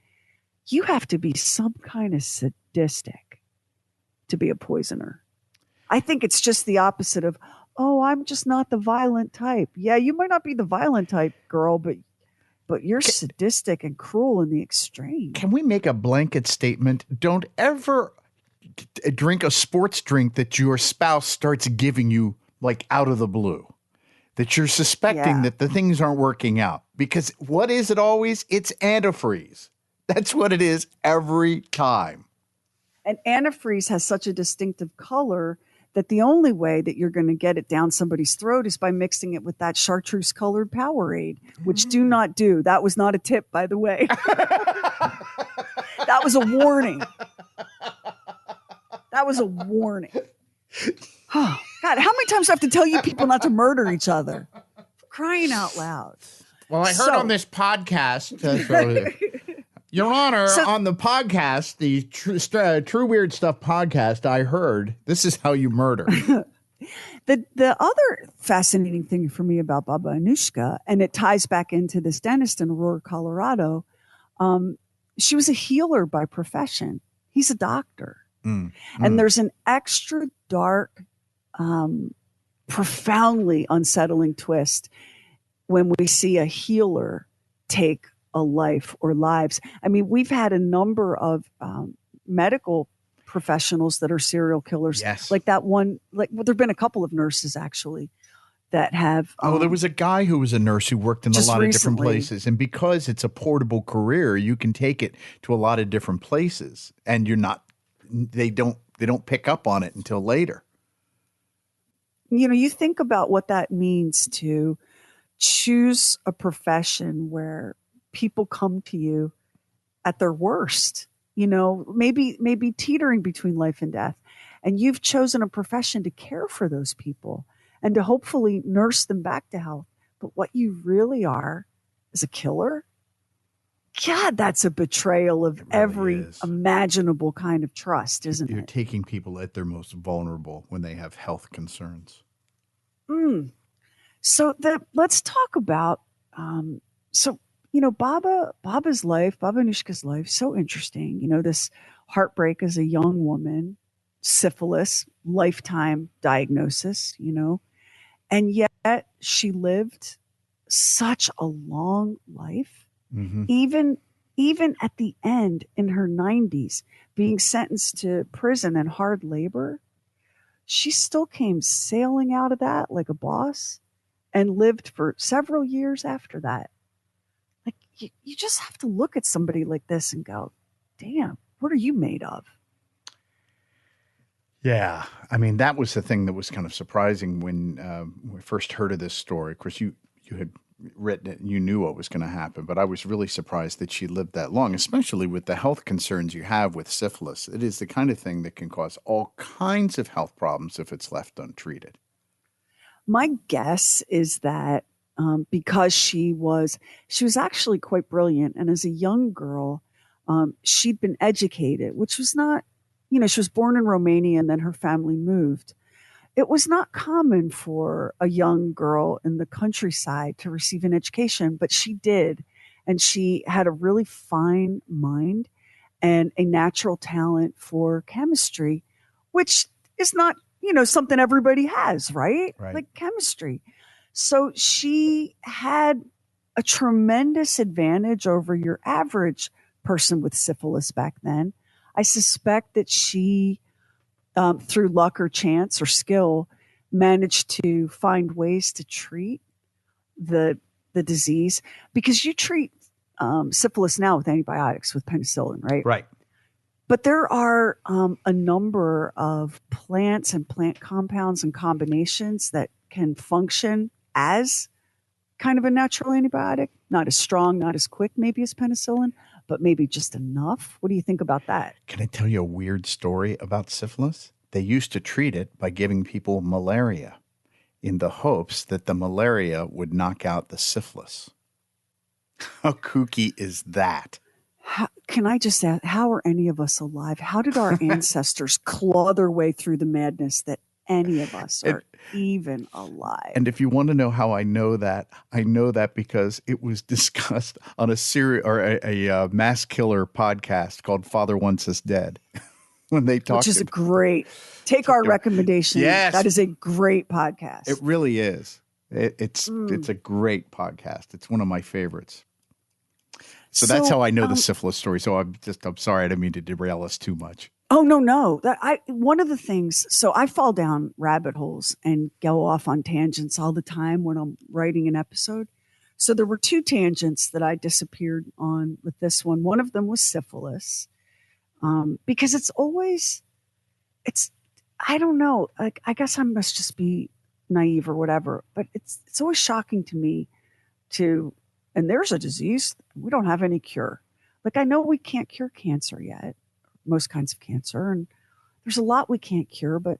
A: You have to be some kind of sadistic to be a poisoner. I think it's just the opposite of, oh, I'm just not the violent type. Yeah, you might not be the violent type, girl, but you're sadistic and cruel in the extreme.
K: Can we make a blanket statement? Don't ever drink a sports drink that your spouse starts giving you like out of the blue, that you're suspecting that the things aren't working out. Because what is it always? It's antifreeze. That's what it is every time.
A: And antifreeze has such a distinctive color that the only way that you're going to get it down somebody's throat is by mixing it with that chartreuse colored Powerade, which do not do. That was not a tip, by the way. That was a warning. That was a warning. Oh, God, how many times do I have to tell you people not to murder each other? Crying out loud.
K: Well, I heard on this podcast, Your Honor, on the podcast, the True Weird Stuff podcast, I heard this is how you murder.
A: The other fascinating thing for me about Baba Anujka, and it ties back into this dentist in Aurora, Colorado, she was a healer by profession. He's a doctor. And there's an extra dark, profoundly unsettling twist when we see a healer take a life or lives. I mean, we've had a number of medical professionals that are serial killers.
K: Yes.
A: Like that one, there've been a couple of nurses actually that have.
K: There was a guy who was a nurse who worked in a lot of different places. And because it's a portable career, you can take it to a lot of different places and they don't pick up on it until later.
A: You think about what that means to choose a profession where people come to you at their worst, maybe teetering between life and death. And you've chosen a profession to care for those people and to hopefully nurse them back to health. But what you really are is a killer. God, that's a betrayal of every imaginable kind of trust, isn't
K: You're
A: it?
K: taking people at their most vulnerable when they have health concerns.
A: So let's talk about, Baba's life, Baba Anujka's life, so interesting. This heartbreak as a young woman, syphilis, lifetime diagnosis, and yet she lived such a long life.
K: Mm-hmm.
A: Even at the end in her 90s, being sentenced to prison and hard labor, she still came sailing out of that like a boss and lived for several years after that. Like, you just have to look at somebody like this and go, damn, what are you made of?
K: Yeah. I mean, that was the thing that was kind of surprising when we first heard of this story. Of course, you had written it and you knew what was going to happen, but I was really surprised that she lived that long, especially with the health concerns you have with syphilis. It is the kind of thing that can cause all kinds of health problems if it's left untreated.
A: My guess is that because she was actually quite brilliant, and as a young girl, she'd been educated, which was not, she was born in Romania and then her family moved. It was not common for a young girl in the countryside to receive an education, but she did. And she had a really fine mind and a natural talent for chemistry, which is not, something everybody has, right? Like chemistry. So she had a tremendous advantage over your average person with syphilis back then. I suspect that she, through luck or chance or skill, managed to find ways to treat the disease, because you treat syphilis now with antibiotics, with penicillin, right?
K: Right.
A: But there are a number of plants and plant compounds and combinations that can function as kind of a natural antibiotic, not as strong, not as quick maybe as penicillin, but maybe just enough. What do you think about that?
K: Can I tell you a weird story about syphilis? They used to treat it by giving people malaria in the hopes that the malaria would knock out the syphilis. How kooky is that?
A: Can I just ask, how are any of us alive? How did our ancestors claw their way through the madness that any of us are even alive?
K: And if you want to know how I know that because it was discussed on a mass killer podcast called Father Wants Us Dead. When they talk,
A: which is a great our recommendation.
K: Yes,
A: that is a great podcast.
K: It really is. It's a great podcast. It's one of my favorites. So that's how I know the syphilis story. So I'm sorry, I didn't mean to derail us too much.
A: Oh no. One of the things. So I fall down rabbit holes and go off on tangents all the time when I'm writing an episode. So there were two tangents that I disappeared on with this one. One of them was syphilis. Because I don't know. Like, I guess I must just be naive or whatever, but it's always shocking to me and there's a disease we don't have any cure. Like, I know we can't cure cancer yet, most kinds of cancer, and there's a lot we can't cure, but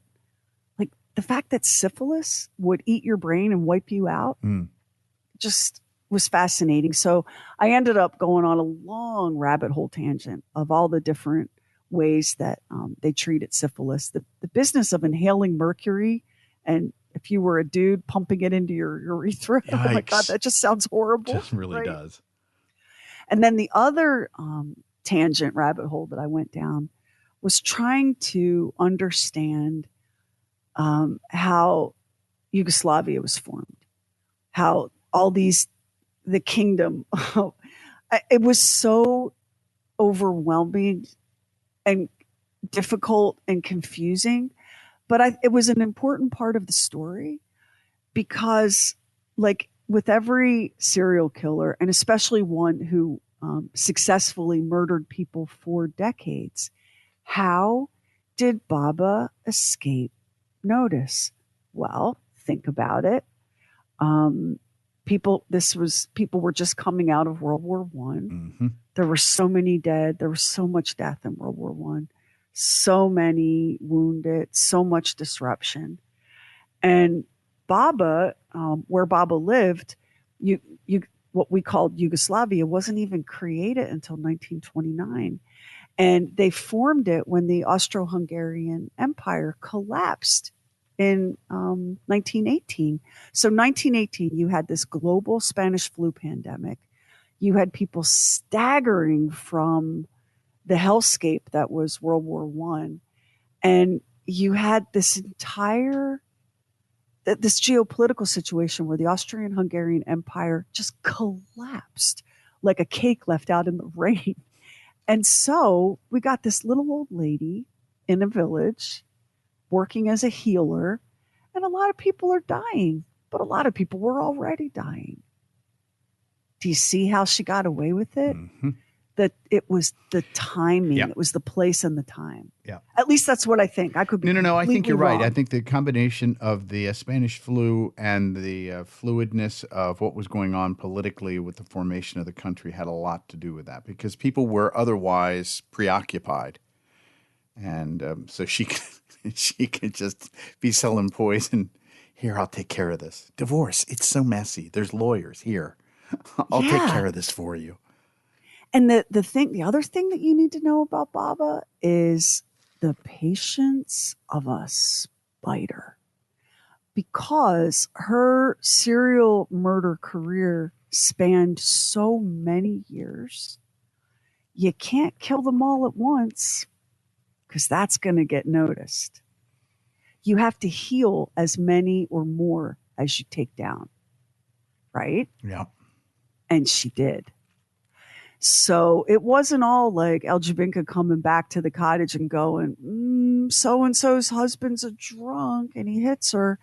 A: like the fact that syphilis would eat your brain and wipe you out just was fascinating. So I ended up going on a long rabbit hole tangent of all the different ways that they treated syphilis. The business of inhaling mercury, and if you were a dude, pumping it into your urethra. Yikes. Oh my God, that just sounds horrible.
K: Just really does.
A: And then the other tangent rabbit hole that I went down was trying to understand how Yugoslavia was formed, how the kingdom, it was so overwhelming and difficult and confusing, but it was an important part of the story because, like with every serial killer, and especially one who successfully murdered people for decades, how did Baba escape notice? Well, think about it. People were just coming out of World War One.
K: Mm-hmm.
A: There were so many dead. There was so much death in World War One. So many wounded. So much disruption. And Baba, where Baba lived, what we called Yugoslavia wasn't even created until 1929. And they formed it when the Austro-Hungarian Empire collapsed in 1918. So 1918, you had this global Spanish flu pandemic. You had people staggering from the hellscape that was World War One. And you had this geopolitical situation where the Austrian-Hungarian Empire just collapsed like a cake left out in the rain. And so we got this little old lady in a village working as a healer, and a lot of people are dying, but a lot of people were already dying. Do you see how she got away with it?
K: Mm-hmm.
A: That it was the timing,
K: Yeah.
A: It was the place and the time.
K: Yeah.
A: At least that's what I think. I could be
K: No. I think you're
A: wrong.
K: right. I think the combination of the Spanish flu and the fluidness of what was going on politically with the formation of the country had a lot to do with that, because people were otherwise preoccupied. And so she could just be selling poison. Here, I'll take care of this. Divorce, it's so messy. There's lawyers here. I'll take care of this for you.
A: And the other thing that you need to know about Baba is the patience of a spider, because her serial murder career spanned so many years. You can't kill them all at once, because that's going to get noticed. You have to heal as many or more as you take down, right?
K: Yeah.
A: And she did. So it wasn't all like Eljubinka coming back to the cottage and going, so-and-so's husband's a drunk and he hits her.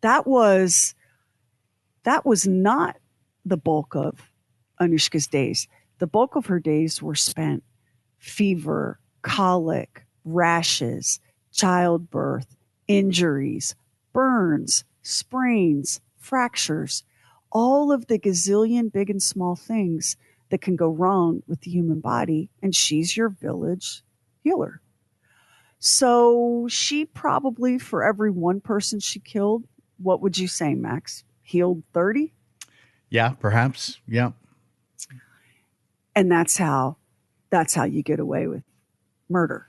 A: That was not the bulk of Anujka's days. The bulk of her days were spent fever, colic, rashes, childbirth, injuries, burns, sprains, fractures, all of the gazillion big and small things that can go wrong with the human body, and she's your village healer. So she probably, for every one person she killed, what would you say, Max? Healed 30?
K: Yeah, perhaps. Yeah.
A: And that's how you get away with murder.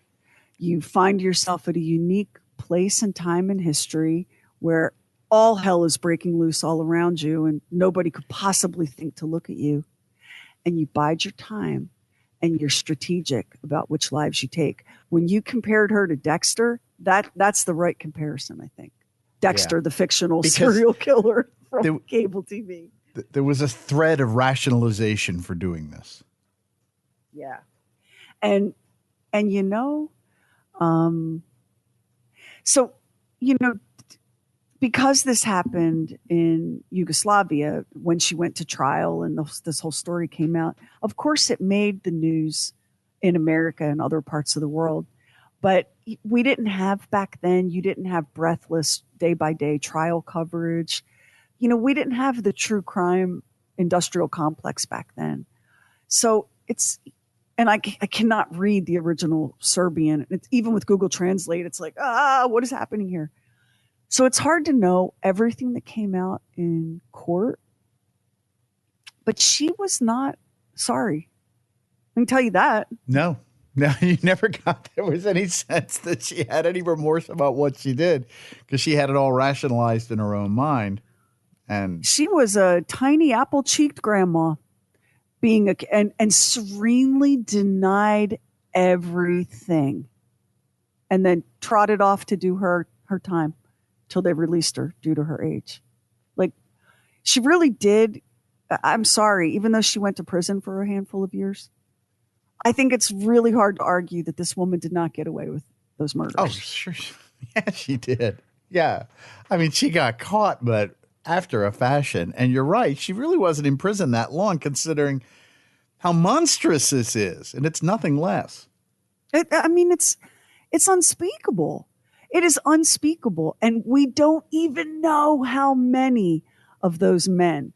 A: You find yourself at a unique place and time in history where all hell is breaking loose all around you and nobody could possibly think to look at you. And you bide your time and you're strategic about which lives you take. When you compared her to Dexter, that's the right comparison, I think. Dexter, the fictional serial killer from cable TV.
K: There was a thread of rationalization for doing this.
A: Yeah. And because this happened in Yugoslavia when she went to trial and this whole story came out, of course it made the news in America and other parts of the world. But we didn't have back then, you didn't have breathless day-by-day trial coverage. We didn't have the true crime industrial complex back then. So I cannot read the original Serbian. It's, even with Google Translate, it's like, what is happening here? So it's hard to know everything that came out in court. But she was not sorry. I can tell you that.
K: No, you never got there was any sense that she had any remorse about what she did, because she had it all rationalized in her own mind. And
A: she was a tiny apple-cheeked grandma and serenely denied everything and then trotted off to do her time till they released her due to her age. Like, she really did. I'm sorry, even though she went to prison for a handful of years, I think it's really hard to argue that this woman did not get away with those murders.
K: Oh, sure. Yeah, she did. Yeah. I mean, she got caught, but after a fashion. And you're right, she really wasn't in prison that long, considering how monstrous this is. And it's nothing less.
A: It's unspeakable. It is unspeakable. And we don't even know how many of those men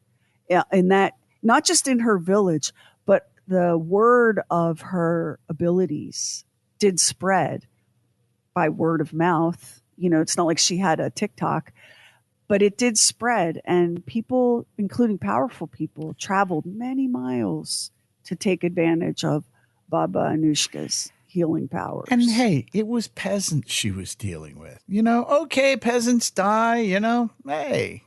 A: in that, not just in her village, but the word of her abilities did spread by word of mouth. It's not like she had a TikTok, but it did spread, and people, including powerful people, traveled many miles to take advantage of Baba Anujka's healing powers.
K: And hey, it was peasants she was dealing with. Okay, peasants die, hey,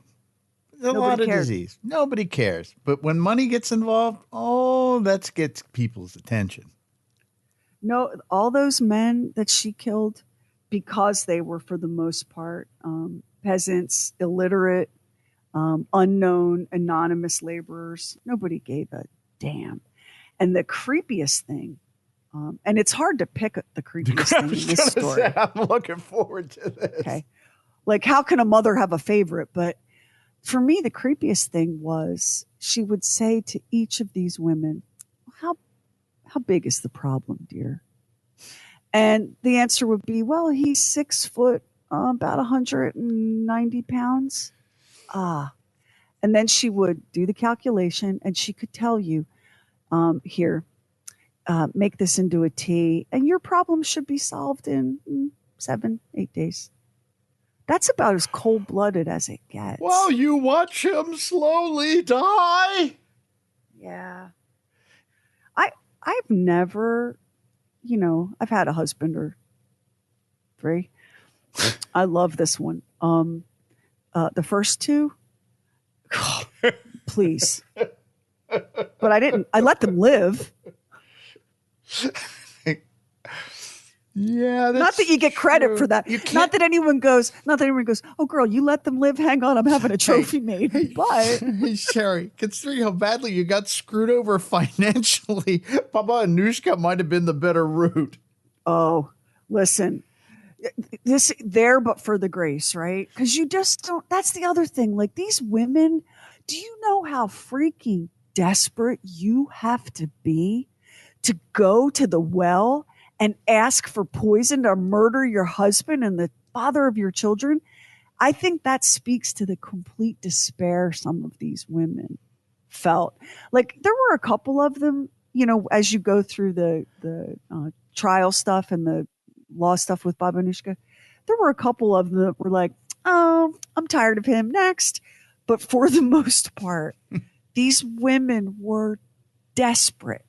K: there's a lot of disease. Nobody cares. But when money gets involved, that gets people's attention.
A: No, all those men that she killed, because they were, for the most part, peasants, illiterate, unknown, anonymous laborers. Nobody gave a damn. And the creepiest thing, and it's hard to pick the creepiest thing in this story.
K: I'm looking forward to this.
A: Okay. Like, how can a mother have a favorite? But for me, the creepiest thing was she would say to each of these women, how big is the problem, dear? And the answer would be, well, he's 6 foot, about 190 pounds. And then she would do the calculation, and she could tell you, here, make this into a tea, and your problem should be solved in 7-8 days. That's about as cold-blooded as it gets.
K: Well, you watch him slowly die.
A: Yeah. I've never, I've had a husband or 3. I love this one. The first 2, please. But I let them live.
K: Yeah, that's
A: not that you get credit
K: true.
A: for that. Not that anyone goes, oh girl, you let them live. Hang on, I'm having a trophy made. But
K: hey, Sherry, considering how badly you got screwed over financially, Baba Anujka might have been the better route.
A: Oh, listen, this there, but for the grace, right? Because you just don't. That's the other thing. Like, these women, do you know how freaking desperate you have to be to go to the well and ask for poison to murder your husband and the father of your children? I think that speaks to the complete despair some of these women felt. Like, there were a couple of them, as you go through the trial stuff and the law stuff with Baba Anujka, there were a couple of them that were like, oh, I'm tired of him, next. But for the most part, these women were desperate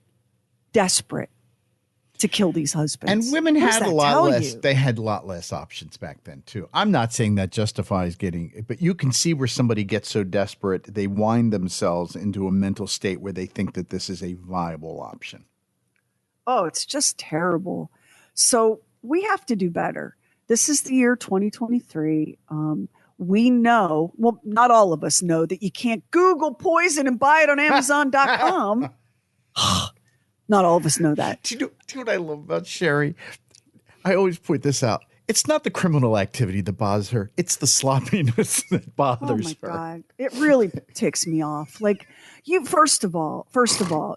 A: to kill these husbands.
K: And women had a lot less. They had a lot less options back then too. I'm not saying that justifies getting, but you can see where somebody gets so desperate, they wind themselves into a mental state where they think that this is a viable option.
A: Oh, it's just terrible. So we have to do better. This is the year 2023. We know, well, not all of us know, that you can't Google poison and buy it on Amazon.com. Not all of us know that.
K: Do you know what I love about Sherry? I always point this out. It's not the criminal activity that bothers her. It's the sloppiness that bothers her.
A: Oh, my God. It really ticks me off. Like, you, first of all,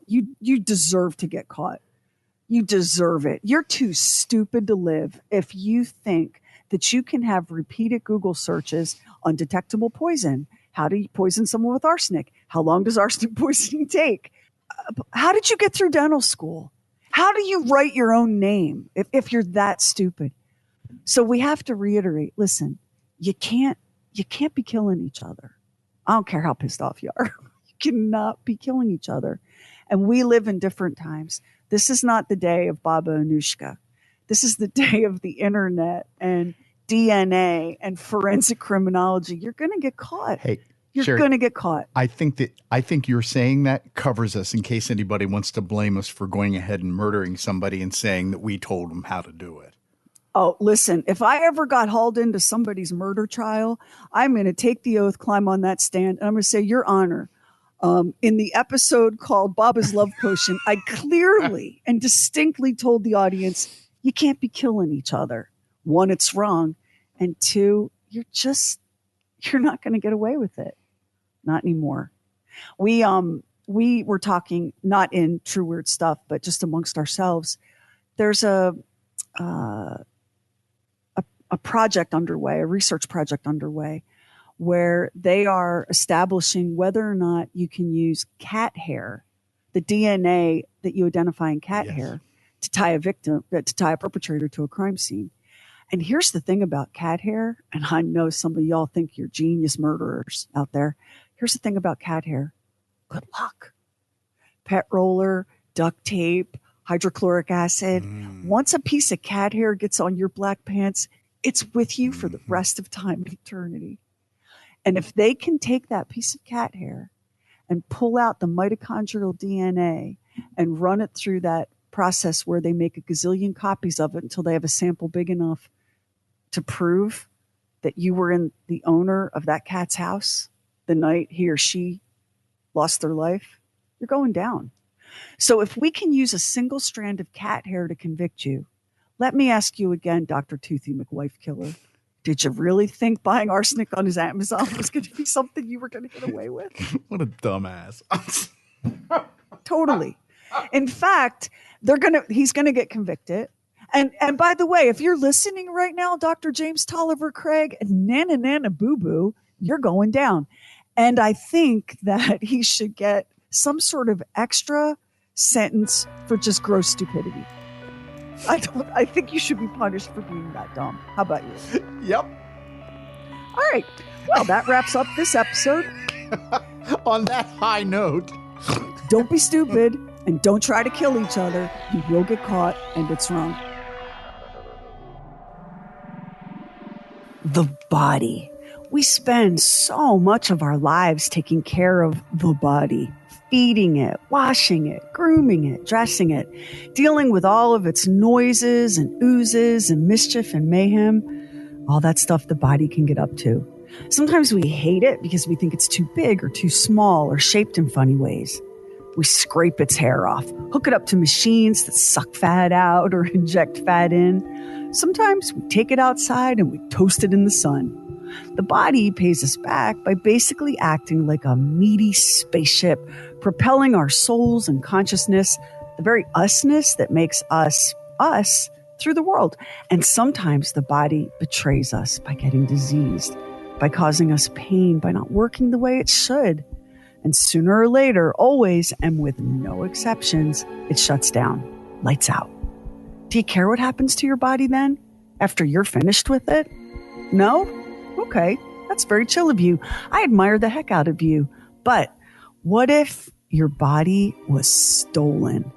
A: you deserve to get caught. You deserve it. You're too stupid to live if you think that you can have repeated Google searches on detectable poison. How do you poison someone with arsenic? How long does arsenic poisoning take? How did you get through dental school? How do you write your own name if you're that stupid? So we have to reiterate, listen, you can't be killing each other. I don't care how pissed off you are. You cannot be killing each other. And we live in different times. This is not the day of Baba Anujka. This is the day of the internet and DNA and forensic criminology. You're going to get caught.
K: Hey,
A: you're going to get caught.
K: I think you're saying that covers us in case anybody wants to blame us for going ahead and murdering somebody and saying that we told them how to do it.
A: Oh, listen, if I ever got hauled into somebody's murder trial, I'm going to take the oath, climb on that stand, and I'm going to say, Your Honor, in the episode called Baba's Love Potion, I clearly and distinctly told the audience, you can't be killing each other. 1, it's wrong. And 2, you're not going to get away with it. Not anymore. We were talking, not in True Weird Stuff, but just amongst ourselves. There's a project underway, a research project underway, where they are establishing whether or not you can use cat hair, the DNA that you identify in cat hair, to tie a perpetrator to a crime scene. And here's the thing about cat hair, and I know some of y'all think you're genius murderers out there. Here's the thing about cat hair. Good luck. Pet roller, duct tape, hydrochloric acid. Once a piece of cat hair gets on your black pants, it's with you for the rest of time and eternity. And if they can take that piece of cat hair and pull out the mitochondrial DNA and run it through that process where they make a gazillion copies of it until they have a sample big enough to prove that you were in the owner of that cat's house the night he or she lost their life, you're going down. So if we can use a single strand of cat hair to convict you, let me ask you again, Dr. Toothy McWife Killer, did you really think buying arsenic on his Amazon was going to be something you were going to get away with?
K: What a dumbass.
A: Totally. In fact, he's going to get convicted. And by the way, if you're listening right now, Dr. James Tolliver Craig, Nana Boo Boo, you're going down. And I think that he should get some sort of extra sentence for just gross stupidity. I think you should be punished for being that dumb. How about you?
K: Yep.
A: All right. Well, that wraps up this episode.
K: On that high note.
A: Don't be stupid and don't try to kill each other. You will get caught and it's wrong. The body. We spend so much of our lives taking care of the body, feeding it, washing it, grooming it, dressing it, dealing with all of its noises and oozes and mischief and mayhem, all that stuff the body can get up to. Sometimes we hate it because we think it's too big or too small or shaped in funny ways. We scrape its hair off, hook it up to machines that suck fat out or inject fat in. Sometimes we take it outside and we toast it in the sun. The body pays us back by basically acting like a meaty spaceship, propelling our souls and consciousness, the very usness that makes us, us, through the world. And sometimes the body betrays us by getting diseased, by causing us pain, by not working the way it should. And sooner or later, always, and with no exceptions, it shuts down. Lights out. Do you care what happens to your body then, after you're finished with it? No? Okay, that's very chill of you. I admire the heck out of you. But what if your body was stolen?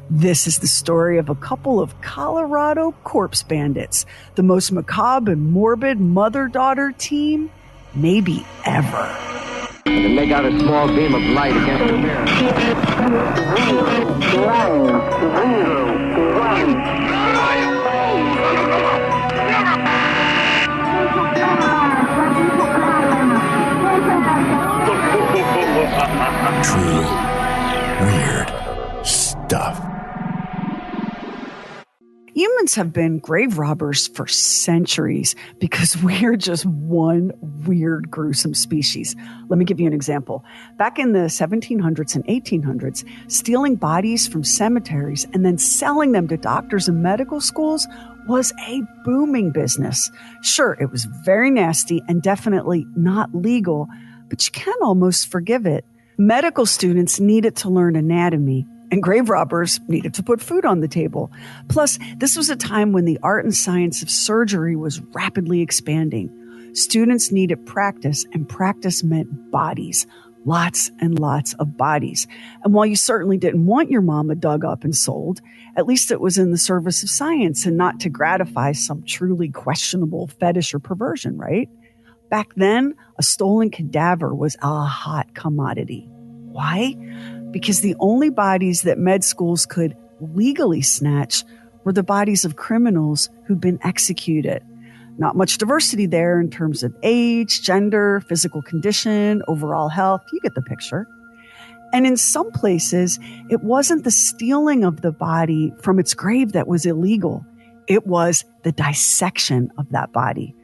A: This is the story of a couple of Colorado corpse bandits, the most macabre and morbid mother-daughter team maybe ever.
C: And make out a small beam of light against the mirror.
D: Truly weird stuff.
A: Humans have been grave robbers for centuries because we're just one weird, gruesome species. Let me give you an example. Back in the 1700s and 1800s, stealing bodies from cemeteries and then selling them to doctors and medical schools was a booming business. Sure, it was very nasty and definitely not legal, but you can almost forgive it. Medical students needed to learn anatomy, and grave robbers needed to put food on the table. Plus, this was a time when the art and science of surgery was rapidly expanding. Students needed practice, and practice meant bodies. Lots and lots of bodies. And while you certainly didn't want your mama dug up and sold, at least it was in the service of science and not to gratify some truly questionable fetish or perversion, right? Back then, a stolen cadaver was a hot commodity. Why? Because the only bodies that med schools could legally snatch were the bodies of criminals who'd been executed. Not much diversity there in terms of age, gender, physical condition, overall health. You get the picture. And in some places, it wasn't the stealing of the body from its grave that was illegal. It was the dissection of that body,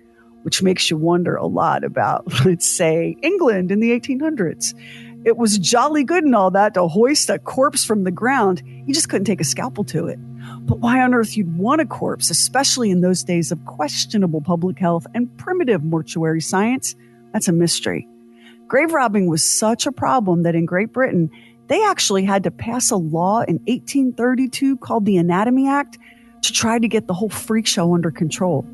A: which makes you wonder a lot about, let's say, England in the 1800s. It was jolly good and all that to hoist a corpse from the ground. You just couldn't take a scalpel to it. But why on earth you'd want a corpse, especially in those days of questionable public health and primitive mortuary science, That's a mystery. Grave robbing was such a problem that in Great Britain, they actually had to pass a law in 1832 called the Anatomy Act to try to get the whole freak show under control.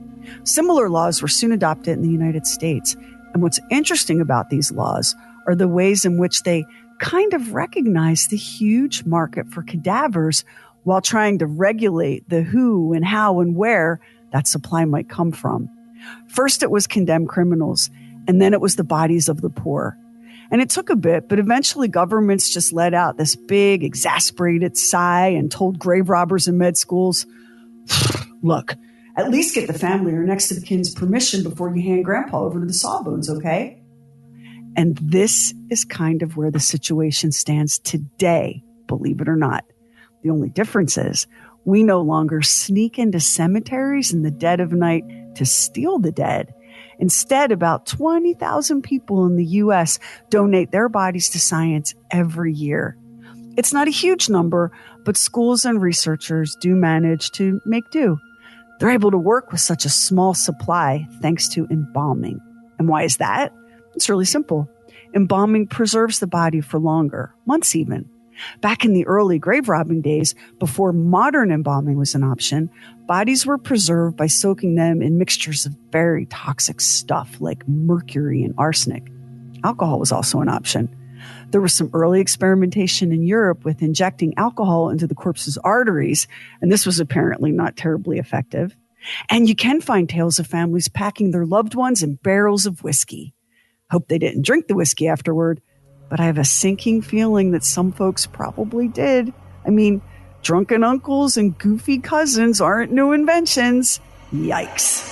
A: Similar laws were soon adopted in the United States. And what's interesting about these laws are the ways in which they kind of recognize the huge market for cadavers while trying to regulate the who and how and where that supply might come from. First, it was condemned criminals, and then it was the bodies of the poor. And it took a bit, but eventually governments just let out this big, exasperated sigh and told grave robbers in med schools, look, at least get the family or next of kin's permission before you hand grandpa over to the sawbones, okay? And this is kind of where the situation stands today, believe it or not. The only difference is we no longer sneak into cemeteries in the dead of night to steal the dead. Instead, about 20,000 people in the U.S. donate their bodies to science every year. It's not a huge number, but schools and researchers do manage to make do. They're able to work with such a small supply thanks to embalming. And why is that? It's really simple. Embalming preserves the body for longer, months even. Back in the early grave robbing days, before modern embalming was an option, bodies were preserved by soaking them in mixtures of very toxic stuff like mercury and arsenic. Alcohol was also an option. There was some early experimentation in Europe with injecting alcohol into the corpse's arteries, and this was apparently not terribly effective. And you can find tales of families packing their loved ones in barrels of whiskey. Hope they didn't drink the whiskey afterward, but I have a sinking feeling that some folks probably did. I mean, drunken uncles and goofy cousins aren't new inventions. Yikes.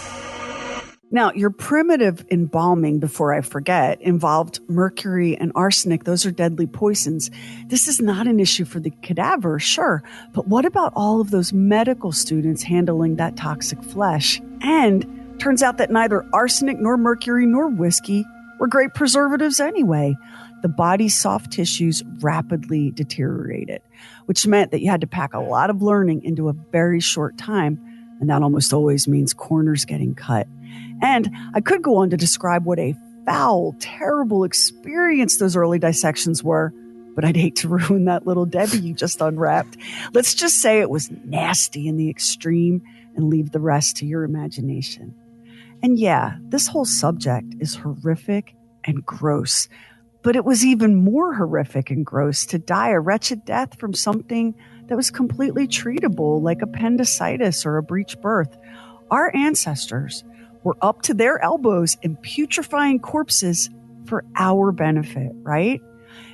A: Now, your primitive embalming, before I forget, involved mercury and arsenic. Those are deadly poisons. This is not an issue for the cadaver, sure, but what about all of those medical students handling that toxic flesh? And turns out that neither arsenic nor mercury nor whiskey were great preservatives anyway. The body's soft tissues rapidly deteriorated, which meant that you had to pack a lot of learning into a very short time, and that almost always means corners getting cut. And I could go on to describe what a foul, terrible experience those early dissections were, but I'd hate to ruin that little Debbie you just unwrapped. Let's just say it was nasty in the extreme and leave the rest to your imagination. And yeah, this whole subject is horrific and gross, but it was even more horrific and gross to die a wretched death from something that was completely treatable, like appendicitis or a breech birth. Our ancestors were up to their elbows in putrefying corpses for our benefit, right?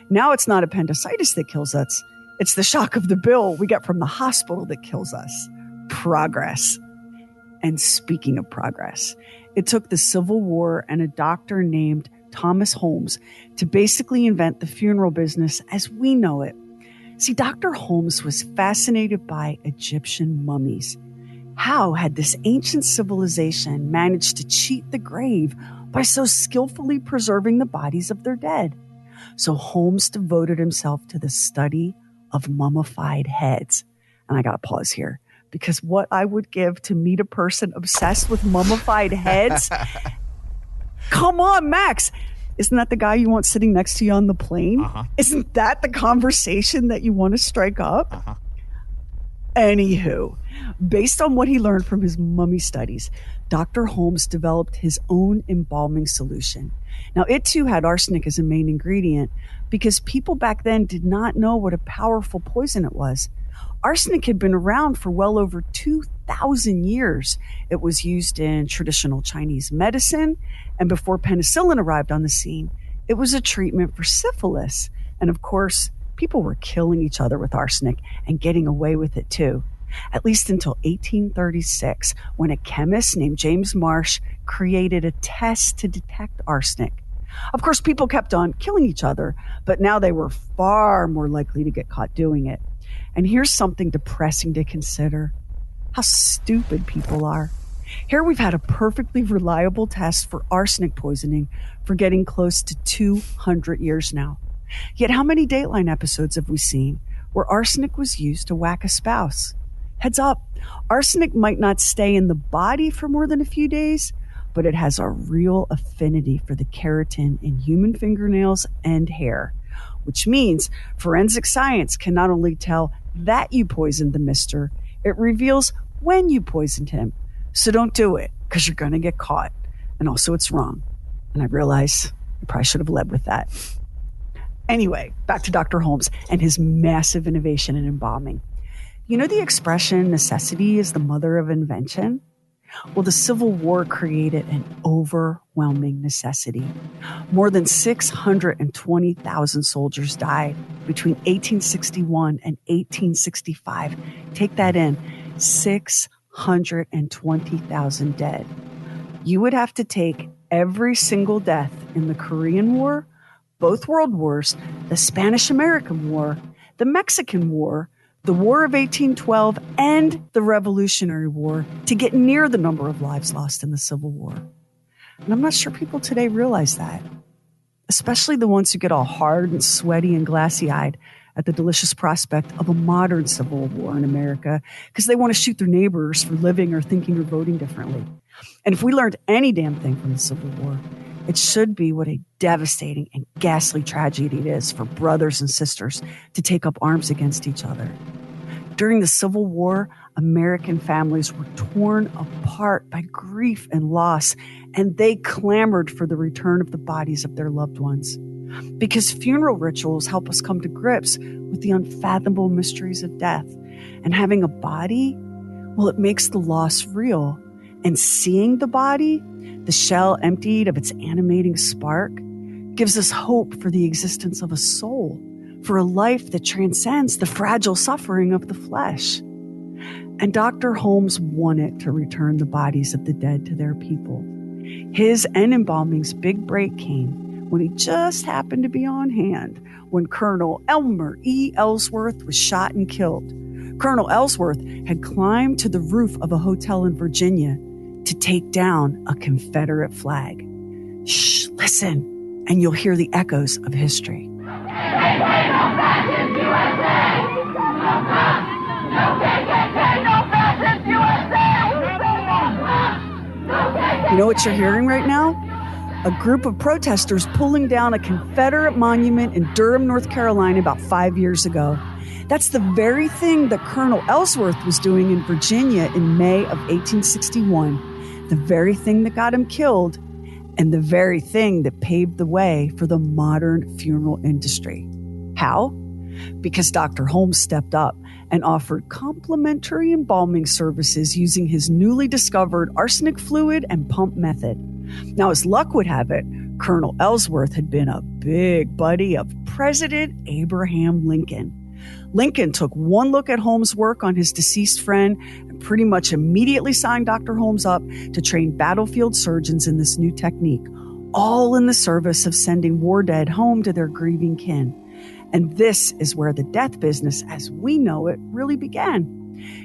A: Now it's not appendicitis that kills us. It's the shock of the bill we get from the hospital that kills us. Progress. And speaking of progress, it took the Civil War and a doctor named Thomas Holmes to basically invent the funeral business as we know it. See, Dr. Holmes was fascinated by Egyptian mummies. How had this ancient civilization managed to cheat the grave by so skillfully preserving the bodies of their dead? So Holmes devoted himself to the study of mummified heads. And I got to pause here, because what I would give to meet a person obsessed with mummified heads. Come on, Max. Isn't that the guy you want sitting next to you on the plane? Uh-huh. Isn't that the conversation that you want to strike up? Uh-huh. Anywho, based on what he learned from his mummy studies, Dr. Holmes developed his own embalming solution. Now, it too had arsenic as a main ingredient because people back then did not know what a powerful poison it was. Arsenic had been around for well over 2,000 years. It was used in traditional Chinese medicine, and before penicillin arrived on the scene, it was a treatment for syphilis. And of course, people were killing each other with arsenic and getting away with it too. At least until 1836, when a chemist named James Marsh created a test to detect arsenic. Of course, people kept on killing each other, but now they were far more likely to get caught doing it. And here's something depressing to consider: how stupid people are. Here we've had a perfectly reliable test for arsenic poisoning for getting close to 200 years now. Yet how many Dateline episodes have we seen where arsenic was used to whack a spouse? Heads up, arsenic might not stay in the body for more than a few days, but it has a real affinity for the keratin in human fingernails and hair, which means forensic science can not only tell that you poisoned the mister, it reveals when you poisoned him. So don't do it, because you're going to get caught. And also it's wrong. And I realize I probably should have led with that. Anyway, back to Dr. Holmes and his massive innovation in embalming. You know the expression, necessity is the mother of invention? Well, the Civil War created an overwhelming necessity. More than 620,000 soldiers died between 1861 and 1865. Take that in, 620,000 dead. You would have to take every single death in the Korean War, both World Wars, the Spanish-American War, the Mexican War, the War of 1812, and the Revolutionary War to get near the number of lives lost in the Civil War. And I'm not sure people today realize that, especially the ones who get all hard and sweaty and glassy-eyed at the delicious prospect of a modern civil war in America because they want to shoot their neighbors for living or thinking or voting differently. And if we learned any damn thing from the Civil War, it should be what a devastating and ghastly tragedy it is for brothers and sisters to take up arms against each other. During the Civil War, American families were torn apart by grief and loss, and they clamored for the return of the bodies of their loved ones. Because funeral rituals help us come to grips with the unfathomable mysteries of death. And having a body, well, it makes the loss real. And seeing the body, the shell emptied of its animating spark, gives us hope for the existence of a soul, for a life that transcends the fragile suffering of the flesh. And Dr. Holmes wanted to return the bodies of the dead to their people. His and embalming's big break came when he just happened to be on hand when Colonel Elmer E. Ellsworth was shot and killed. Colonel Ellsworth had climbed to the roof of a hotel in Virginia to take down a Confederate flag. Shh, listen, and you'll hear the echoes of history. You know what you're hearing right now? A group of protesters pulling down a Confederate monument in Durham, North Carolina about 5 years ago. That's the very thing that Colonel Ellsworth was doing in Virginia in May of 1861. The very thing that got him killed, and the very thing that paved the way for the modern funeral industry. How? Because Dr. Holmes stepped up and offered complimentary embalming services using his newly discovered arsenic fluid and pump method. Now, as luck would have it, Colonel Ellsworth had been a big buddy of President Abraham Lincoln. Lincoln took one look at Holmes' work on his deceased friend and pretty much immediately signed Dr. Holmes up to train battlefield surgeons in this new technique, all in the service of sending war dead home to their grieving kin. And this is where the death business, as we know it, really began.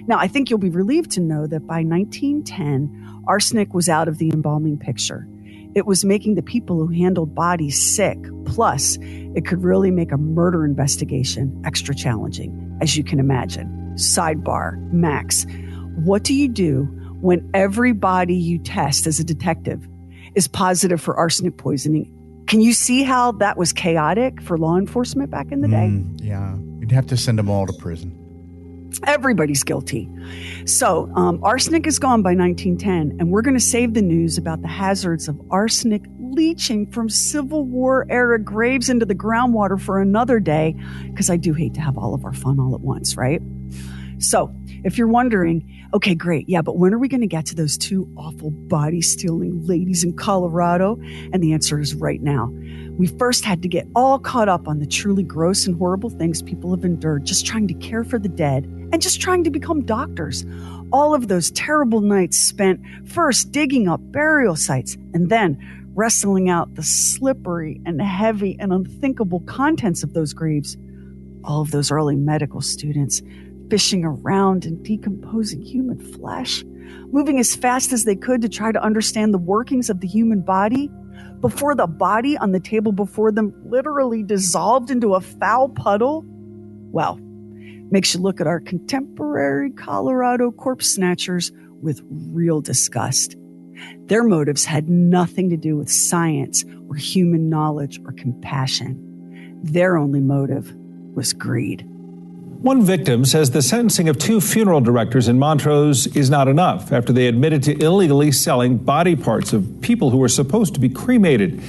A: Now, I think you'll be relieved to know that by 1910, arsenic was out of the embalming picture. It was making the people who handled bodies sick. Plus, it could really make a murder investigation extra challenging, as you can imagine. Sidebar, Max, what do you do when every body you test as a detective is positive for arsenic poisoning? Can you see how that was chaotic for law enforcement back in the day?
K: Yeah, you'd have to send them all to prison.
A: Everybody's guilty. So arsenic is gone by 1910, and we're going to save the news about the hazards of arsenic leaching from Civil War era graves into the groundwater for another day, because I do hate to have all of our fun all at once, right? So if you're wondering, okay, great, yeah, but when are we going to get to those two awful body-stealing ladies in Colorado? And the answer is right now. We first had to get all caught up on the truly gross and horrible things people have endured just trying to care for the dead and just trying to become doctors. All of those terrible nights spent first digging up burial sites and then wrestling out the slippery and heavy and unthinkable contents of those graves. All of those early medical students fishing around and decomposing human flesh, moving as fast as they could to try to understand the workings of the human body before the body on the table before them literally dissolved into a foul puddle. Well, makes you look at our contemporary Colorado corpse snatchers with real disgust. Their motives had nothing to do with science or human knowledge or compassion. Their only motive was greed.
M: One victim says the sentencing of 2 funeral directors in Montrose is not enough after they admitted to illegally selling body parts of people who were supposed to be cremated.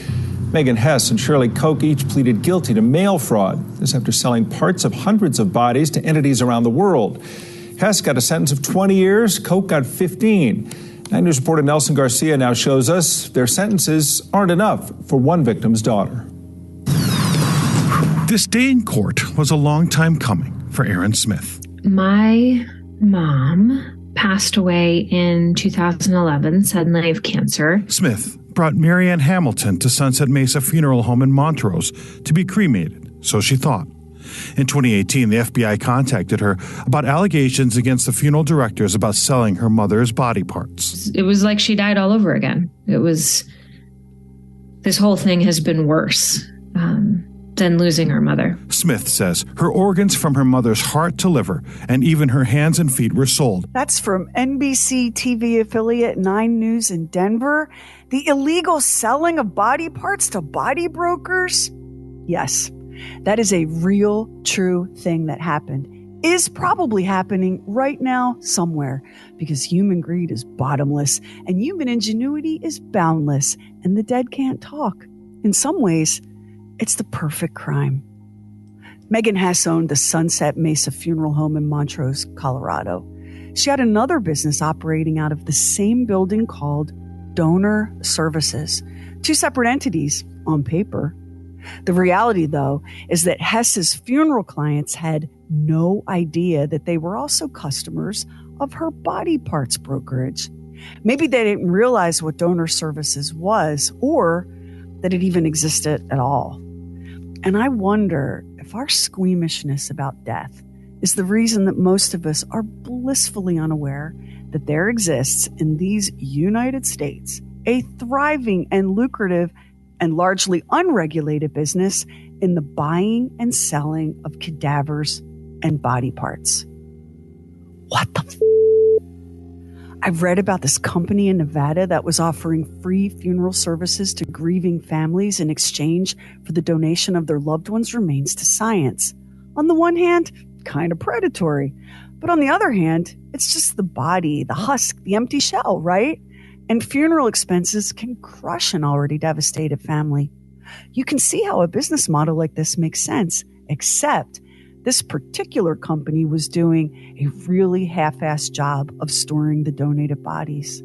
M: Megan Hess and Shirley Koch each pleaded guilty to mail fraud. This after selling parts of hundreds of bodies to entities around the world. Hess got a sentence of 20 years. Koch got 15. 9 News reporter Nelson Garcia now shows us their sentences aren't enough for one victim's daughter.
N: This day in court was a long time coming for Aaron Smith.
O: My mom passed away in 2011, suddenly of cancer.
N: Smith brought Marianne Hamilton to Sunset Mesa Funeral Home in Montrose to be cremated, so she thought. In 2018, the FBI contacted her about allegations against the funeral directors about selling her mother's body parts.
O: It was like she died all over again. This whole thing has been worse than losing our mother.
N: Smith says her organs from her mother's heart to liver and even her hands and feet were sold.
A: That's from NBC TV affiliate 9 News in Denver. The illegal selling of body parts to body brokers? Yes, that is a real, true thing that happened. Is probably happening right now somewhere because human greed is bottomless and human ingenuity is boundless and the dead can't talk. In some ways, it's the perfect crime. Megan Hess owned the Sunset Mesa Funeral Home in Montrose, Colorado. She had another business operating out of the same building called Donor Services, 2 separate entities on paper. The reality, though, is that Hess's funeral clients had no idea that they were also customers of her body parts brokerage. Maybe they didn't realize what Donor Services was or that it even existed at all. And I wonder if our squeamishness about death is the reason that most of us are blissfully unaware that there exists in these United States a thriving and lucrative and largely unregulated business in the buying and selling of cadavers and body parts. What the I've read about this company in Nevada that was offering free funeral services to grieving families in exchange for the donation of their loved ones' remains to science. On the one hand, kind of predatory. But on the other hand, it's just the body, the husk, the empty shell, right? And funeral expenses can crush an already devastated family. You can see how a business model like this makes sense, except this particular company was doing a really half-assed job of storing the donated bodies.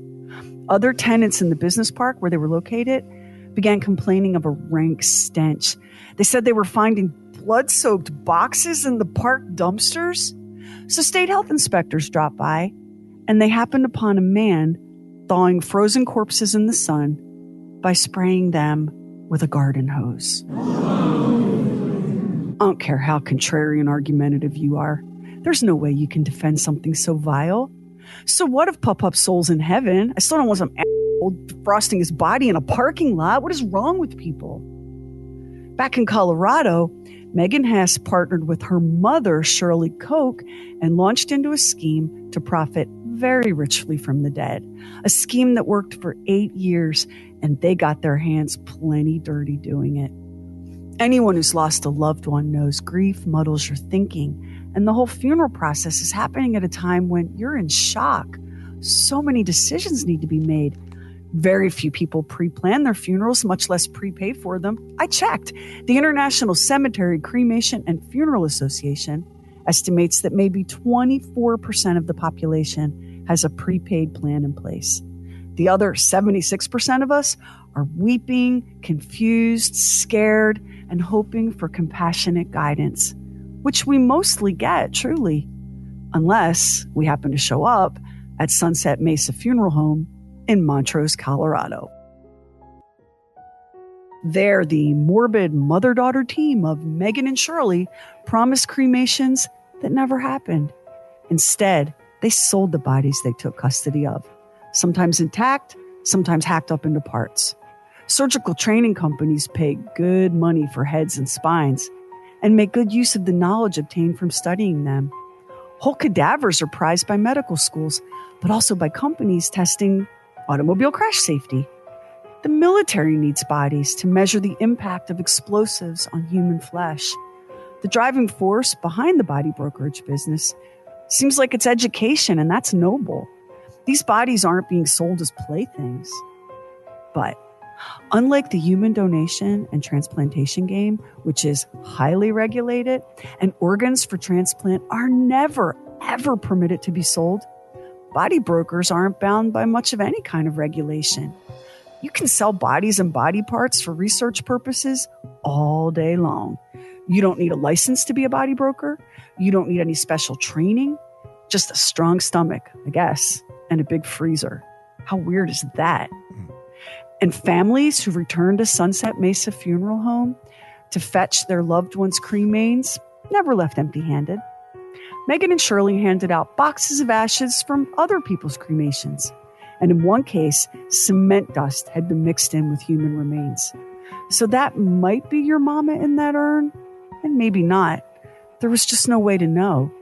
A: Other tenants in the business park where they were located began complaining of a rank stench. They said they were finding blood-soaked boxes in the park dumpsters. So state health inspectors dropped by, and they happened upon a man thawing frozen corpses in the sun by spraying them with a garden hose. I don't care how contrary and argumentative you are. There's no way you can defend something so vile. So what if Pup Soul's in heaven? I still don't want some asshole defrosting his body in a parking lot. What is wrong with people? Back in Colorado, Megan Hess partnered with her mother, Shirley Koch, and launched into a scheme to profit very richly from the dead. A scheme that worked for 8 years, and they got their hands plenty dirty doing it. Anyone who's lost a loved one knows grief muddles your thinking, and the whole funeral process is happening at a time when you're in shock. So many decisions need to be made. Very few people pre-plan their funerals, much less prepay for them. I checked. The International Cemetery, Cremation, and Funeral Association estimates that maybe 24% of the population has a prepaid plan in place. The other 76% of us are weeping, confused, scared, and hoping for compassionate guidance, which we mostly get, truly, unless we happen to show up at Sunset Mesa Funeral Home in Montrose, Colorado. There, the morbid mother-daughter team of Megan and Shirley promised cremations that never happened. Instead, they sold the bodies they took custody of, sometimes intact, sometimes hacked up into parts. Surgical training companies pay good money for heads and spines and make good use of the knowledge obtained from studying them. Whole cadavers are prized by medical schools, but also by companies testing automobile crash safety. The military needs bodies to measure the impact of explosives on human flesh. The driving force behind the body brokerage business seems like it's education, and that's noble. These bodies aren't being sold as playthings. But unlike the human donation and transplantation game, which is highly regulated, and organs for transplant are never, ever permitted to be sold, body brokers aren't bound by much of any kind of regulation. You can sell bodies and body parts for research purposes all day long. You don't need a license to be a body broker. You don't need any special training. Just a strong stomach, I guess, and a big freezer. How weird is that? And families who return to Sunset Mesa Funeral Home to fetch their loved ones' cremains never left empty-handed. Megan and Shirley handed out boxes of ashes from other people's cremations. And in one case, cement dust had been mixed in with human remains. So that might be your mama in that urn, and maybe not. There was just no way to know.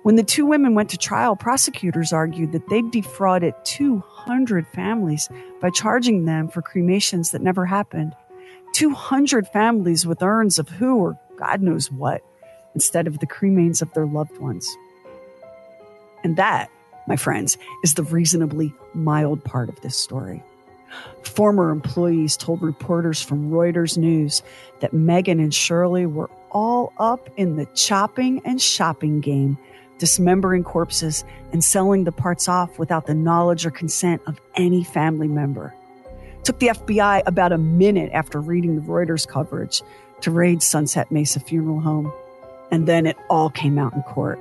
A: When the two women went to trial, prosecutors argued that they'd defrauded 200 families by charging them for cremations that never happened. 200 families with urns of who or God knows what, instead of the cremains of their loved ones. And that, my friends, is the reasonably mild part of this story. Former employees told reporters from Reuters News that Megan and Shirley were all up in the chopping and shopping game, dismembering corpses and selling the parts off without the knowledge or consent of any family member. It took the FBI about a minute after reading the Reuters coverage to raid Sunset Mesa Funeral Home. And then it all came out in court.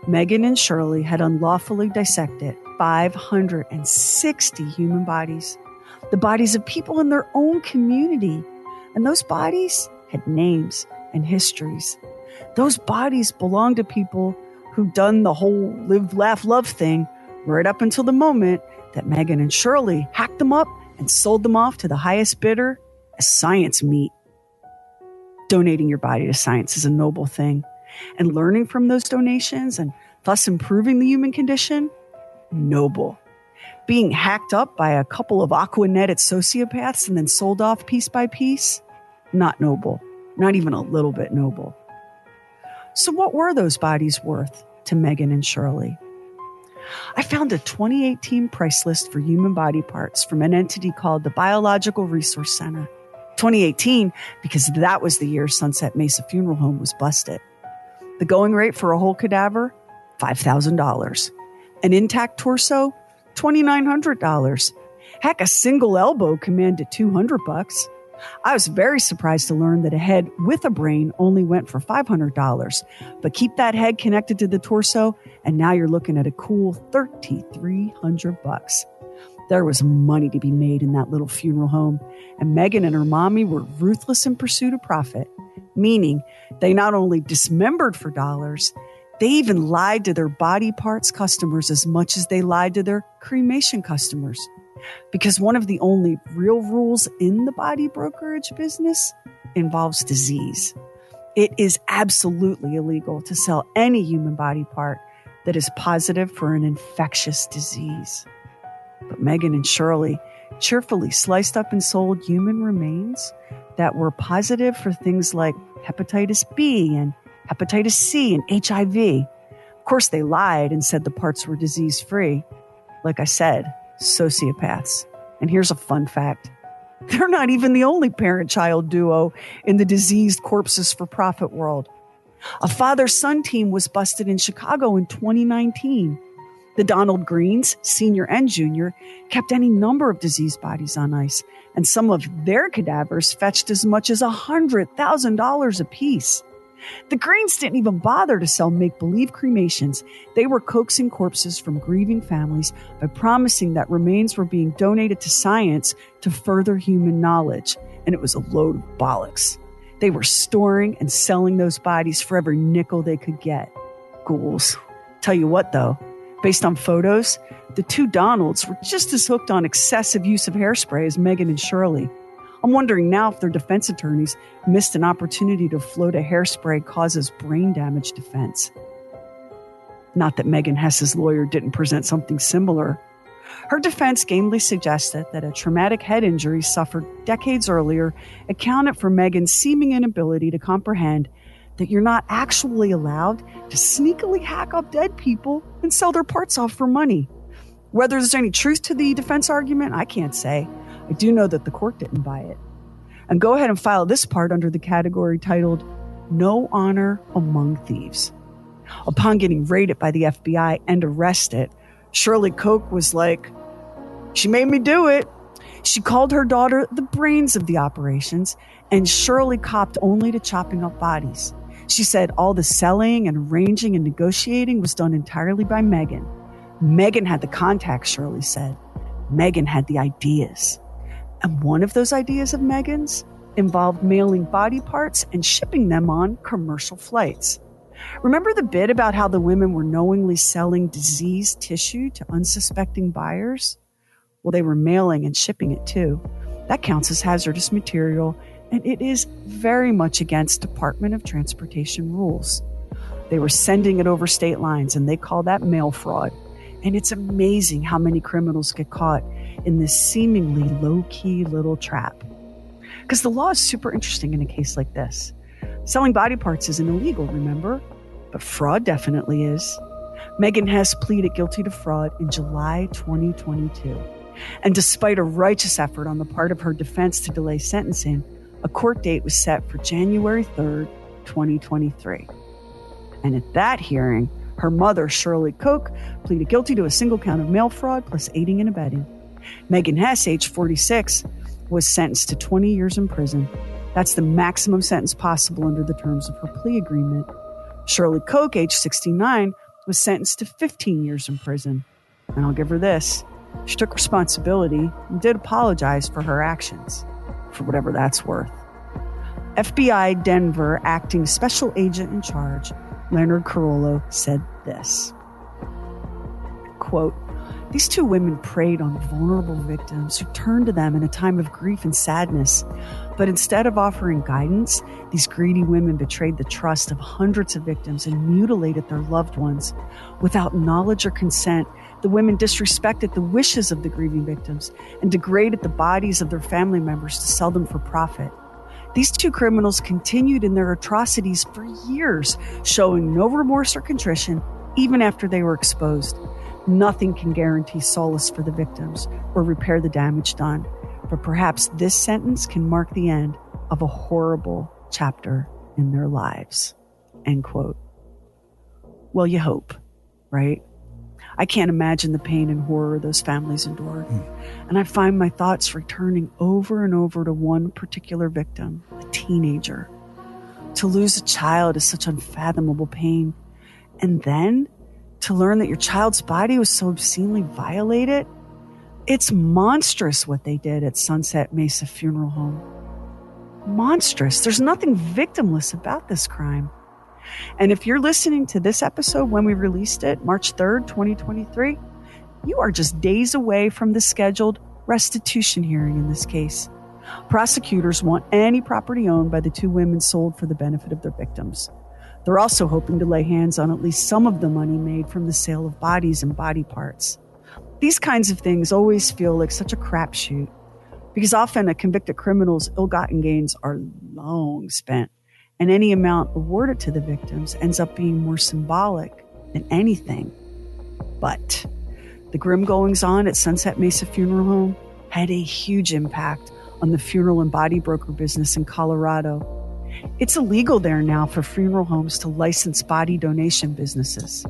A: Megan and Shirley had unlawfully dissected 560 human bodies, the bodies of people in their own community. And those bodies had names and histories. Those bodies belonged to people who'd done the whole live, laugh, love thing right up until the moment that Megan and Shirley hacked them up and sold them off to the highest bidder as science meat. Donating your body to science is a noble thing. And learning from those donations and thus improving the human condition, noble. Being hacked up by a couple of aqua-netted sociopaths and then sold off piece by piece, not noble. Not even a little bit noble. So what were those bodies worth to Megan and Shirley? I found a 2018 price list for human body parts from an entity called the Biological Resource Center. 2018 because that was the year Sunset Mesa Funeral Home was busted. The going rate for a whole cadaver, $5,000. An intact torso, $2,900. Heck, a single elbow commanded $200. I was very surprised to learn that a head with a brain only went for $500. But keep that head connected to the torso, and now you're looking at a cool $3,300. There was money to be made in that little funeral home, and Megan and her mommy were ruthless in pursuit of profit, meaning they not only dismembered for dollars, they even lied to their body parts customers as much as they lied to their cremation customers. Because one of the only real rules in the body brokerage business involves disease. It is absolutely illegal to sell any human body part that is positive for an infectious disease. But Megan and Shirley cheerfully sliced up and sold human remains that were positive for things like hepatitis B and hepatitis C and HIV. Of course, they lied and said the parts were disease-free. Like I said, sociopaths. And here's a fun fact. They're not even the only parent-child duo in the diseased corpses for profit world. A father-son team was busted in Chicago in 2019. The Donald Greens, senior and junior, kept any number of diseased bodies on ice, and some of their cadavers fetched as much as $100,000 apiece. The Greens didn't even bother to sell make-believe cremations. They were coaxing corpses from grieving families by promising that remains were being donated to science to further human knowledge, and it was a load of bollocks. They were storing and selling those bodies for every nickel they could get. Ghouls. Tell you what, though, based on photos, the two Donalds were just as hooked on excessive use of hairspray as Megan and Shirley. I'm wondering now if their defense attorneys missed an opportunity to float a hairspray causes brain damage defense. Not that Megan Hess's lawyer didn't present something similar. Her defense gamely suggested that a traumatic head injury suffered decades earlier accounted for Megan's seeming inability to comprehend that you're not actually allowed to sneakily hack up dead people and sell their parts off for money. Whether there's any truth to the defense argument, I can't say. I do know that the court didn't buy it. And go ahead and file this part under the category titled No Honor Among Thieves. Upon getting raided by the FBI and arrested, Shirley Koch was like, she made me do it. She called her daughter the brains of the operations, and Shirley copped only to chopping up bodies. She said all the selling and arranging and negotiating was done entirely by Megan. Megan had the contacts, Shirley said. Megan had the ideas. And one of those ideas of Megan's involved mailing body parts and shipping them on commercial flights. Remember the bit about how the women were knowingly selling diseased tissue to unsuspecting buyers? Well, they were mailing and shipping it too. That counts as hazardous material, and it is very much against Department of Transportation rules. They were sending it over state lines, and they call that mail fraud. And it's amazing how many criminals get caught in this seemingly low-key little trap. Because the law is super interesting in a case like this. Selling body parts isn't illegal, remember? But fraud definitely is. Megan Hess pleaded guilty to fraud in July 2022. And despite a righteous effort on the part of her defense to delay sentencing, a court date was set for January 3rd, 2023. And at that hearing, her mother, Shirley Koch, pleaded guilty to a single count of mail fraud plus aiding and abetting. Megan Hess, age 46, was sentenced to 20 years in prison. That's the maximum sentence possible under the terms of her plea agreement. Shirley Koch, age 69, was sentenced to 15 years in prison. And I'll give her this. She took responsibility and did apologize for her actions, for whatever that's worth. FBI Denver acting special agent in charge, Leonard Carollo, said this, quote, "These two women preyed on vulnerable victims who turned to them in a time of grief and sadness. But instead of offering guidance, these greedy women betrayed the trust of hundreds of victims and mutilated their loved ones. Without knowledge or consent, the women disrespected the wishes of the grieving victims and degraded the bodies of their family members to sell them for profit. These two criminals continued in their atrocities for years, showing no remorse or contrition, even after they were exposed. Nothing can guarantee solace for the victims or repair the damage done, but perhaps this sentence can mark the end of a horrible chapter in their lives." End quote. Well, you hope, right? I can't imagine the pain and horror those families endured. And I find my thoughts returning over and over to one particular victim, a teenager. To lose a child is such unfathomable pain. And then to learn that your child's body was so obscenely violated, it's monstrous what they did at Sunset Mesa Funeral Home. Monstrous. There's nothing victimless about this crime. And if you're listening to this episode when we released it, March 3rd, 2023, you are just days away from the scheduled restitution hearing in this case. Prosecutors want any property owned by the two women sold for the benefit of their victims. They're also hoping to lay hands on at least some of the money made from the sale of bodies and body parts. These kinds of things always feel like such a crapshoot, because often a convicted criminal's ill-gotten gains are long spent, and any amount awarded to the victims ends up being more symbolic than anything. But the grim goings-on at Sunset Mesa Funeral Home had a huge impact on the funeral and body broker business in Colorado. It's illegal there now for funeral homes to license body donation businesses.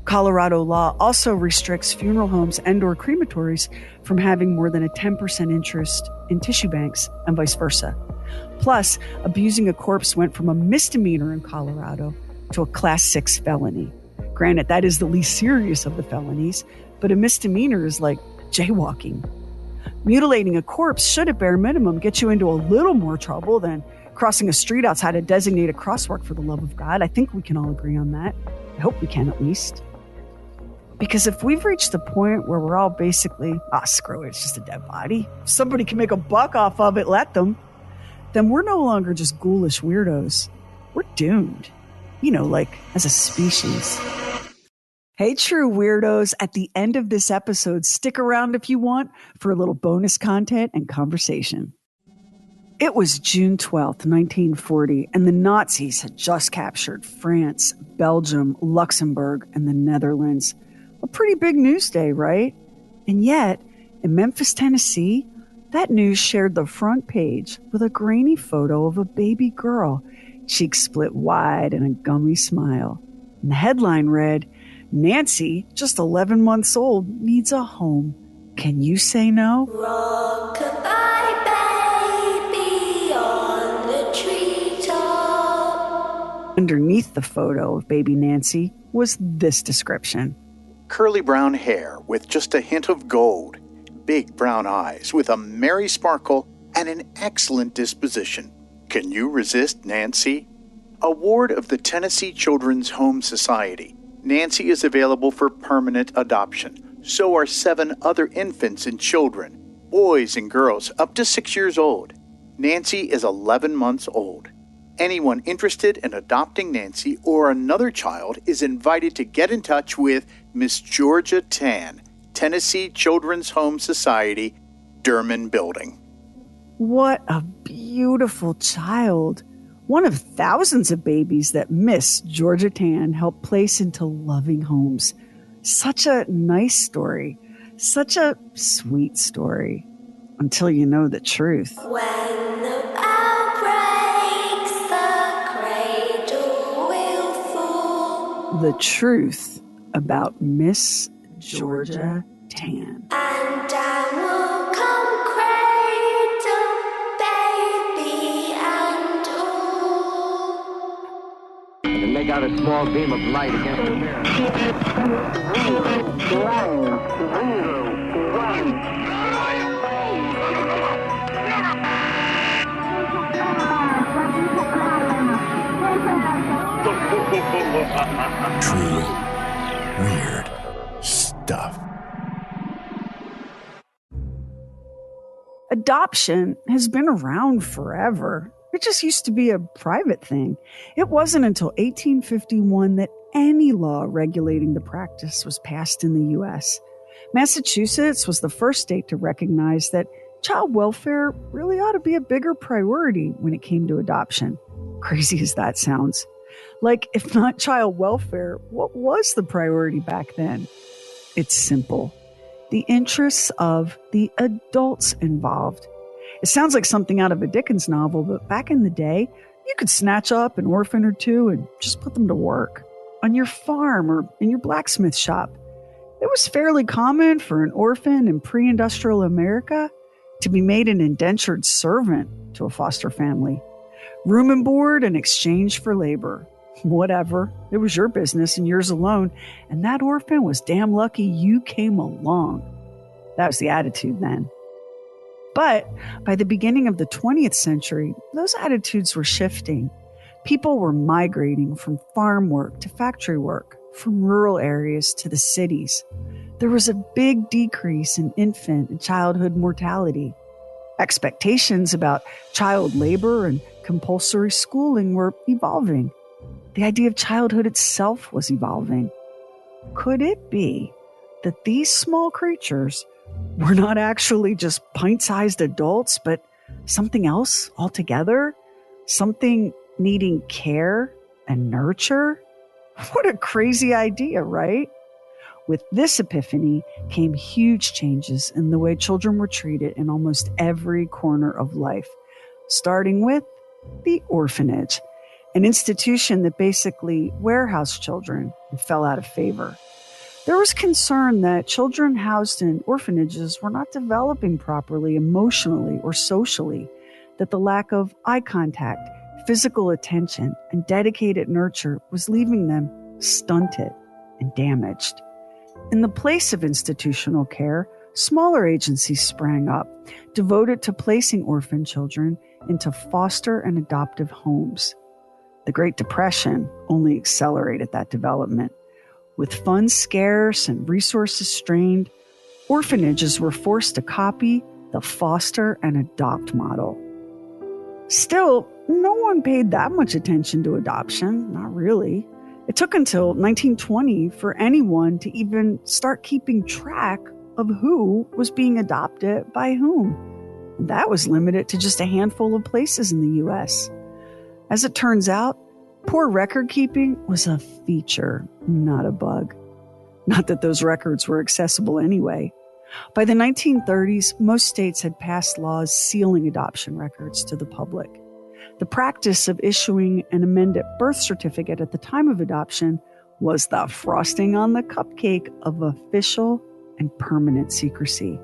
A: Colorado law also restricts funeral homes and/or crematories from having more than a 10% interest in tissue banks and vice versa. Plus, abusing a corpse went from a misdemeanor in Colorado to a Class 6 felony. Granted, that is the least serious of the felonies, but a misdemeanor is like jaywalking. Mutilating a corpse should, at bare minimum, get you into a little more trouble than crossing a street outside a designated crosswalk, for the love of God. I think we can all agree on that. I hope we can, at least. Because if we've reached the point where we're all basically, screw it, it's just a dead body. If somebody can make a buck off of it, let them. Then we're no longer just ghoulish weirdos. We're doomed. Like as a species. Hey, true weirdos, at the end of this episode, stick around if you want for a little bonus content and conversation. It was June 12th, 1940, and the Nazis had just captured France, Belgium, Luxembourg, and the Netherlands. A pretty big news day, right? And yet, in Memphis, Tennessee, that news shared the front page with a grainy photo of a baby girl, cheeks split wide and a gummy smile. And the headline read, "Nancy, just 11 months old, needs a home. Can you say no?"
L: Rock-a-bye, baby, on the treetop.
A: Underneath the photo of baby Nancy was this description.
H: Curly brown hair with just a hint of gold, big brown eyes with a merry sparkle, and an excellent disposition. Can you resist Nancy? Award of the Tennessee Children's Home Society. Nancy is available for permanent adoption. So are 7 other infants and children, boys and girls up to 6 years old. Nancy is 11 months old. Anyone interested in adopting Nancy or another child is invited to get in touch with Miss Georgia Tann, Tennessee Children's Home Society, Derman Building.
A: What a beautiful child. One of thousands of babies that Miss Georgia Tann helped place into loving homes. Such a nice story. Such a sweet story. Until you know the truth.
L: When the bough breaks, the cradle will fall.
A: The truth about Miss Georgia Tann.
L: And down will come cradle, baby and all.
C: And make out a small beam of light against the mirror.
D: Truly weird stuff.
A: Adoption has been around forever. It just used to be a private thing. It wasn't until 1851 that any law regulating the practice was passed in the U.S. Massachusetts was the first state to recognize that child welfare really ought to be a bigger priority when it came to adoption. Crazy as that sounds. Like, if not child welfare, what was the priority back then? It's simple. The interests of the adults involved. It sounds like something out of a Dickens novel, but back in the day, you could snatch up an orphan or two and just put them to work on your farm or in your blacksmith shop. It was fairly common for an orphan in pre-industrial America to be made an indentured servant to a foster family. Room and board in exchange for labor. Whatever. It was your business and yours alone, and that orphan was damn lucky you came along. That was the attitude then. But by the beginning of the 20th century, those attitudes were shifting. People were migrating from farm work to factory work, from rural areas to the cities. There was a big decrease in infant and childhood mortality. Expectations about child labor and compulsory schooling were evolving. The idea of childhood itself was evolving. Could it be that these small creatures were not actually just pint-sized adults, but something else altogether? Something needing care and nurture? What a crazy idea, right? With this epiphany came huge changes in the way children were treated in almost every corner of life, starting with the orphanage, an institution that basically warehoused children and fell out of favor. There was concern that children housed in orphanages were not developing properly emotionally or socially, that the lack of eye contact, physical attention, and dedicated nurture was leaving them stunted and damaged. In the place of institutional care, smaller agencies sprang up, devoted to placing orphan children into foster and adoptive homes. The Great Depression only accelerated that development. With funds scarce and resources strained, orphanages were forced to copy the foster and adopt model. Still, no one paid that much attention to adoption, not really. It It took until 1920 for anyone to even start keeping track of who was being adopted by whom. And that was limited to just a handful of places in the U.S. As it turns out, poor record keeping was a feature, not a bug. Not that those records were accessible anyway. By the 1930s, most states had passed laws sealing adoption records to the public. The practice of issuing an amended birth certificate at the time of adoption was the frosting on the cupcake of official and permanent secrecy.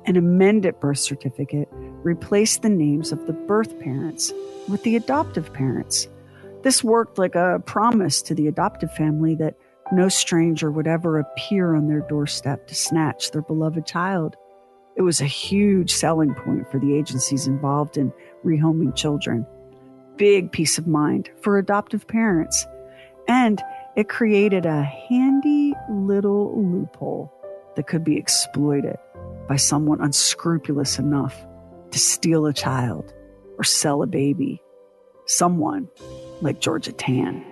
A: An amended birth certificate replaced the names of the birth parents with the adoptive parents. This worked like a promise to the adoptive family that no stranger would ever appear on their doorstep to snatch their beloved child. It was a huge selling point for the agencies involved in rehoming children. Big peace of mind for adoptive parents. And it created a handy little loophole that could be exploited by someone unscrupulous enough to steal a child or sell a baby. Someone like Georgia Tann.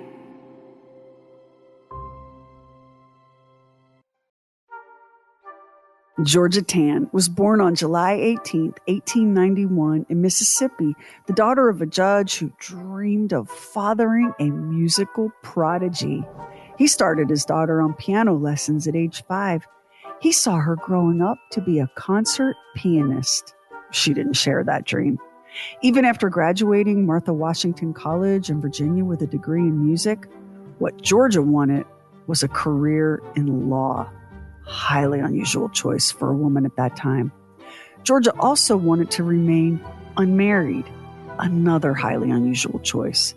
A: Georgia Tann was born on July 18, 1891 in Mississippi, the daughter of a judge who dreamed of fathering a musical prodigy. He started his daughter on piano lessons at age 5. He saw her growing up to be a concert pianist. She didn't share that dream. Even after graduating Martha Washington College in Virginia with a degree in music, what Georgia wanted was a career in law. Highly unusual choice for a woman at that time. Georgia also wanted to remain unmarried. Another highly unusual choice.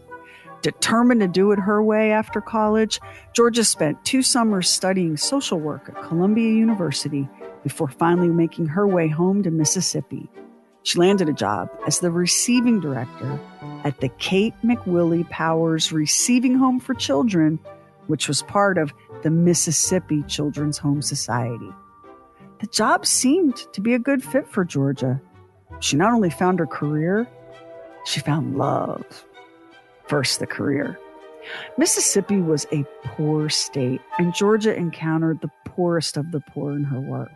A: Determined to do it her way after college, Georgia spent 2 summers studying social work at Columbia University before finally making her way home to Mississippi. She landed a job as the receiving director at the Kate McWillie Powers Receiving Home for Children, which was part of the Mississippi Children's Home Society. The job seemed to be a good fit for Georgia. She not only found her career, she found love. First, the career. Mississippi was a poor state, and Georgia encountered the poorest of the poor in her work.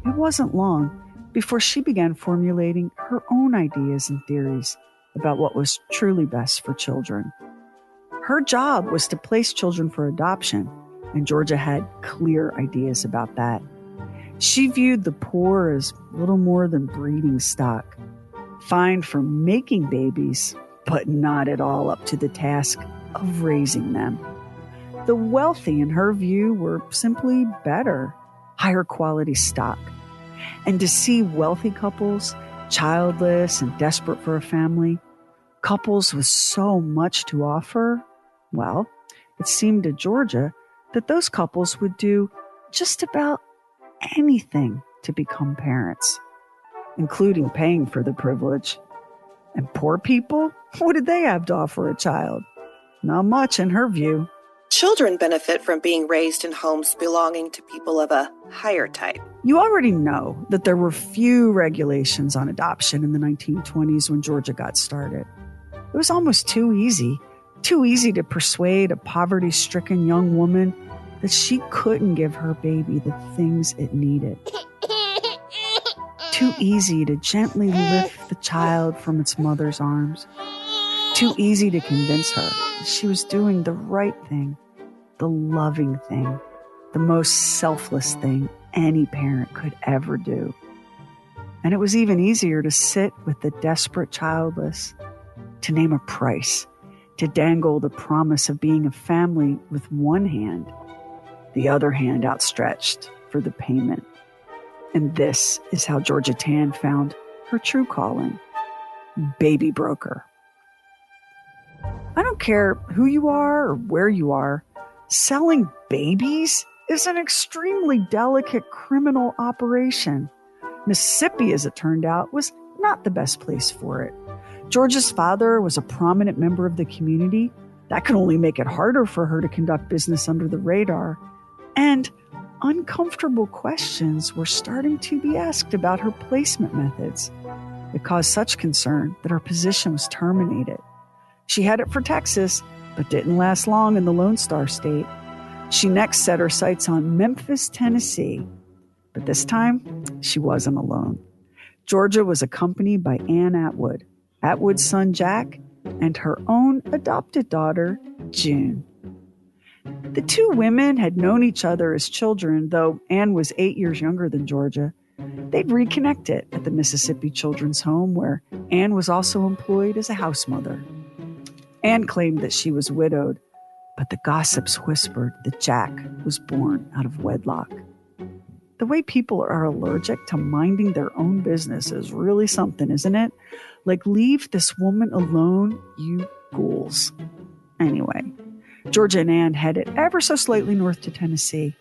A: It wasn't long before she began formulating her own ideas and theories about what was truly best for children. Her job was to place children for adoption, and Georgia had clear ideas about that. She viewed the poor as little more than breeding stock, fine for making babies, but not at all up to the task of raising them. The wealthy, in her view, were simply better, higher quality stock. And to see wealthy couples, childless and desperate for a family, couples with so much to offer, well, it seemed to Georgia that those couples would do just about anything to become parents, including paying for the privilege. And poor people, what did they have to offer a child? Not much in her view.
P: Children benefit from being raised in homes belonging to people of a higher type.
A: You already know that there were few regulations on adoption in the 1920s when Georgia got started. It was almost too easy to persuade a poverty-stricken young woman that she couldn't give her baby the things it needed. Too easy to gently lift the child from its mother's arms. Too easy to convince her that she was doing the right thing, the loving thing, the most selfless thing any parent could ever do. And it was even easier to sit with the desperate childless, to name a price, to dangle the promise of being a family with one hand, the other hand outstretched for the payment. And this is how Georgia Tann found her true calling, baby broker. I don't care who you are or where you are, selling babies is an extremely delicate criminal operation. Mississippi, as it turned out, was not the best place for it. Georgia's father was a prominent member of the community. That could only make it harder for her to conduct business under the radar. And uncomfortable questions were starting to be asked about her placement methods. It caused such concern that her position was terminated. She headed for Texas, but didn't last long in the Lone Star State. She next set her sights on Memphis, Tennessee. But this time, she wasn't alone. Georgia was accompanied by Ann Atwood, Atwood's son Jack, and her own adopted daughter, June. The two women had known each other as children, though Ann was 8 years younger than Georgia. They'd reconnected at the Mississippi Children's Home, where Ann was also employed as a house mother. Ann claimed that she was widowed, but the gossips whispered that Jack was born out of wedlock. The way people are allergic to minding their own business is really something, isn't it? Like, leave this woman alone, you ghouls. Anyway, Georgia and Ann headed ever so slightly north to Tennessee.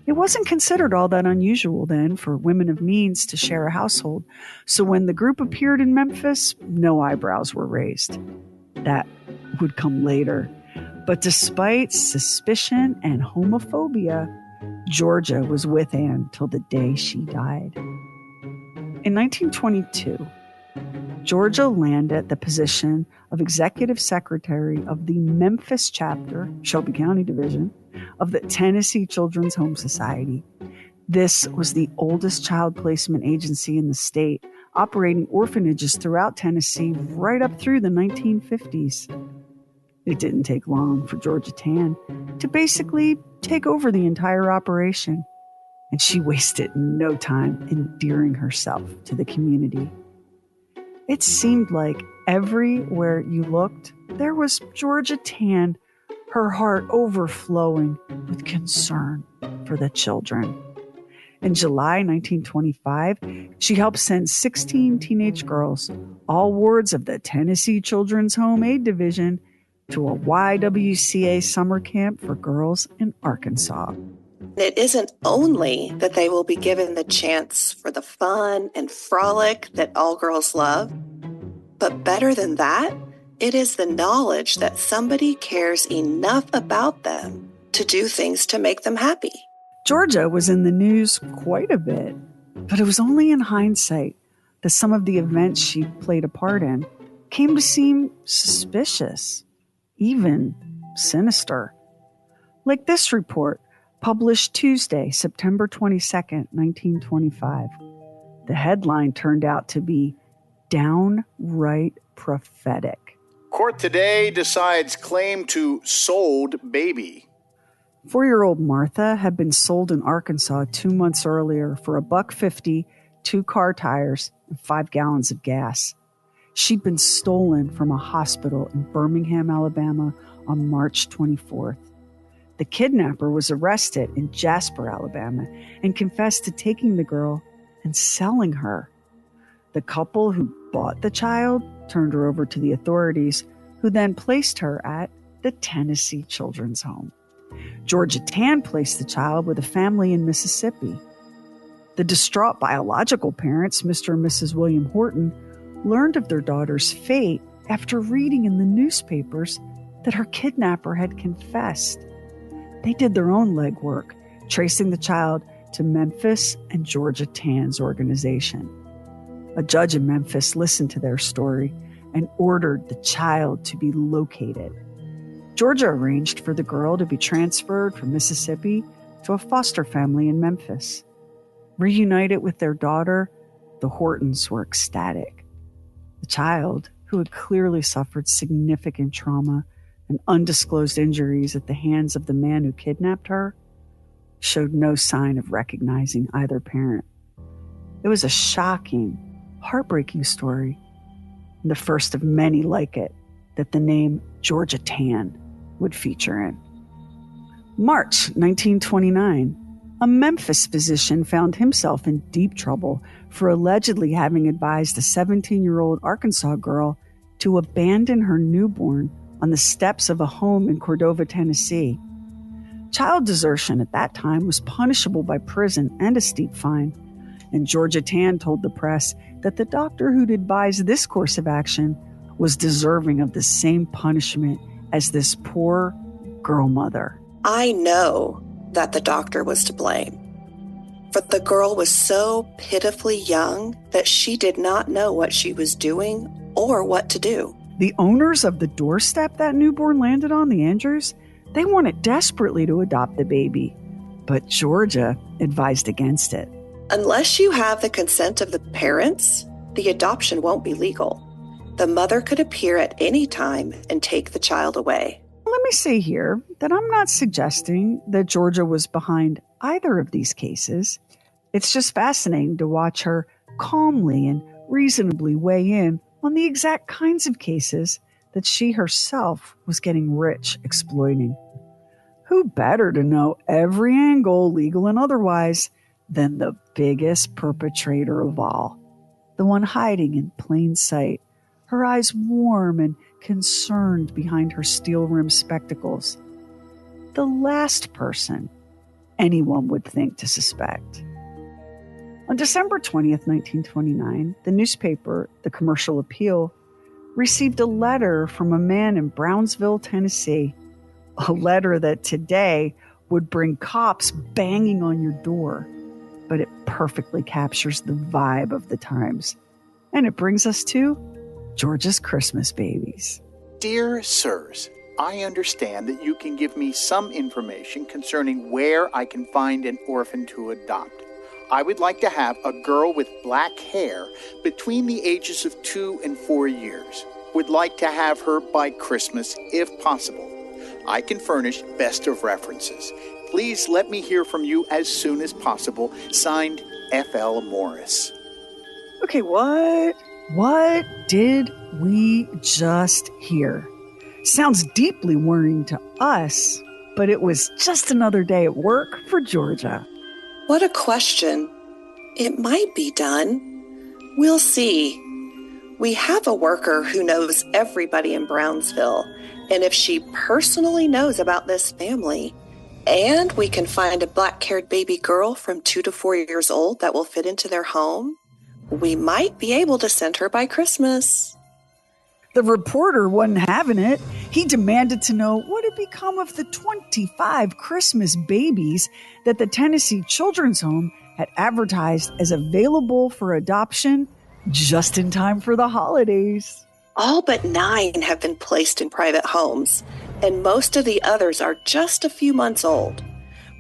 A: It wasn't considered all that unusual then for women of means to share a household, so when the group appeared in Memphis, no eyebrows were raised. That would come later. But despite suspicion and homophobia, Georgia was with Ann till the day she died. In 1922, Georgia landed the position of executive secretary of the Memphis chapter, Shelby County Division, of the Tennessee Children's Home Society. This was the oldest child placement agency in the state, operating orphanages throughout Tennessee right up through the 1950s. It didn't take long for Georgia Tann to basically take over the entire operation, and she wasted no time endearing herself to the community. It seemed like everywhere you looked, there was Georgia Tann, her heart overflowing with concern for the children. In July 1925, she helped send 16 teenage girls, all wards of the Tennessee Children's Home Aid Division, to a YWCA summer camp for girls in Arkansas.
P: It isn't only that they will be given the chance for the fun and frolic that all girls love, but better than that, it is the knowledge that somebody cares enough about them to do things to make them happy.
A: Georgia was in the news quite a bit, but it was only in hindsight that some of the events she played a part in came to seem suspicious, even sinister. Like this report, published Tuesday, September 22nd, 1925. The headline turned out to be downright prophetic.
H: Court today decides claim to sold baby.
A: 4-year-old Martha had been sold in Arkansas 2 months earlier for $1.50, 2 car tires, and 5 gallons of gas. She'd been stolen from a hospital in Birmingham, Alabama on March 24th. The kidnapper was arrested in Jasper, Alabama, and confessed to taking the girl and selling her. The couple who bought the child turned her over to the authorities, who then placed her at the Tennessee Children's Home. Georgia Tann placed the child with a family in Mississippi. The distraught biological parents, Mr. and Mrs. William Horton, learned of their daughter's fate after reading in the newspapers that her kidnapper had confessed. They did their own legwork, tracing the child to Memphis and Georgia Tann's organization. A judge in Memphis listened to their story and ordered the child to be located. Georgia arranged for the girl to be transferred from Mississippi to a foster family in Memphis. Reunited with their daughter, the Hortons were ecstatic. The child, who had clearly suffered significant trauma and undisclosed injuries at the hands of the man who kidnapped her, showed no sign of recognizing either parent. It was a shocking, heartbreaking story, and the first of many like it that the name Georgia Tann would feature in. March 1929, a Memphis physician found himself in deep trouble for allegedly having advised a 17-year-old Arkansas girl to abandon her newborn on the steps of a home in Cordova, Tennessee. Child desertion at that time was punishable by prison and a steep fine, and Georgia Tann told the press that the doctor who'd advised this course of action was deserving of the same punishment as this poor girl mother.
P: I know that the doctor was to blame, for the girl was so pitifully young that she did not know what she was doing or what to do.
A: The owners of the doorstep that newborn landed on, the Andrews, they wanted desperately to adopt the baby, but Georgia advised against it.
P: Unless you have the consent of the parents, the adoption won't be legal. The mother could appear at any time and take the child away.
A: Let me say here that I'm not suggesting that Georgia was behind either of these cases. It's just fascinating to watch her calmly and reasonably weigh in on the exact kinds of cases that she herself was getting rich exploiting. Who better to know every angle, legal and otherwise, than the biggest perpetrator of all, the one hiding in plain sight, her eyes warm and concerned behind her steel-rimmed spectacles, the last person anyone would think to suspect. On December 20th, 1929, the newspaper, The Commercial Appeal, received a letter from a man in Brownsville, Tennessee, a letter that today would bring cops banging on your door, but it perfectly captures the vibe of the times. And it brings us to Georgia's Christmas babies.
H: Dear sirs, I understand that you can give me some information concerning where I can find an orphan to adopt. I would like to have a girl with black hair between the ages of 2 and 4 years. Would like to have her by Christmas if possible. I can furnish best of references. Please let me hear from you as soon as possible. Signed, F.L. Morris.
A: Okay, what? What did we just hear? Sounds deeply worrying to us, but it was just another day at work for Georgia.
P: What a question. It might be done. We'll see. We have a worker who knows everybody in Brownsville, and if she personally knows about this family, and we can find a black-haired baby girl from 2 to 4 years old that will fit into their home, we might be able to send her by Christmas.
A: The reporter wasn't having it. He demanded to know what had become of the 25 Christmas babies that the Tennessee Children's Home had advertised as available for adoption just in time for the holidays.
P: All but 9 have been placed in private homes, and most of the others are just a few months old.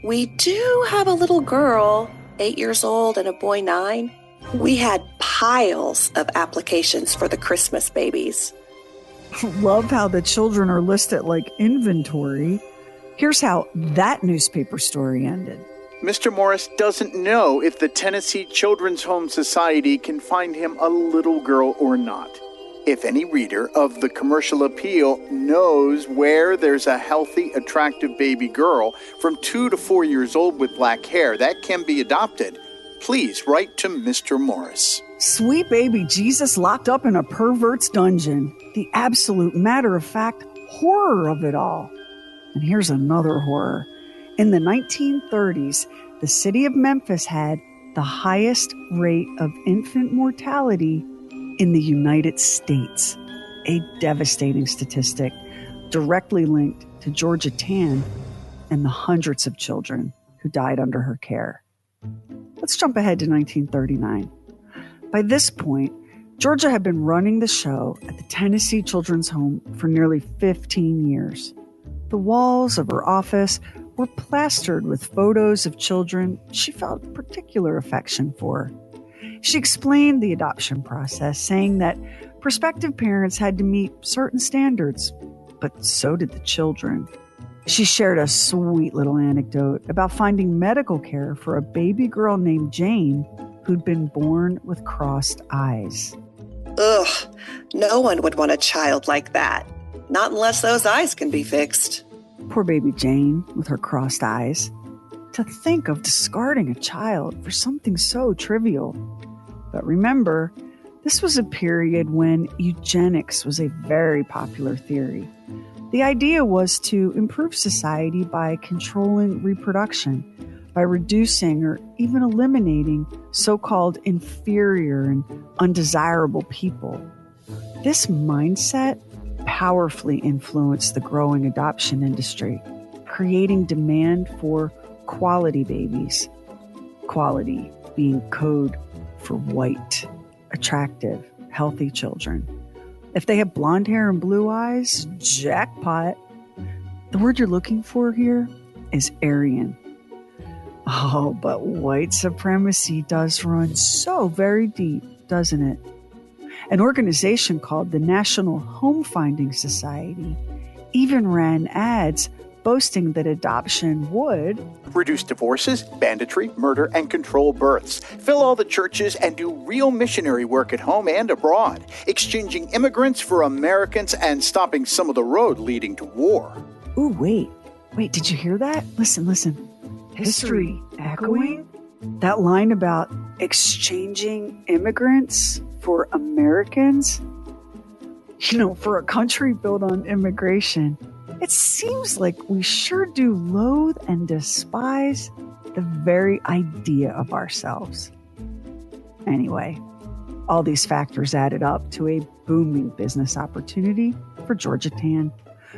P: We do have a little girl, 8 years old, and a boy 9. We had piles of applications for the Christmas babies.
A: Love how the children are listed like inventory. Here's how that newspaper story ended.
H: Mr. Morris doesn't know if the Tennessee Children's Home Society can find him a little girl or not. If any reader of the Commercial Appeal knows where there's a healthy, attractive baby girl from 2 to 4 years old with black hair that can be adopted, please write to Mr. Morris.
A: Sweet baby Jesus locked up in a pervert's dungeon. The absolute matter-of-fact horror of it all. And here's another horror. In the 1930s, the city of Memphis had the highest rate of infant mortality in the United States. A devastating statistic directly linked to Georgia Tann and the hundreds of children who died under her care. Let's jump ahead to 1939. By this point, Georgia had been running the show at the Tennessee Children's Home for nearly 15 years. The walls of her office were plastered with photos of children she felt particular affection for. She explained the adoption process, saying that prospective parents had to meet certain standards, but so did the children. She shared a sweet little anecdote about finding medical care for a baby girl named Jane who'd been born with crossed eyes.
P: Ugh, no one would want a child like that. Not unless those eyes can be fixed.
A: Poor baby Jane with her crossed eyes. To think of discarding a child for something so trivial. But remember, this was a period when eugenics was a very popular theory. The idea was to improve society by controlling reproduction, by reducing or even eliminating so-called inferior and undesirable people. This mindset powerfully influenced the growing adoption industry, creating demand for quality babies. Quality being code for white, attractive, healthy children. If they have blonde hair and blue eyes, jackpot. The word you're looking for here is Aryan. Oh, but white supremacy does run so very deep, doesn't it? An organization called the National Home Finding Society even ran ads boasting that adoption would
H: reduce divorces, banditry, murder, and control births, fill all the churches, and do real missionary work at home and abroad, exchanging immigrants for Americans and stopping some of the road leading to war.
A: Ooh, wait, did you hear that? Listen. History echoing? That line about exchanging immigrants for Americans? You know, for a country built on immigration, it seems like we sure do loathe and despise the very idea of ourselves. Anyway, all these factors added up to a booming business opportunity for Georgia Tann,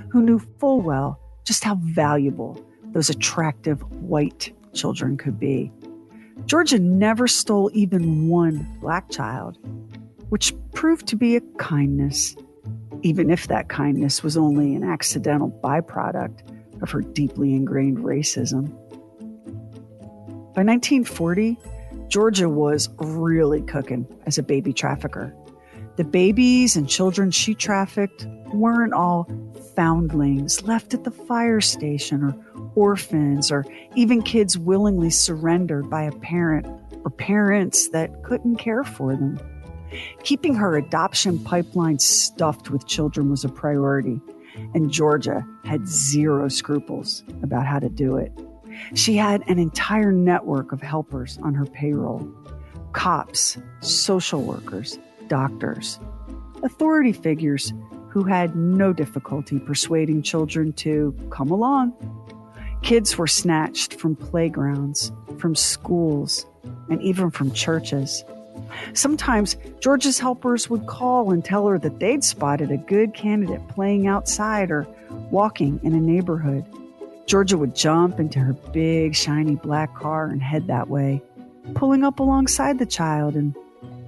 A: who knew full well just how valuable those attractive white children could be. Georgia never stole even one black child, which proved to be a kindness, even if that kindness was only an accidental byproduct of her deeply ingrained racism. By 1940, Georgia was really cooking as a baby trafficker. The babies and children she trafficked weren't all foundlings left at the fire station or orphans or even kids willingly surrendered by a parent or parents that couldn't care for them. Keeping her adoption pipeline stuffed with children was a priority, and Georgia had zero scruples about how to do it. She had an entire network of helpers on her payroll: cops, social workers, doctors, authority figures who had no difficulty persuading children to come along. Kids were snatched from playgrounds, from schools, and even from churches. Sometimes Georgia's helpers would call and tell her that they'd spotted a good candidate playing outside or walking in a neighborhood. Georgia would jump into her big, shiny black car and head that way, pulling up alongside the child and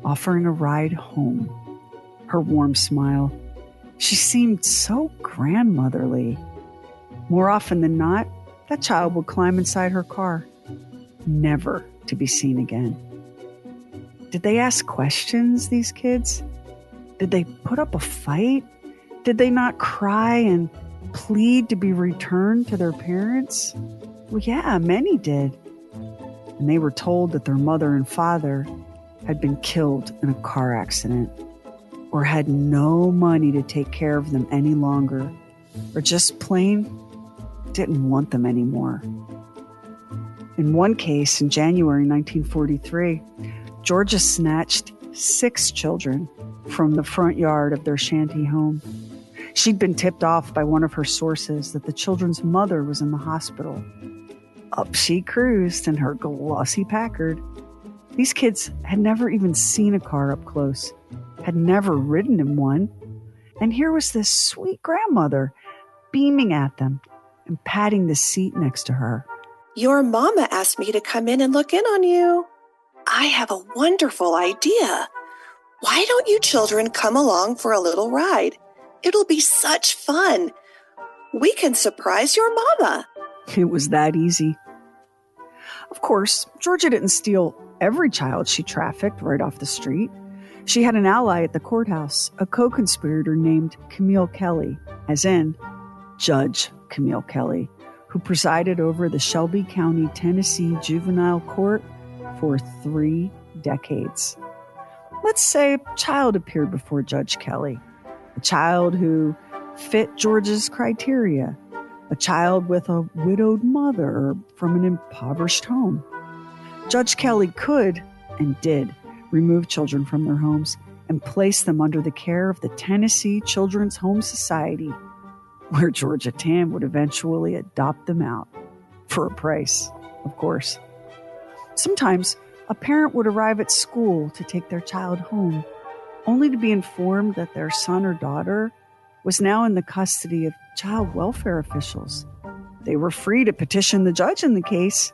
A: offering a ride home. Her warm smile. She seemed so grandmotherly. More often than not, that child would climb inside her car, never to be seen again. Did they ask questions, these kids? Did they put up a fight? Did they not cry and plead to be returned to their parents? Well, yeah, many did. And they were told that their mother and father had been killed in a car accident, or had no money to take care of them any longer, or just plain didn't want them anymore. In one case, in January 1943, Georgia snatched 6 children from the front yard of their shanty home. She'd been tipped off by one of her sources that the children's mother was in the hospital. Up she cruised in her glossy Packard. These kids had never even seen a car up close, had never ridden in one. And here was this sweet grandmother beaming at them and patting the seat next to her.
P: Your mama asked me to come in and look in on you. I have a wonderful idea. Why don't you children come along for a little ride? It'll be such fun. We can surprise your mama.
A: It was that easy. Of course, Georgia didn't steal every child she trafficked right off the street. She had an ally at the courthouse, a co-conspirator named Camille Kelly, as in Judge Camille Kelly, who presided over the Shelby County, Tennessee Juvenile Court for 3 decades. Let's say a child appeared before Judge Kelly, a child who fit Georgia's criteria, a child with a widowed mother or from an impoverished home. Judge Kelly could, and did, remove children from their homes and place them under the care of the Tennessee Children's Home Society, where Georgia Tann would eventually adopt them out, for a price, of course. Sometimes a parent would arrive at school to take their child home, only to be informed that their son or daughter was now in the custody of child welfare officials. They were free to petition the judge in the case,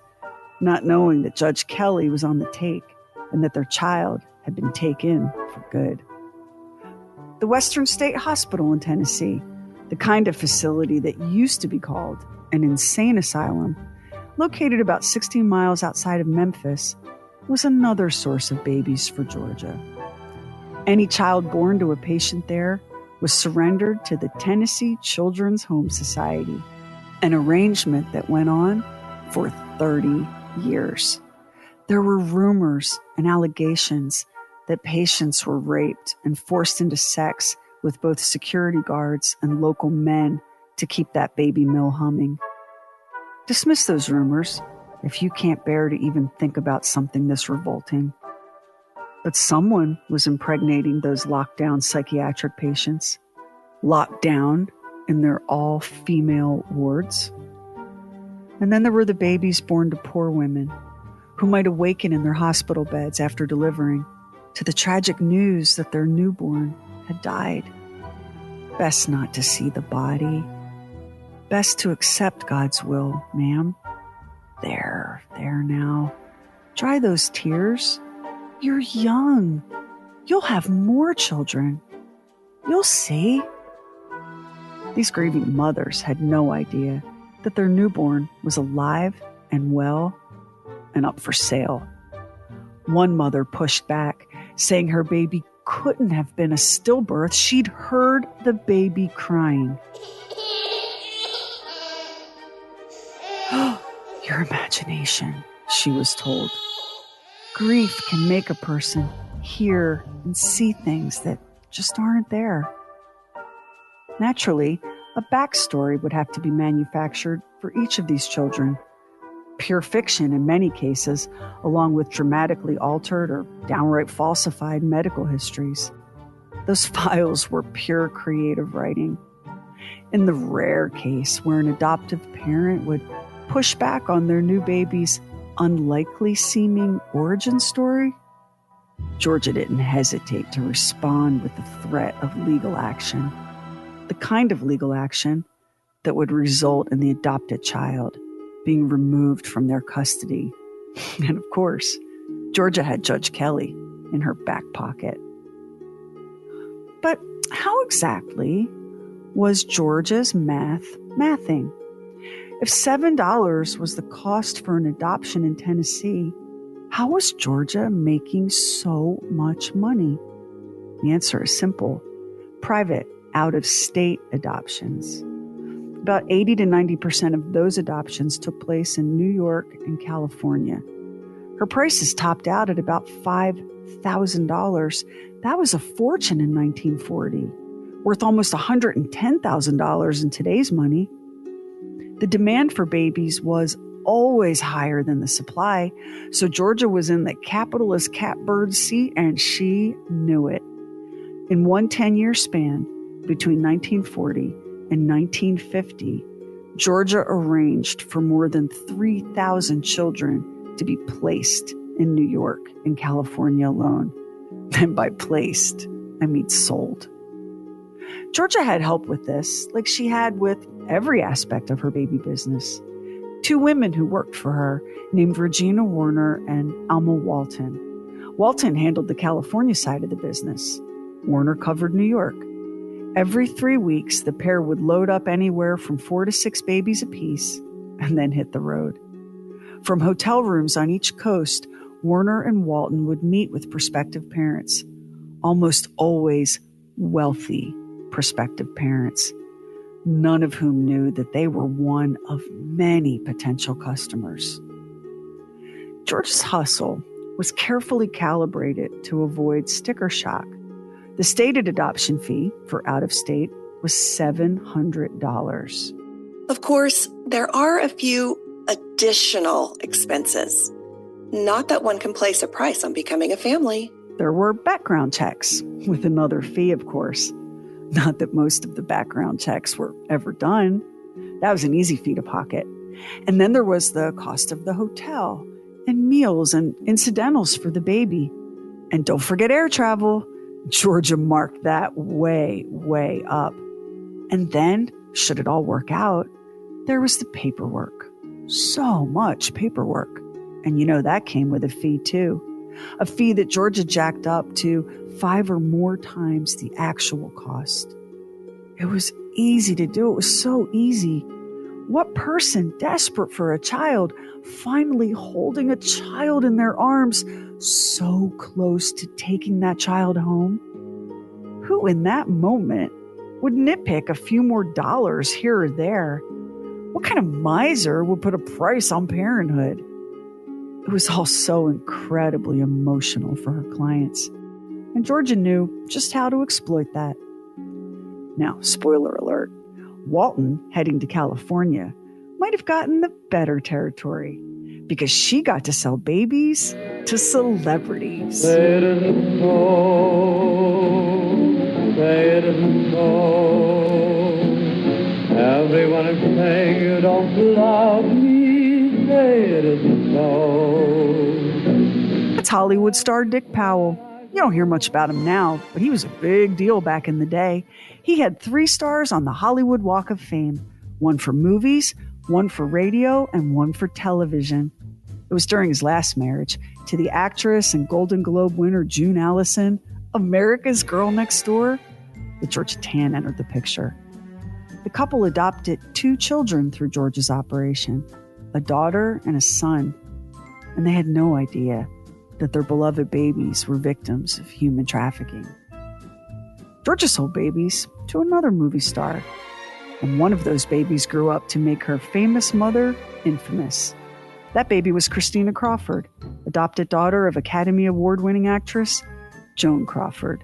A: not knowing that Judge Kelly was on the take and that their child had been taken for good. the Western State Hospital in Tennessee, the kind of facility that used to be called an insane asylum, located about 16 miles outside of Memphis, was another source of babies for Georgia. Any child born to a patient there was surrendered to the Tennessee Children's Home Society, an arrangement that went on for 30 years. There were rumors and allegations that patients were raped and forced into sex with both security guards and local men to keep that baby mill humming. Dismiss those rumors if you can't bear to even think about something this revolting. But someone was impregnating those locked-down psychiatric patients, locked down in their all-female wards. And then there were the babies born to poor women who might awaken in their hospital beds after delivering to the tragic news that their newborn had died. Best not to see the body. Best to accept God's will, ma'am. There now. Dry those tears. You're young. You'll have more children. You'll see. These grieving mothers had no idea that their newborn was alive and well and up for sale. One mother pushed back, saying her baby couldn't have been a stillbirth. She'd heard the baby crying. Your imagination, she was told. Grief can make a person hear and see things that just aren't there. Naturally, a backstory would have to be manufactured for each of these children. Pure fiction in many cases, along with dramatically altered or downright falsified medical histories. Those files were pure creative writing. In the rare case where an adoptive parent would push back on their new baby's unlikely-seeming origin story, Georgia didn't hesitate to respond with the threat of legal action. The kind of legal action that would result in the adopted child being removed from their custody. And of course, Georgia had Judge Kelly in her back pocket. But how exactly was Georgia's mathing? If $7 was the cost for an adoption in Tennessee, how was Georgia making so much money? The answer is simple. Private, out-of-state adoptions. About 80 to 90% of those adoptions took place in New York and California. Her prices topped out at about $5,000. That was a fortune in 1940, worth almost $110,000 in today's money. The demand for babies was always higher than the supply, so Georgia was in the capitalist catbird seat, and she knew it. In one 10-year span, between 1940 and 1950, Georgia arranged for more than 3,000 children to be placed in New York and California alone. And by placed, I mean sold. Georgia had help with this, like she had with every aspect of her baby business. Two women who worked for her, named Regina Warner and Alma Walton. Walton handled the California side of the business. Warner covered New York. Every 3 weeks, the pair would load up anywhere from 4 to 6 babies apiece and then hit the road. From hotel rooms on each coast, Warner and Walton would meet with prospective parents, almost always wealthy prospective parents, none of whom knew that they were one of many potential customers. Georgia's hustle was carefully calibrated to avoid sticker shock. The stated adoption fee for out-of-state was $700.
P: Of course, there are a few additional expenses. Not that one can place a price on becoming a family.
A: There were background checks, with another fee, of course. Not that most of the background checks were ever done. That was an easy fee to pocket. And then there was the cost of the hotel and meals and incidentals for the baby. And don't forget air travel. Georgia marked that way, way up. And then, should it all work out, there was the paperwork. So much paperwork. And you know that came with a fee too. a fee that Georgia jacked up to 5 or more times the actual cost. It was easy to do. It was so easy. What person desperate for a child finally holding a child in their arms so close to taking that child home? Who in that moment would nitpick a few more dollars here or there? What kind of miser would put a price on parenthood? It was all so incredibly emotional for her clients, and Georgia knew just how to exploit that. Now, spoiler alert, Walton, heading to California, might have gotten the better territory because she got to sell babies to celebrities.
Q: Say it isn't so. Say it isn't so. Everyone is saying you don't love me. Say it isn't so.
A: That's Hollywood star Dick Powell. You don't hear much about him now, but he was a big deal back in the day. He had 3 stars on the Hollywood Walk of Fame, 1 for movies, 1 for radio, and 1 for television. It was during his last marriage to the actress and Golden Globe winner June Allison, America's Girl Next Door, that Georgia Tann entered the picture. The couple adopted 2 children through Georgia's operation, a daughter and a son, and they had no idea that their beloved babies were victims of human trafficking. Georgia sold babies to another movie star, and one of those babies grew up to make her famous mother infamous. That baby was Christina Crawford, adopted daughter of Academy Award-winning actress Joan Crawford.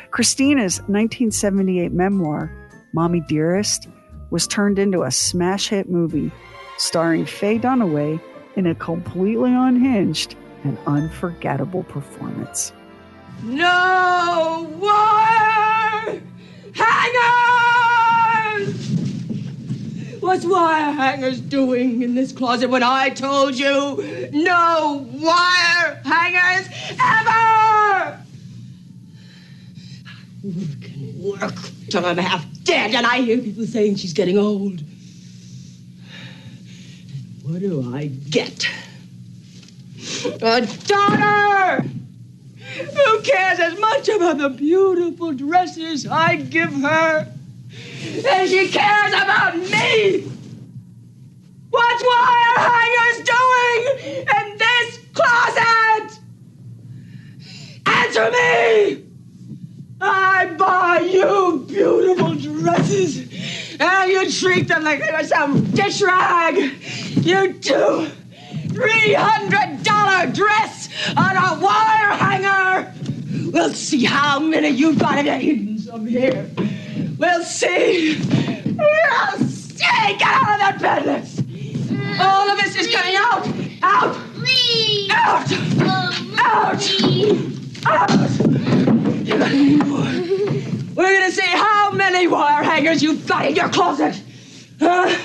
A: Christina's 1978 memoir, Mommy Dearest, was turned into a smash hit movie starring Faye Dunaway in a completely unhinged and unforgettable performance.
R: No wire hangers! What's wire hangers doing in this closet when I told you no wire hangers ever? Work and work till I'm half dead, and I hear people saying she's getting old. What do I get? A daughter who cares as much about the beautiful dresses I give her as she cares about me. What's wire hangers doing in this closet? Answer me! I buy you beautiful dresses, and you treat them like they were some dish rag. You do. $300 dress on a wire hanger. We'll see how many you've got in hidden some here. We'll see. We'll see. Get out of that bed, Liz. All of this is coming out. Out. Please. Out. Out. Please. Out. You got any more? We're going to see how many wire hangers you've got in your closet. Why?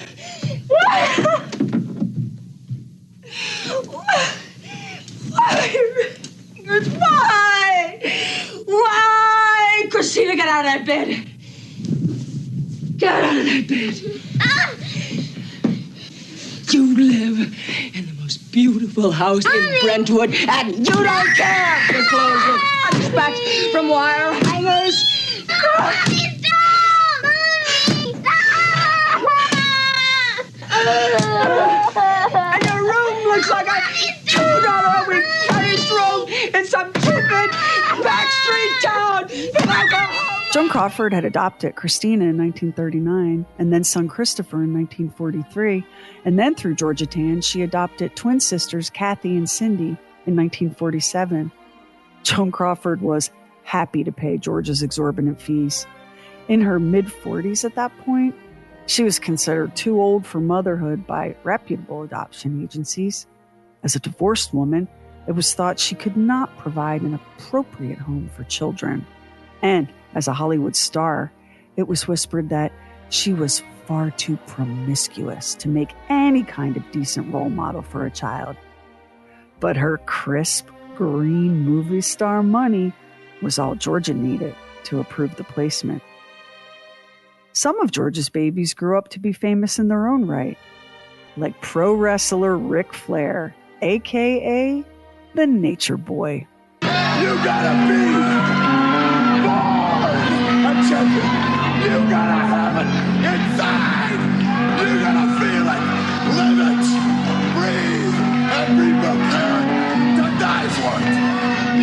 R: Why? Christina, get out of that bed. Get out of that bed. You live in the most beautiful house in Brentwood, and you don't care if your clothes are unspatched from wire hangers. And your room looks like a $2 a week furnished room in some stupid backstreet town in Oklahoma.
A: Joan Crawford had adopted Christina in 1939 and then son Christopher in 1943. And then through Georgia Tann, she adopted twin sisters Kathy and Cindy in 1947. Joan Crawford was happy to pay Georgia's exorbitant fees. In her mid-40s at that point, she was considered too old for motherhood by reputable adoption agencies. As a divorced woman, it was thought she could not provide an appropriate home for children. And as a Hollywood star, it was whispered that she was far too promiscuous to make any kind of decent role model for a child. But her crisp, green movie star money was all Georgia needed to approve the placement. Some of Georgia's babies grew up to be famous in their own right, like pro wrestler Ric Flair, a.k.a. the nature boy.
G: You gotta be born a champion. You gotta have it inside. You gotta feel it, live it, breathe, and be prepared to die for it.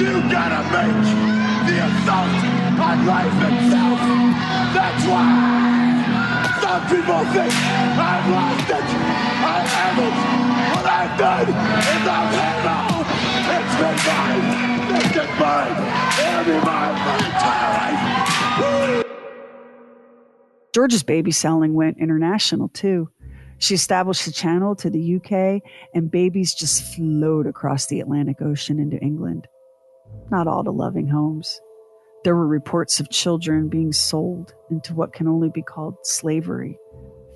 G: You gotta make the assault on life itself. That's why some people think I've lost it. I haven't. What I've done is I've had all. It's been mine. It's been mine. It'll be mine my entire life. Woo!
A: Georgia's baby selling went international too. She established a channel to the UK, and babies just flowed across the Atlantic Ocean into England. Not all to loving homes. There were reports of children being sold into what can only be called slavery,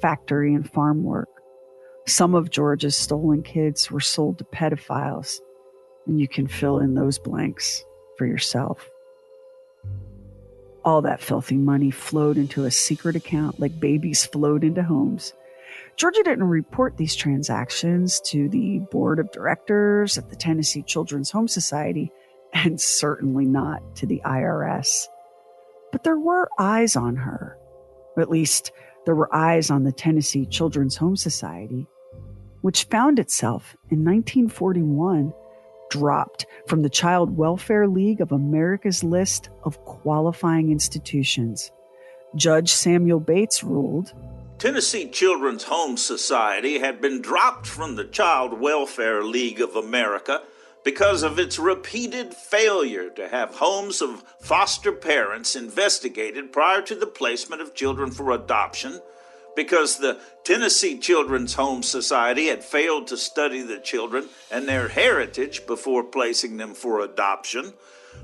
A: factory and farm work. Some of Georgia's stolen kids were sold to pedophiles, and you can fill in those blanks for yourself. All that filthy money flowed into a secret account like babies flowed into homes. Georgia didn't report these transactions to the board of directors at the Tennessee Children's Home Society, and certainly not to the IRS. But there were eyes on her. Or at least there were eyes on the Tennessee Children's Home Society, which found itself in 1941 dropped from the Child Welfare League of America's list of qualifying institutions. Judge Samuel Bates ruled,
S: Tennessee Children's Home Society had been dropped from the Child Welfare League of America because of its repeated failure to have homes of foster parents investigated prior to the placement of children for adoption, because the Tennessee Children's Home Society had failed to study the children and their heritage before placing them for adoption,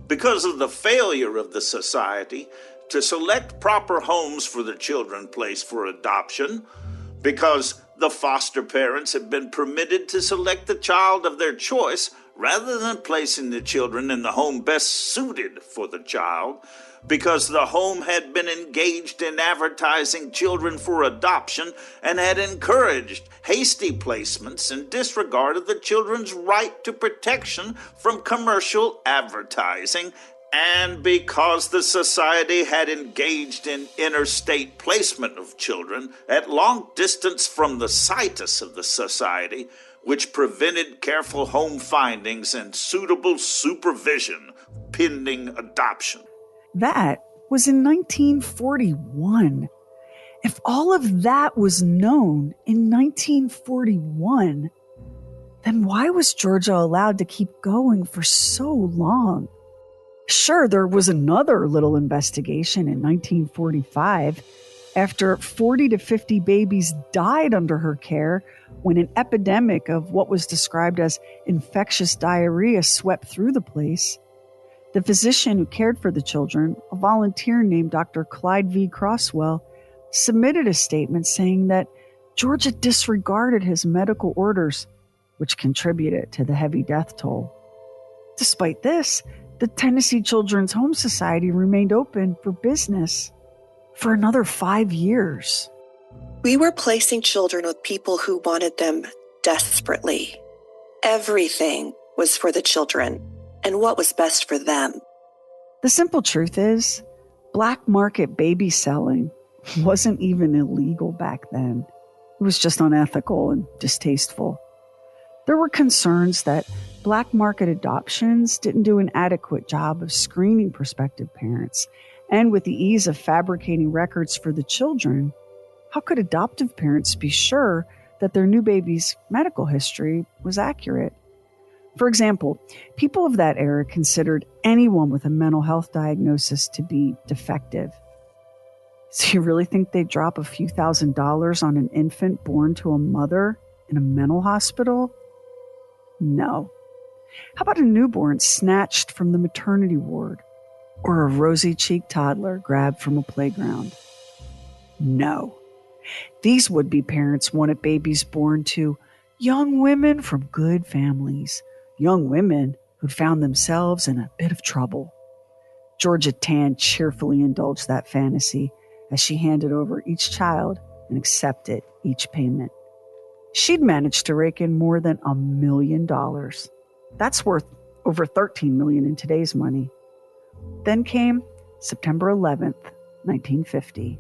S: because of the failure of the society to select proper homes for the children placed for adoption, because the foster parents had been permitted to select the child of their choice rather than placing the children in the home best suited for the child, because the home had been engaged in advertising children for adoption and had encouraged hasty placements and disregarded the children's right to protection from commercial advertising, and because the society had engaged in interstate placement of children at long distance from the situs of the society, which prevented careful home findings and suitable supervision pending adoption.
A: That was in 1941. If all of that was known in 1941, then why was Georgia allowed to keep going for so long? Sure, there was another little investigation in 1945 after 40 to 50 babies died under her care when an epidemic of what was described as infectious diarrhea swept through the place. The physician who cared for the children, a volunteer named Dr. Clyde V. Crosswell, submitted a statement saying that Georgia disregarded his medical orders, which contributed to the heavy death toll. Despite this, the Tennessee Children's Home Society remained open for business for another 5 years.
P: We were placing children with people who wanted them desperately. Everything was for the children and what was best for them.
A: The simple truth is, black market baby selling wasn't even illegal back then. It was just unethical and distasteful. There were concerns that black market adoptions didn't do an adequate job of screening prospective parents, and with the ease of fabricating records for the children, how could adoptive parents be sure that their new baby's medical history was accurate? For example, people of that era considered anyone with a mental health diagnosis to be defective. So you really think they'd drop a few $1,000s on an infant born to a mother in a mental hospital? No. How about a newborn snatched from the maternity ward? Or a rosy-cheeked toddler grabbed from a playground? No. These would-be parents wanted babies born to young women from good families, young women who'd found themselves in a bit of trouble. Georgia Tann cheerfully indulged that fantasy as she handed over each child and accepted each payment. She'd managed to rake in more than $1 million. That's worth over $13 million in today's money. Then came September 11th, 1950.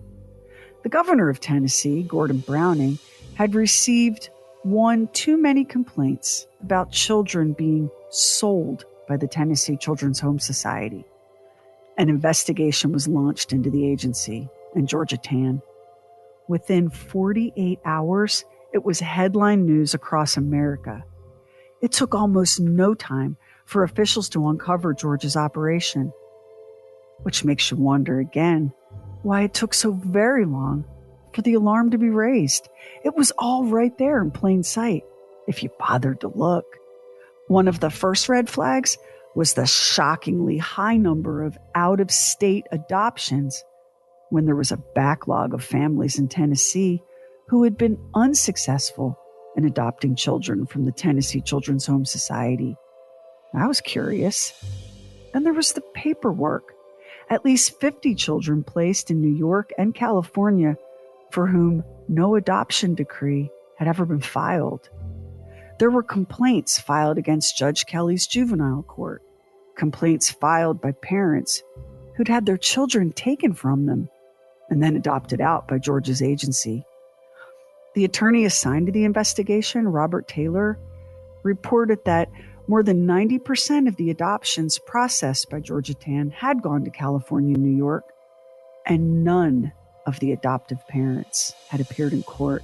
A: The governor of Tennessee, Gordon Browning, had received one too many complaints about children being sold by the Tennessee Children's Home Society. An investigation was launched into the agency and Georgia Tann. Within 48 hours, it was headline news across America. It took almost no time for officials to uncover Georgia's operation, which makes you wonder again why it took so very long for the alarm to be raised. It was all right there in plain sight, if you bothered to look. One of the first red flags was the shockingly high number of out-of-state adoptions when there was a backlog of families in Tennessee who had been unsuccessful in adopting children from the Tennessee Children's Home Society. I was curious. Then there was the paperwork. At least 50 children placed in New York and California for whom no adoption decree had ever been filed. There were complaints filed against Judge Kelly's juvenile court, complaints filed by parents who'd had their children taken from them and then adopted out by Georgia's agency. The attorney assigned to the investigation, Robert Taylor, reported that more than 90% of the adoptions processed by Georgia Tann had gone to California and New York, and none of the adoptive parents had appeared in court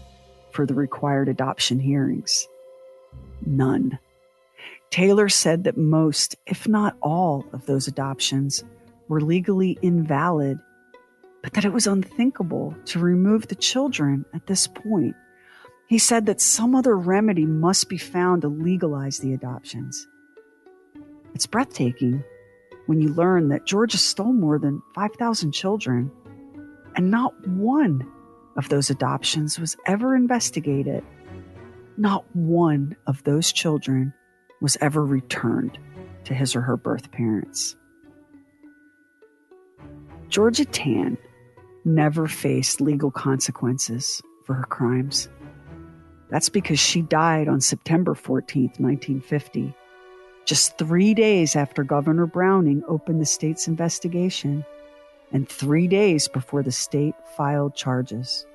A: for the required adoption hearings. None. Taylor said that most, if not all, of those adoptions were legally invalid, but that it was unthinkable to remove the children at this point. He said that some other remedy must be found to legalize the adoptions. It's breathtaking when you learn that Georgia stole more than 5,000 children, and not one of those adoptions was ever investigated. Not one of those children was ever returned to his or her birth parents. Georgia Tann never faced legal consequences for her crimes. That's because she died on September 14th, 1950, just 3 days after Governor Browning opened the state's investigation and 3 days before the state filed charges.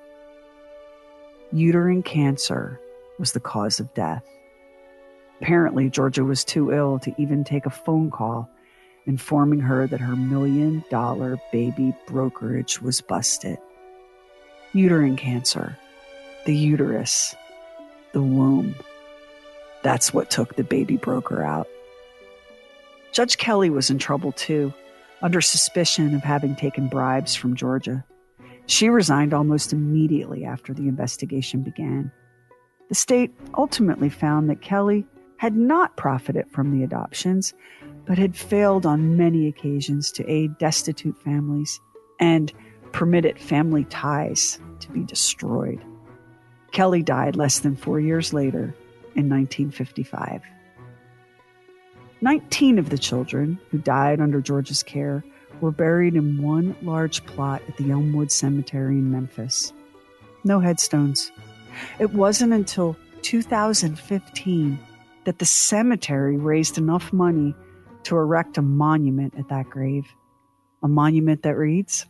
A: Uterine cancer was the cause of death. Apparently, Georgia was too ill to even take a phone call informing her that her $1 million baby brokerage was busted. Uterine cancer, the uterus, the womb. That's what took the baby broker out. Judge Kelly was in trouble too, under suspicion of having taken bribes from Georgia. She resigned almost immediately after the investigation began. The state ultimately found that Kelly had not profited from the adoptions, but had failed on many occasions to aid destitute families and permitted family ties to be destroyed. Kelly died less than 4 years later in 1955. 19 of the children who died under Georgia's care were buried in one large plot at the Elmwood Cemetery in Memphis. No headstones. It wasn't until 2015 that the cemetery raised enough money to erect a monument at that grave. A monument that reads,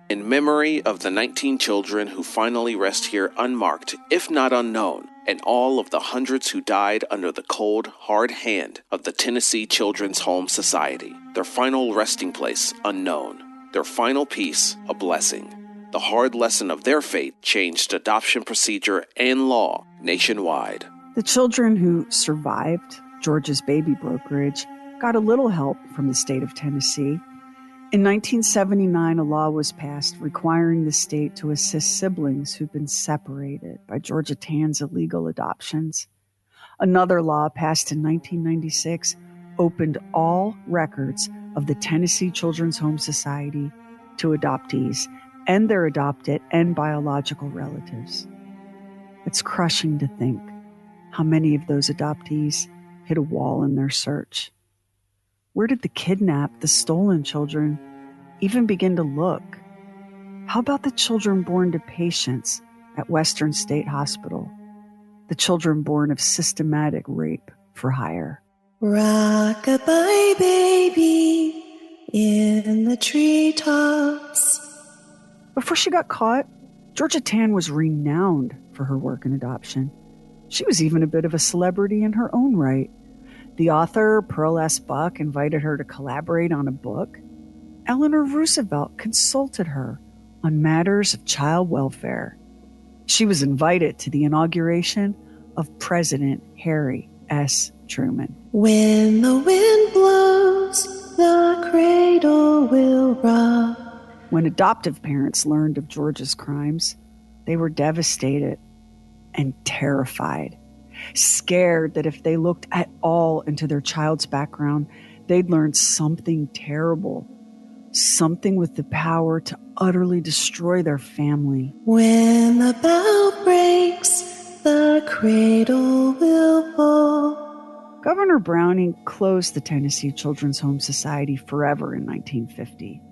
T: "In memory of the 19 children who finally rest here unmarked, if not unknown, and all of the hundreds who died under the cold, hard hand of the Tennessee Children's Home Society. Their final resting place unknown. Their final peace a blessing. The hard lesson of their fate changed adoption procedure and law nationwide."
A: The children who survived Georgia's baby brokerage got a little help from the state of Tennessee. In 1979, a law was passed requiring the state to assist siblings who'd been separated by Georgia Tann's illegal adoptions. Another law passed in 1996 opened all records of the Tennessee Children's Home Society to adoptees and their adopted and biological relatives. It's crushing to think how many of those adoptees hit a wall in their search. Where did the kidnapped, the stolen children even begin to look? How about the children born to patients at Western State Hospital? The children born of systematic rape for hire?
P: Rock-a-bye baby in the treetops.
A: Before she got caught, Georgia Tann was renowned for her work in adoption. She was even a bit of a celebrity in her own right. The author, Pearl S. Buck, invited her to collaborate on a book. Eleanor Roosevelt consulted her on matters of child welfare. She was invited to the inauguration of President Harry S. Truman.
P: When the wind blows, the cradle will rock.
A: When adoptive parents learned of Georgia's crimes, they were devastated and terrified, scared that if they looked at all into their child's background, they'd learn something terrible, something with the power to utterly destroy their family.
P: When the bough breaks, the cradle will fall.
A: Governor Browning closed the Tennessee Children's Home Society forever in 1950.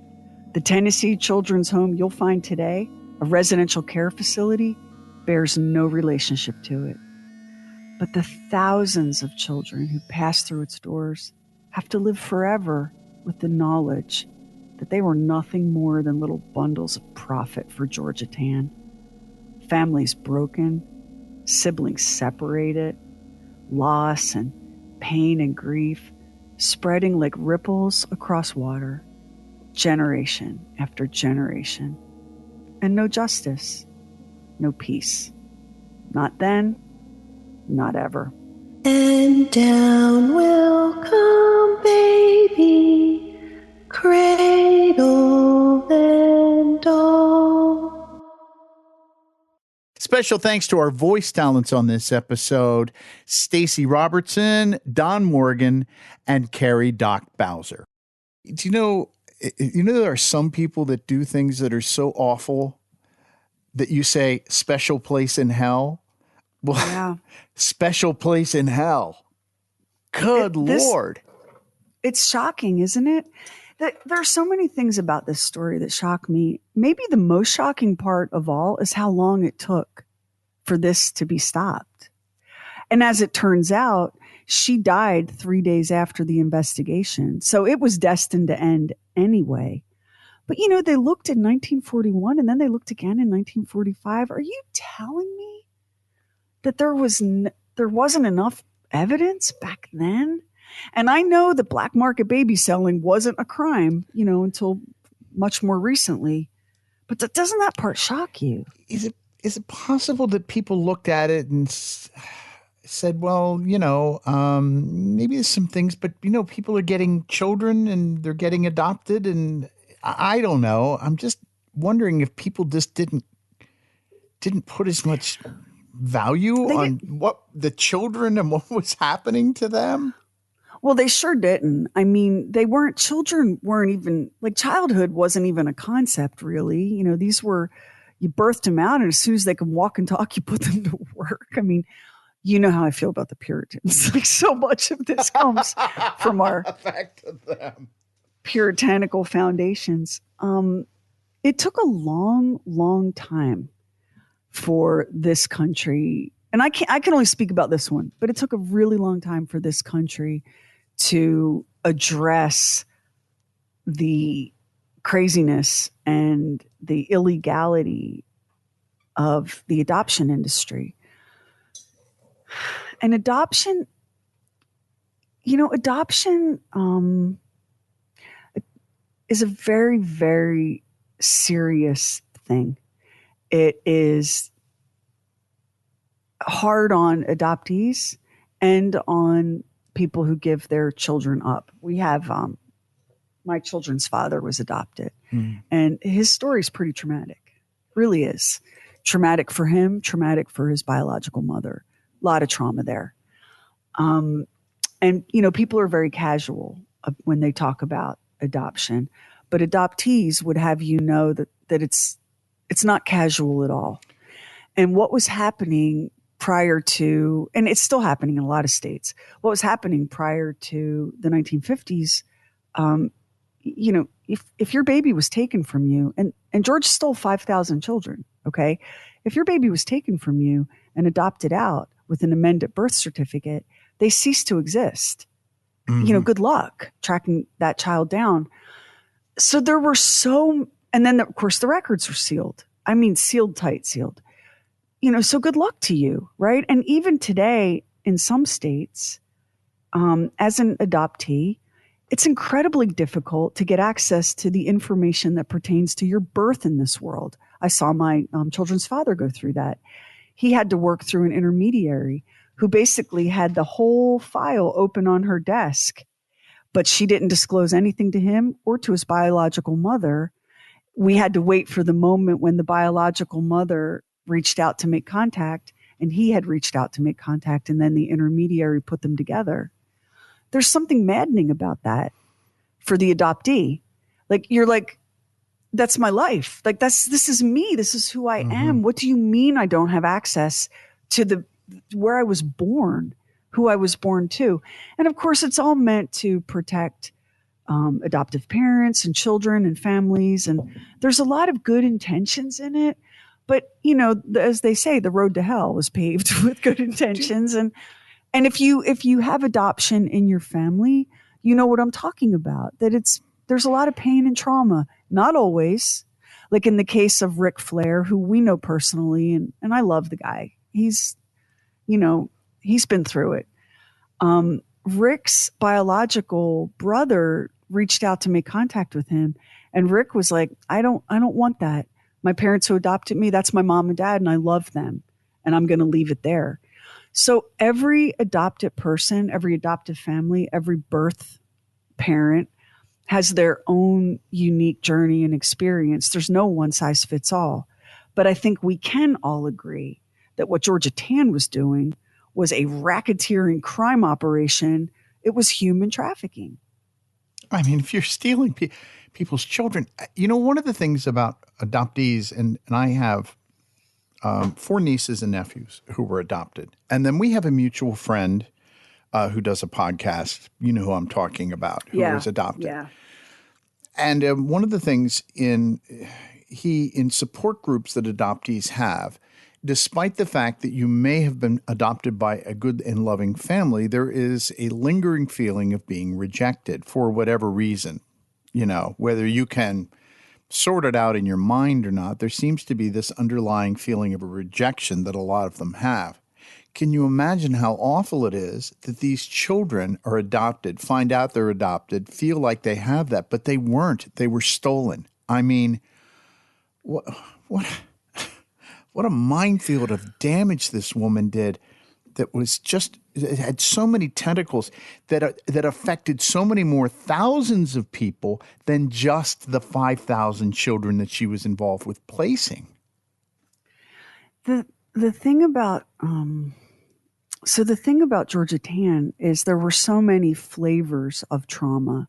A: The Tennessee Children's Home you'll find today, a residential care facility, bears no relationship to it. But the thousands of children who pass through its doors have to live forever with the knowledge that they were nothing more than little bundles of profit for Georgia Tann. Families broken, siblings separated, loss and pain and grief spreading like ripples across water, generation after generation. And no justice, no peace. Not then, not ever.
P: And down will come baby, cradle and all.
K: Special thanks to our voice talents on this episode, Stacey Robertson, Don Morgan, and Carrie Doc Bowser. Do you know there are some people that do things that are so awful that you say special place in hell? Well, yeah. Special place in hell. Good Lord.
A: It's shocking, isn't it? There are so many things about this story that shock me. Maybe the most shocking part of all is how long it took for this to be stopped. And as it turns out, she died 3 days after the investigation. So it was destined to end anyway. But, they looked in 1941 and then they looked again in 1945. Are you telling me that there wasn't enough evidence back then? And I know that black market baby selling wasn't a crime, until much more recently. But doesn't that part shock you?
K: Is it possible that people looked at it and said, well, maybe there's some things, but, people are getting children and they're getting adopted. And I don't know. I'm just wondering if people just didn't put as much value on what the children and what was happening to them.
A: Well, they sure didn't. I mean, children weren't even, childhood wasn't even a concept, really. These were, you birthed them out, and as soon as they could walk and talk, you put them to work. I mean, you know how I feel about the Puritans. So much of this comes from our
K: back to them
A: puritanical foundations. It took a long, long time for this country, and I can only speak about this one, but it took a really long time for this country to address the craziness and the illegality of the adoption industry. And adoption is a very, very serious thing. It is hard on adoptees and on people who give their children up. We have my children's father was adopted, and his story is pretty traumatic. Really is traumatic for him, traumatic for his biological mother. A lot of trauma there. And people are very casual when they talk about adoption, but adoptees would have you know that it's not casual at all. And what was happening prior to, and it's still happening in a lot of states, what was happening prior to the 1950s, if your baby was taken from you, and George stole 5,000 children, okay? If your baby was taken from you and adopted out with an amended birth certificate, they cease to exist. good luck tracking that child down. So there were and then of course the records were sealed. I mean, sealed tight, sealed. So good luck to you, right? And even today, in some states, as an adoptee, it's incredibly difficult to get access to the information that pertains to your birth in this world. I saw my children's father go through that. He had to work through an intermediary who basically had the whole file open on her desk, but she didn't disclose anything to him or to his biological mother. We had to wait for the moment when the biological mother reached out to make contact, and he had reached out to make contact, and then the intermediary put them together. There's something maddening about that for the adoptee. Like, you're like, that's my life. Like, this is me. This is who I am. What do you mean I don't have access to where I was born, who I was born to? And of course, it's all meant to protect adoptive parents and children and families. And there's a lot of good intentions in it. But, as they say, the road to hell was paved with good intentions. And if you have adoption in your family, you know what I'm talking about, that there's a lot of pain and trauma. Not always. Like in the case of Ric Flair, who we know personally, and I love the guy. He's been through it. Ric's biological brother reached out to make contact with him, and Ric was like, I don't want that. My parents who adopted me, that's my mom and dad, and I love them, and I'm going to leave it there. So every adopted person, every adoptive family, every birth parent has their own unique journey and experience. There's no one size fits all. But I think we can all agree that what Georgia Tann was doing was a racketeering crime operation. It was human trafficking.
K: I mean, if you're stealing people's children, one of the things about adoptees, and I have 4 nieces and nephews who were adopted. And then we have a mutual friend who does a podcast, who I'm talking about, who was adopted. Yeah. And one of the things in support groups that adoptees have, despite the fact that you may have been adopted by a good and loving family, there is a lingering feeling of being rejected for whatever reason. Whether you can sort it out in your mind or not, there seems to be this underlying feeling of a rejection that a lot of them have. Can you imagine how awful it is that these children are adopted, find out they're adopted, feel like they have that, but they weren't. They were stolen. I mean, what a minefield of damage this woman did that was just, it had so many tentacles that affected so many more thousands of people than just the 5,000 children that she was involved with placing.
A: The thing about Georgia Tann is there were so many flavors of trauma.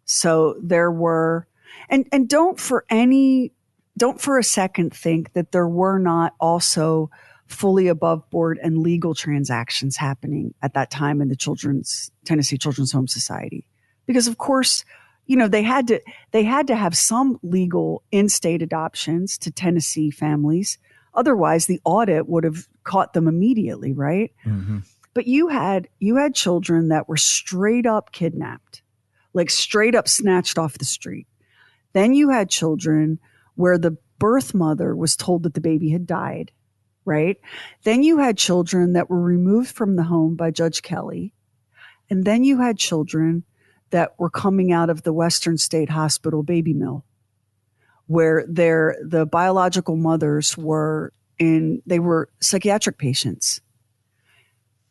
A: So there were, and don't for a second think that there were not also fully above board and legal transactions happening at that time in the Tennessee Children's Home Society. Because of course, they had to have some legal in-state adoptions to Tennessee families. Otherwise, the audit would have caught them immediately, right? Mm-hmm. But you had children that were straight up kidnapped, like straight up snatched off the street. Then you had children where the birth mother was told that the baby had died, right? Then you had children that were removed from the home by Judge Kelly. And then you had children that were coming out of the Western State Hospital baby mill, where the biological mothers were psychiatric patients.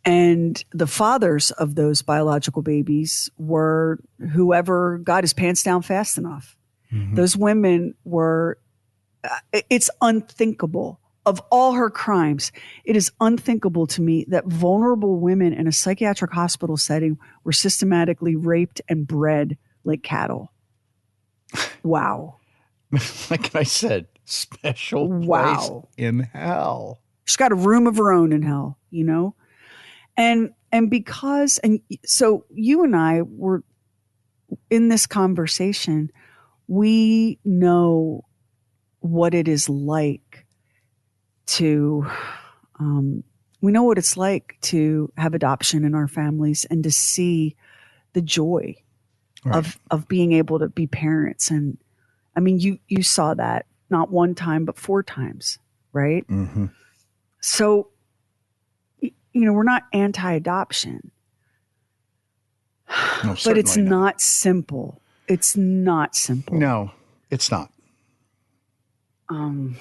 A: And the fathers of those biological babies were whoever got his pants down fast enough. Mm-hmm. Those women were, it's unthinkable. Of all her crimes, it is unthinkable to me that vulnerable women in a psychiatric hospital setting were systematically raped and bred like cattle. Wow.
K: Like I said, special place in hell.
A: She's got a room of her own in hell, And so you and I were in this conversation, we know what it is like to have adoption in our families and to see the joy
K: Right.
A: of being able to be parents. And I mean, you saw that not one time, but 4 times, right?
K: Mm-hmm.
A: So, we're not anti-adoption,
K: No,
A: but it's
K: certainly
A: not simple. It's not simple.
K: No, it's not.
A: And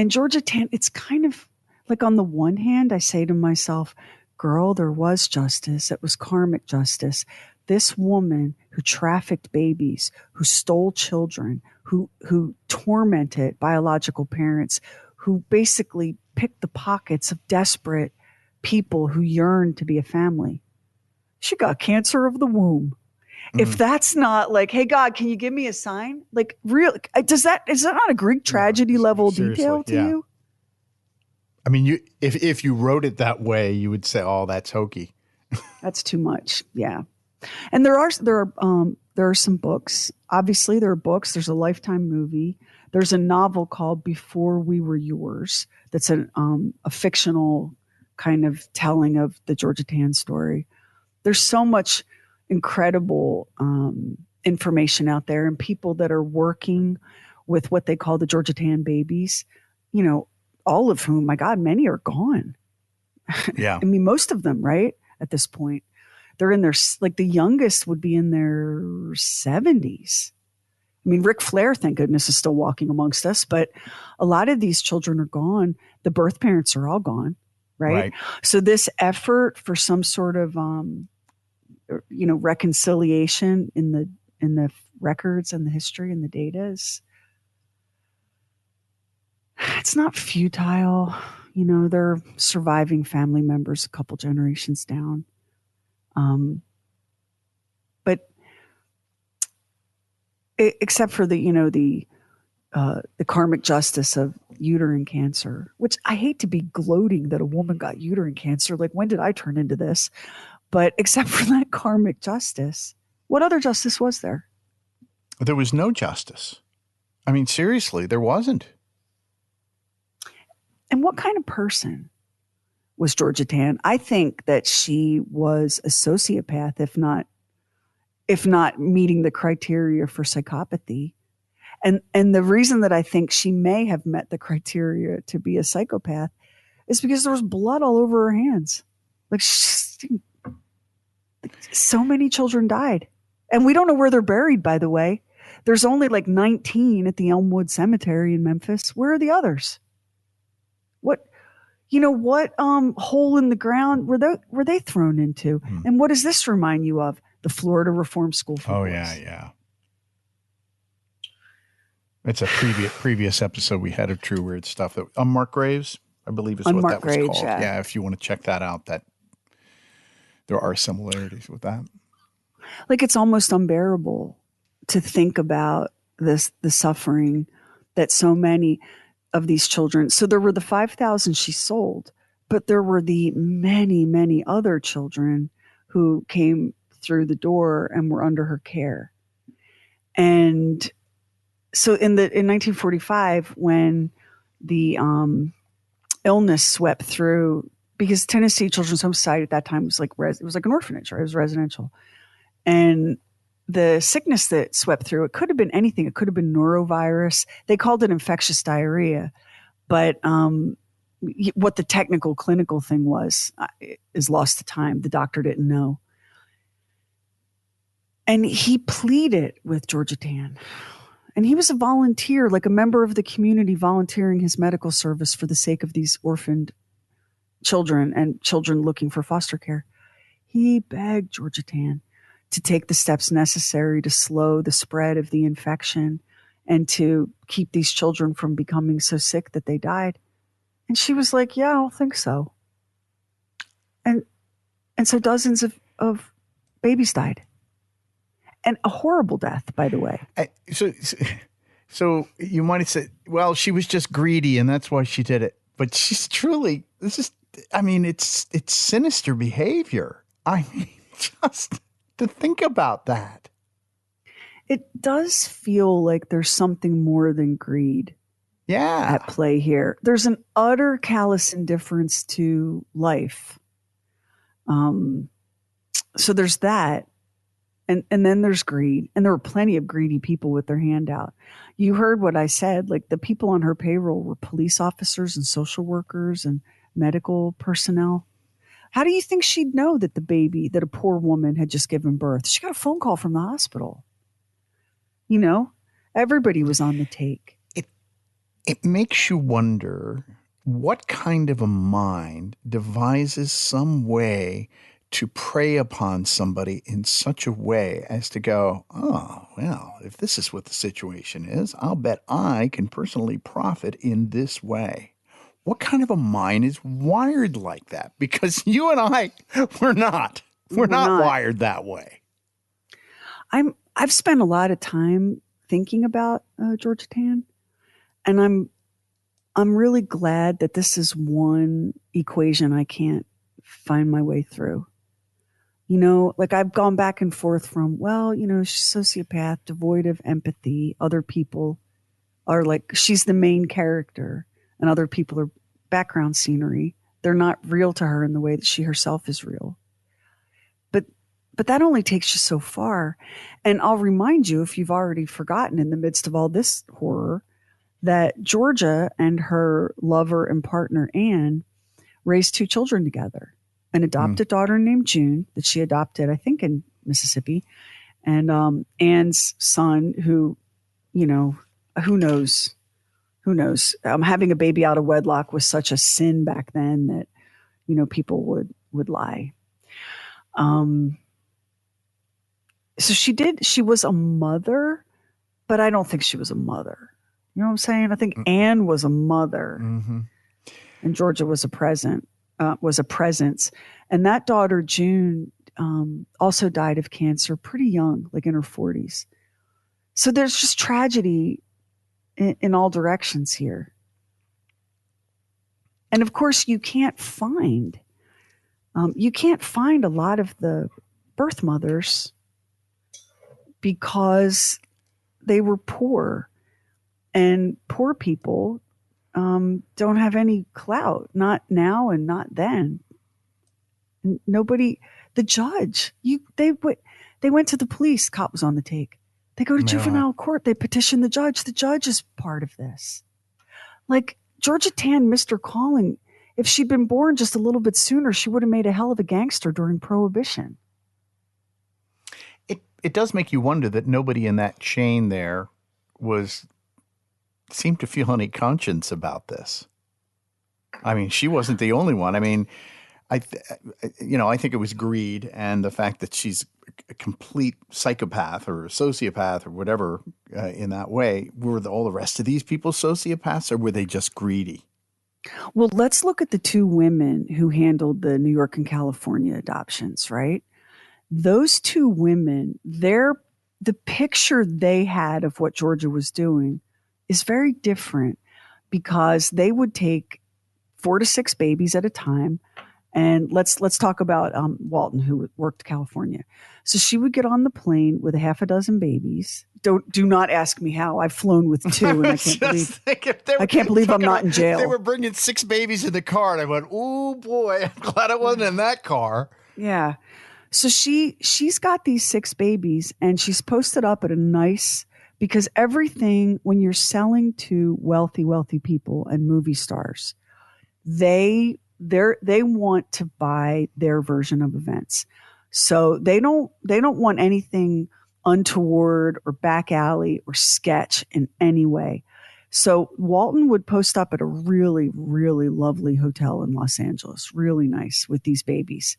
A: Georgia Tann, it's kind of like, on the one hand, I say to myself, girl, there was justice. It was karmic justice. This woman who trafficked babies, who stole children, who tormented biological parents, who basically picked the pockets of desperate people who yearned to be a family. She got cancer of the womb. If that's not like, hey, God, can you give me a sign? Like, really, is that not a Greek tragedy level detail to you?
K: I mean, if you wrote it that way, you would say, "Oh, that's hokey."
A: That's too much. Yeah. And there are some books. Obviously, there are books. There's a Lifetime movie. There's a novel called Before We Were Yours. That's a fictional kind of telling of the Georgia Tann story. There's so much incredible information out there, and people that are working with what they call the Georgia Tann babies, all of whom, my God, many are gone.
K: Yeah.
A: I mean, most of them, right? At this point, they're in their, like, the youngest would be in their 70s. I mean, Ric Flair, thank goodness, is still walking amongst us, but a lot of these children are gone. The birth parents are all gone, right? So this effort for some sort of, reconciliation in the records and the history and the data it's not futile. They're surviving family members a couple generations down. But except for the karmic justice of uterine cancer, which I hate to be gloating that a woman got uterine cancer. Like, when did I turn into this? But except for that karmic justice, what other justice was there?
K: There was no justice. I mean, seriously, there wasn't.
A: And what kind of person was Georgia Tann? I think that she was a sociopath, if not meeting the criteria for psychopathy. And the reason that I think she may have met the criteria to be a psychopath is because there was blood all over her hands. Like, so many children died. And we don't know where they're buried, by the way. There's only like 19 at the Elmwood Cemetery in Memphis. Where are the others? What hole in the ground were they thrown into? And what does this remind you of? The Florida Reform School for Boys.
K: Yeah. It's a previous episode we had of True Weird Stuff. Unmarked Graves, I believe is what that was called. Yeah, if you want to check that out, that there are similarities with that.
A: Like, it's almost unbearable to think about the suffering that so many of these children. So there were the 5,000 she sold, but there were the many, many other children who came through the door and were under her care. And so in 1945, when the illness swept through, because Tennessee Children's Home Society at that time was like it was like an orphanage, right? It was residential, and the sickness that swept through, it could have been anything. It could have been norovirus. They called it infectious diarrhea, but what the technical clinical thing was is lost to time. The doctor didn't know, and he pleaded with Georgia Tann. And he was a volunteer, like a member of the community, volunteering his medical service for the sake of these orphaned children and children looking for foster care. He begged Georgia Tann to take the steps necessary to slow the spread of the infection and to keep these children from becoming so sick that they died. And she was like, yeah, I don't think so. And so dozens of babies died. And a horrible death, by the way.
K: So you might have said, well, she was just greedy and that's why she did it. But she's truly, it's sinister behavior. I mean, just to think about that.
A: It does feel like there's something more than greed at play here. There's an utter callous indifference to life. So there's that. And then there's greed. And there were plenty of greedy people with their hand out. You heard what I said. Like, the people on her payroll were police officers and social workers and medical personnel. How do you think she'd know that that a poor woman had just given birth? She got a phone call from the hospital. You know, everybody was on the take.
K: It makes you wonder what kind of a mind devises some way to prey upon somebody in such a way as to go, oh, well, if this is what the situation is, I'll bet I can personally profit in this way. What kind of a mind is wired like that? Because you and I, we're not wired that way.
A: I've spent a lot of time thinking about Georgia Tann, and I'm really glad that this is one equation I can't find my way through. You know, like, I've gone back and forth from, well, you know, she's a sociopath, devoid of empathy. Other people are like, she's the main character, and other people are background scenery. They're not real to her in the way that she herself is real. But that only takes you so far. And I'll remind you, if you've already forgotten in the midst of all this horror, that Georgia and her lover and partner, Ann, raised 2 children together. An adopted daughter named June that she adopted, I think, in Mississippi, and Ann's son, who, you know, who knows? Having a baby out of wedlock was such a sin back then that, you know, people would lie. So she was a mother, but I don't think she was a mother. You know what I'm saying? I think Ann was a mother, and Georgia was a presence. And that daughter, June, also died of cancer pretty young, like in her 40s. So there's just tragedy in all directions here. And of course, you can't find a lot of the birth mothers because they were poor, and poor people don't have any clout, not now and not then. Nobody, the judge, they went to the police, cop was on the take. They go to juvenile court, they petition the judge. The judge is part of this. Like, Georgia Tann missed her calling. If she'd been born just a little bit sooner, she would have made a hell of a gangster during Prohibition.
K: It does make you wonder that nobody in that chain there seemed to feel any conscience about this. I mean, she wasn't the only one. I mean, I think it was greed and the fact that she's a complete psychopath or a sociopath or whatever in that way. Were all the rest of these people sociopaths, or were they just greedy?
A: Well, let's look at the 2 women who handled the New York and California adoptions, right? Those 2 women, the picture they had of what Georgia was doing is very different, because they would take 4 to 6 babies at a time. And let's talk about Walton, who worked California. So she would get on the plane with a half a dozen babies. Do not ask me how. I've flown with 2, and I can't believe I'm not in jail.
K: They were bringing 6 babies in the car, and I went, "Oh boy, I'm glad I wasn't in that car."
A: Yeah. So she's got these 6 babies, and she's posted up at a nice, because everything, when you're selling to wealthy people and movie stars, they want to buy their version of events. So they don't want anything untoward or back alley or sketch in any way. So Walton would post up at a really, really lovely hotel in Los Angeles, really nice, with these babies.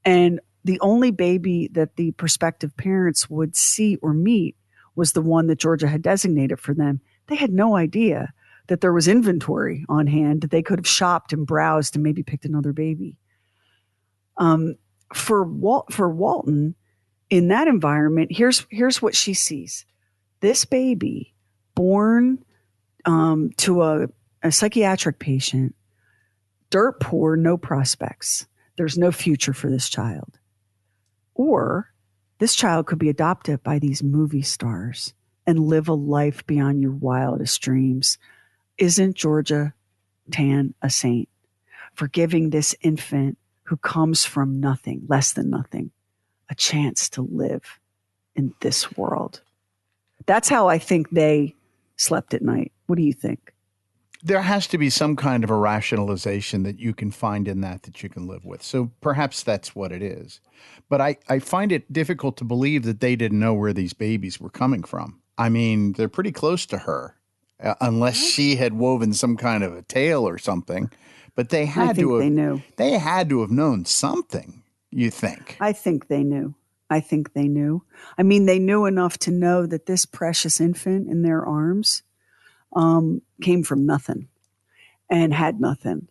A: And the only baby that the prospective parents would see or meet was the one that Georgia had designated for them. They had no idea that there was inventory on hand, that they could have shopped and browsed and maybe picked another baby. For Walton, in that environment, here's what she sees. This baby, born to a psychiatric patient, dirt poor, no prospects. There's no future for this child. Or this child could be adopted by these movie stars and live a life beyond your wildest dreams. Isn't Georgia Tann a saint for giving this infant who comes from nothing, less than nothing, a chance to live in this world. That's how I think they slept at night. What do you think?
K: There has to be some kind of a rationalization that you can find in that you can live with. So perhaps that's what it is. But I find it difficult to believe that they didn't know where these babies were coming from. I mean, they're pretty close to her, unless she had woven some kind of a tale or something. But they had to have,
A: they knew.
K: They had to have known something, you think?
A: I think they knew. I mean, they knew enough to know that this precious infant in their arms came from nothing and had nothing.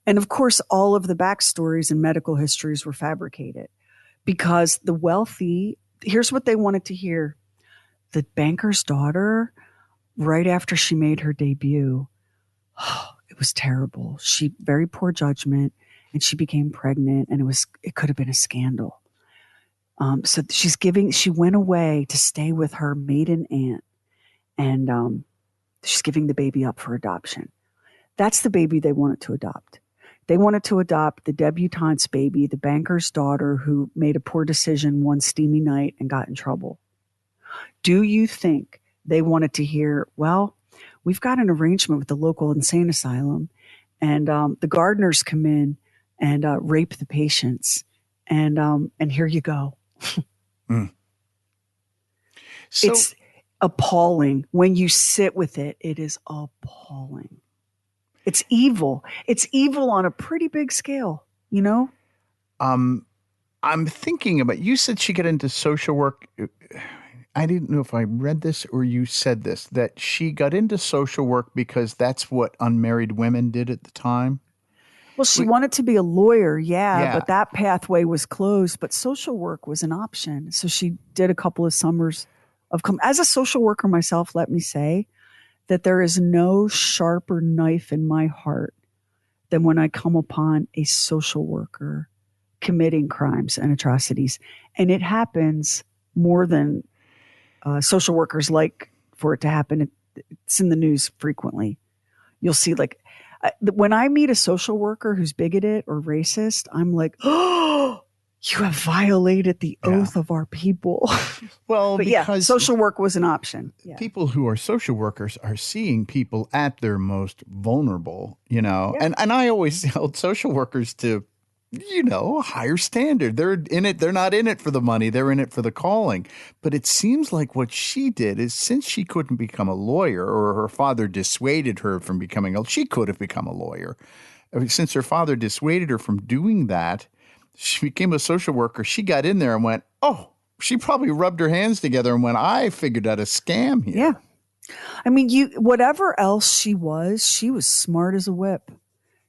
A: And of course, all of the backstories and medical histories were fabricated because the wealthy, here's what they wanted to hear. The banker's daughter, right after she made her debut, it was terrible. Very poor judgment, and she became pregnant, and it could have been a scandal. So she went away to stay with her maiden aunt, and she's giving the baby up for adoption. That's the baby they wanted to adopt. They wanted to adopt the debutante's baby, the banker's daughter who made a poor decision one steamy night and got in trouble. Do you think they wanted to hear, well, we've got an arrangement with the local insane asylum, and the gardeners come in and rape the patients, and here you go.
K: So,
A: it's appalling. When you sit with it, it is appalling. It's evil. It's evil on a pretty big scale, you know?
K: I'm thinking about, you said she got into social work. I didn't know if I read this or you said this, that she got into social work because that's what unmarried women did at the time.
A: Well, she wanted to be a lawyer, but that pathway was closed. But social work was an option. So she did a couple of summers as a social worker myself, let me say that there is no sharper knife in my heart than when I come upon a social worker committing crimes and atrocities. And it happens more than social workers like for it to happen. It's in the news frequently. You'll see when I meet a social worker who's bigoted or racist, I'm like, oh, you have violated the oath of our people.
K: Well, because
A: social work was an option. Yeah.
K: People who are social workers are seeing people at their most vulnerable, you know, and I always held social workers to, you know, a higher standard. They're in it. They're not in it for the money. They're in it for the calling. But it seems like what she did is, since she couldn't become a lawyer, or her father dissuaded her from becoming she could have become a lawyer. Since her father dissuaded her from doing that, she became a social worker. She got in there and went, oh, she probably rubbed her hands together and went, I figured out a scam here.
A: Yeah. I mean, whatever else she was smart as a whip.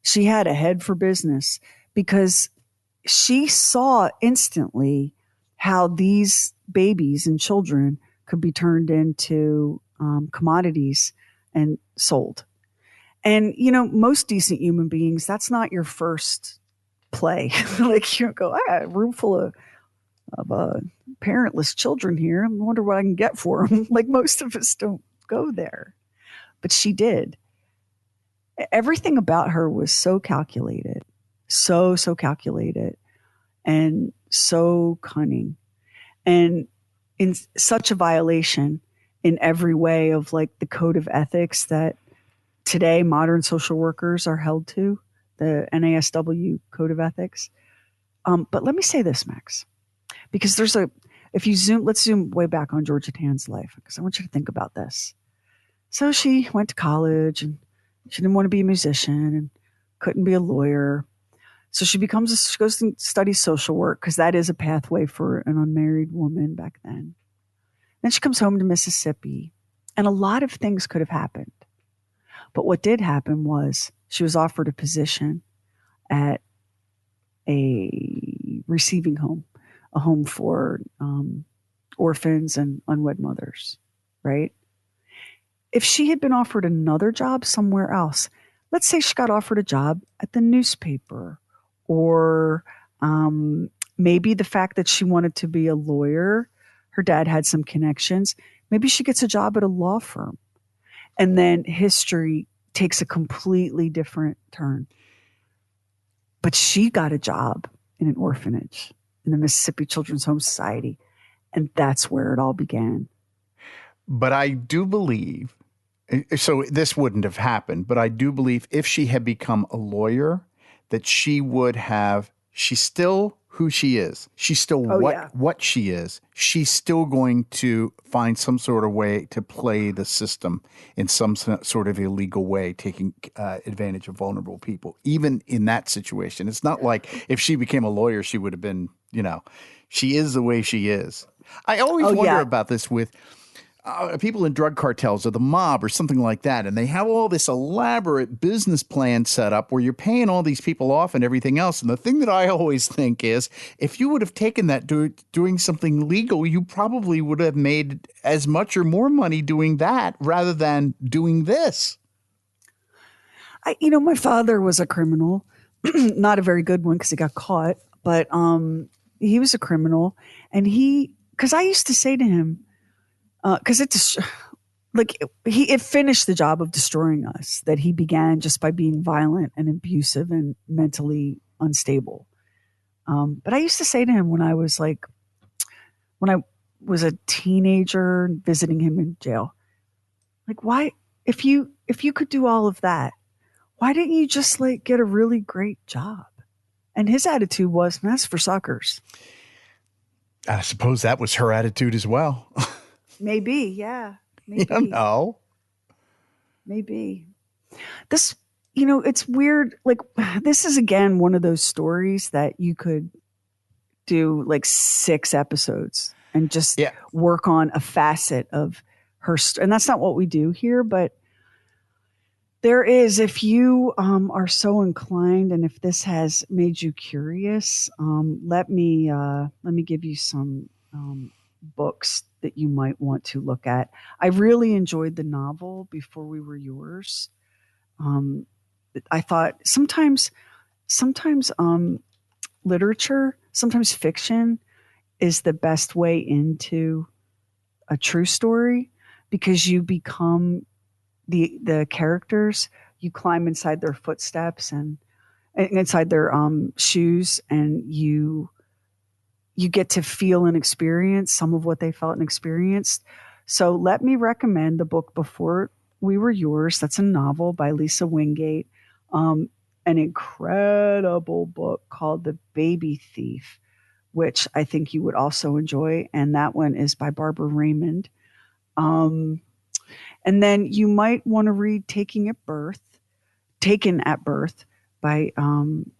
A: She had a head for business because she saw instantly how these babies and children could be turned into commodities and sold. And, you know, most decent human beings, that's not your first play. Like, you go, I got a room full of parentless children here. I wonder what I can get for them. Like, most of us don't go there. But she did. Everything about her was so calculated. So calculated. And so cunning. And in such a violation in every way of like the code of ethics that today modern social workers are held to. The NASW Code of Ethics. But let me say this, Max, because let's zoom way back on Georgia Tann's life, because I want you to think about this. So she went to college and she didn't want to be a musician and couldn't be a lawyer. So she goes and studies social work, because that is a pathway for an unmarried woman back then. Then she comes home to Mississippi, and a lot of things could have happened. But what did happen was she was offered a position at a receiving home, a home for orphans and unwed mothers, right? If she had been offered another job somewhere else, let's say she got offered a job at the newspaper, or maybe the fact that she wanted to be a lawyer, her dad had some connections, maybe she gets a job at a law firm. And then history takes a completely different turn. But she got a job in an orphanage in the Mississippi Children's Home Society. And that's where it all began.
K: But I do believe, so this wouldn't have happened, but I do believe if she had become a lawyer, that she's still who she is. She's still what she is. She's still going to find some sort of way to play the system in some sort of illegal way, taking advantage of vulnerable people, even in that situation. It's not like if she became a lawyer, she would have been, she is the way she is. I always wonder about this with people in drug cartels or the mob or something like that, and they have all this elaborate business plan set up where you're paying all these people off and everything else. And the thing that I always think is, if you would have taken that doing something legal, you probably would have made as much or more money doing that rather than doing this.
A: My father was a criminal, not a very good one because he got caught, but he was a criminal, and because I used to say to him, because it finished the job of destroying us that he began just by being violent and abusive and mentally unstable. But I used to say to him when I was a teenager visiting him in jail, like, why, if you could do all of that, why didn't you just get a really great job? And his attitude was, that's for suckers.
K: I suppose that was her attitude as well.
A: Maybe, yeah. Maybe.
K: You know.
A: Maybe. This, it's weird. This is, again, one of those stories that you could do 6 episodes and just work on a facet of her. And that's not what we do here, but there is, if you are so inclined and if this has made you curious, let me give you some books that you might want to look at. I really enjoyed the novel Before We Were Yours. I thought sometimes literature, sometimes fiction is the best way into a true story, because you become the characters, you climb inside their footsteps and inside their shoes, and you get to feel and experience some of what they felt and experienced. So let me recommend the book Before We Were Yours. That's a novel by Lisa Wingate. An incredible book called The Baby Thief, which I think you would also enjoy. And that one is by Barbara Raymond. And then you might want to read Taken at Birth by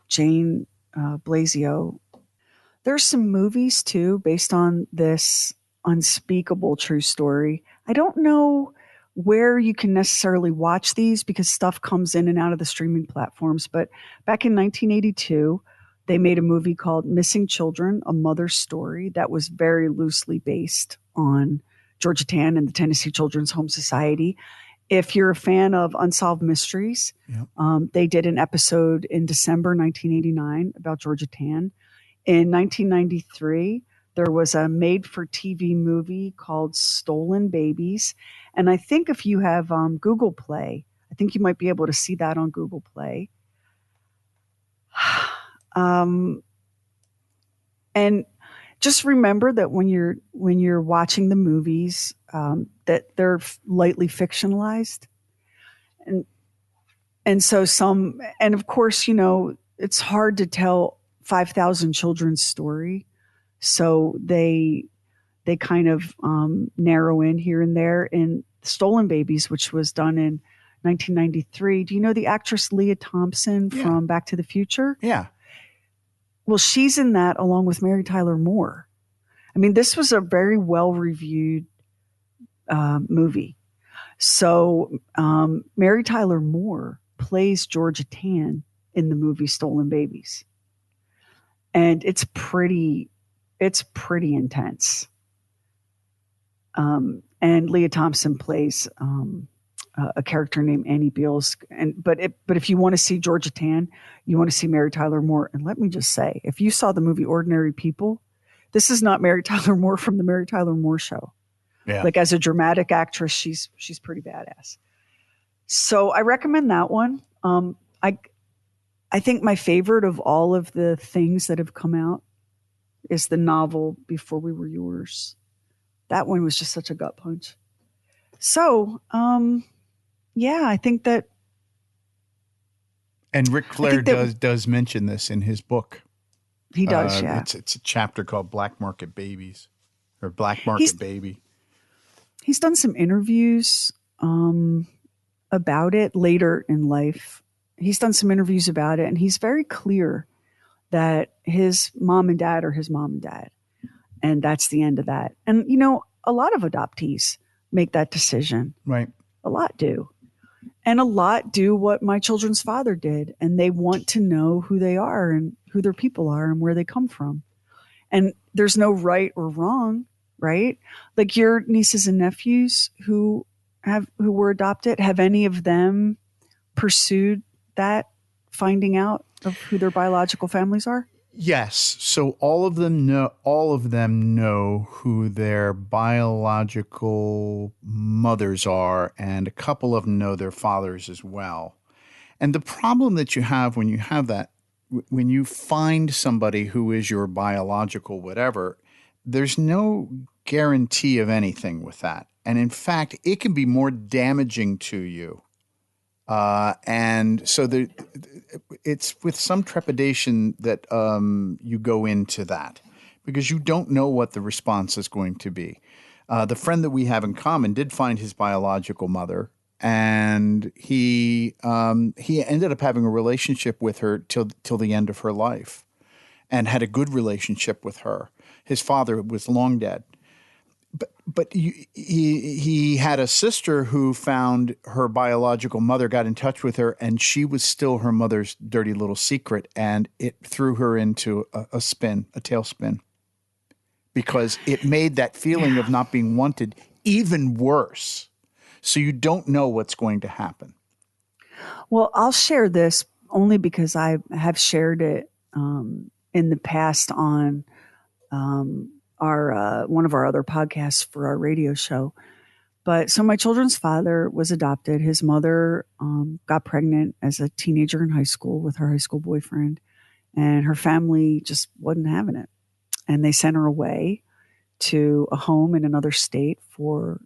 A: Jane Blasio. There's some movies too based on this unspeakable true story. I don't know where you can necessarily watch these because stuff comes in and out of the streaming platforms. But back in 1982, they made a movie called Missing Children, A Mother's Story, that was very loosely based on Georgia Tann and the Tennessee Children's Home Society. If you're a fan of Unsolved Mysteries, they did an episode in December 1989 about Georgia Tann. In 1993, there was a made-for-TV movie called Stolen Babies. And I think if you have Google Play, I think you might be able to see that on Google Play. And just remember that when you're watching the movies, that they're lightly fictionalized. And so and of course, it's hard to tell 5,000 children's story. So they kind of narrow in here and there. In Stolen Babies, which was done in 1993, do you know the actress Leah Thompson from Back to the Future?
K: Yeah.
A: Well, she's in that along with Mary Tyler Moore. I mean, this was a very well-reviewed movie. So Mary Tyler Moore plays Georgia Tann in the movie Stolen Babies. And it's pretty intense. And Leah Thompson plays a character named Annie Beals. But if you want to see Georgia Tann, you want to see Mary Tyler Moore. And let me just say, if you saw the movie Ordinary People, this is not Mary Tyler Moore from the Mary Tyler Moore Show. Yeah. As a dramatic actress, she's pretty badass. So I recommend that one. I think my favorite of all of the things that have come out is the novel Before We Were Yours. That one was just such a gut punch. So, yeah, I think that.
K: And Ric Flair does mention this in his book.
A: He does, yeah.
K: It's a chapter called Black Market Babies, or Black Market Baby.
A: He's done some interviews about it later in life. He's done some interviews about it, and he's very clear that his mom and dad are his mom and dad. And that's the end of that. And, you know, a lot of adoptees make that decision.
K: Right.
A: A lot do. And a lot do what my children's father did. And they want to know who they are and who their people are and where they come from. And there's no right or wrong, right? Like your nieces and nephews who were adopted, have any of them pursued that, finding out of who their biological families are?
K: Yes. So all of them know who their biological mothers are, and a couple of them know their fathers as well. And the problem that you have when you have that, when you find somebody who is your biological whatever, there's no guarantee of anything with that. And in fact, it can be more damaging to you. And so it's with some trepidation that you go into that, because you don't know what the response is going to be. The friend that we have in common did find his biological mother, and he ended up having a relationship with her till the end of her life, and had a good relationship with her. His father was long dead. But he had a sister who found her biological mother, got in touch with her, and she was still her mother's dirty little secret, and it threw her into a tailspin, because it made that feeling of not being wanted even worse. So you don't know what's going to happen.
A: Well, I'll share this only because I have shared it in the past on our one of our other podcasts for our radio show. But so my children's father was adopted. His mother got pregnant as a teenager in high school with her high school boyfriend, and her family just wasn't having it. And they sent her away to a home in another state for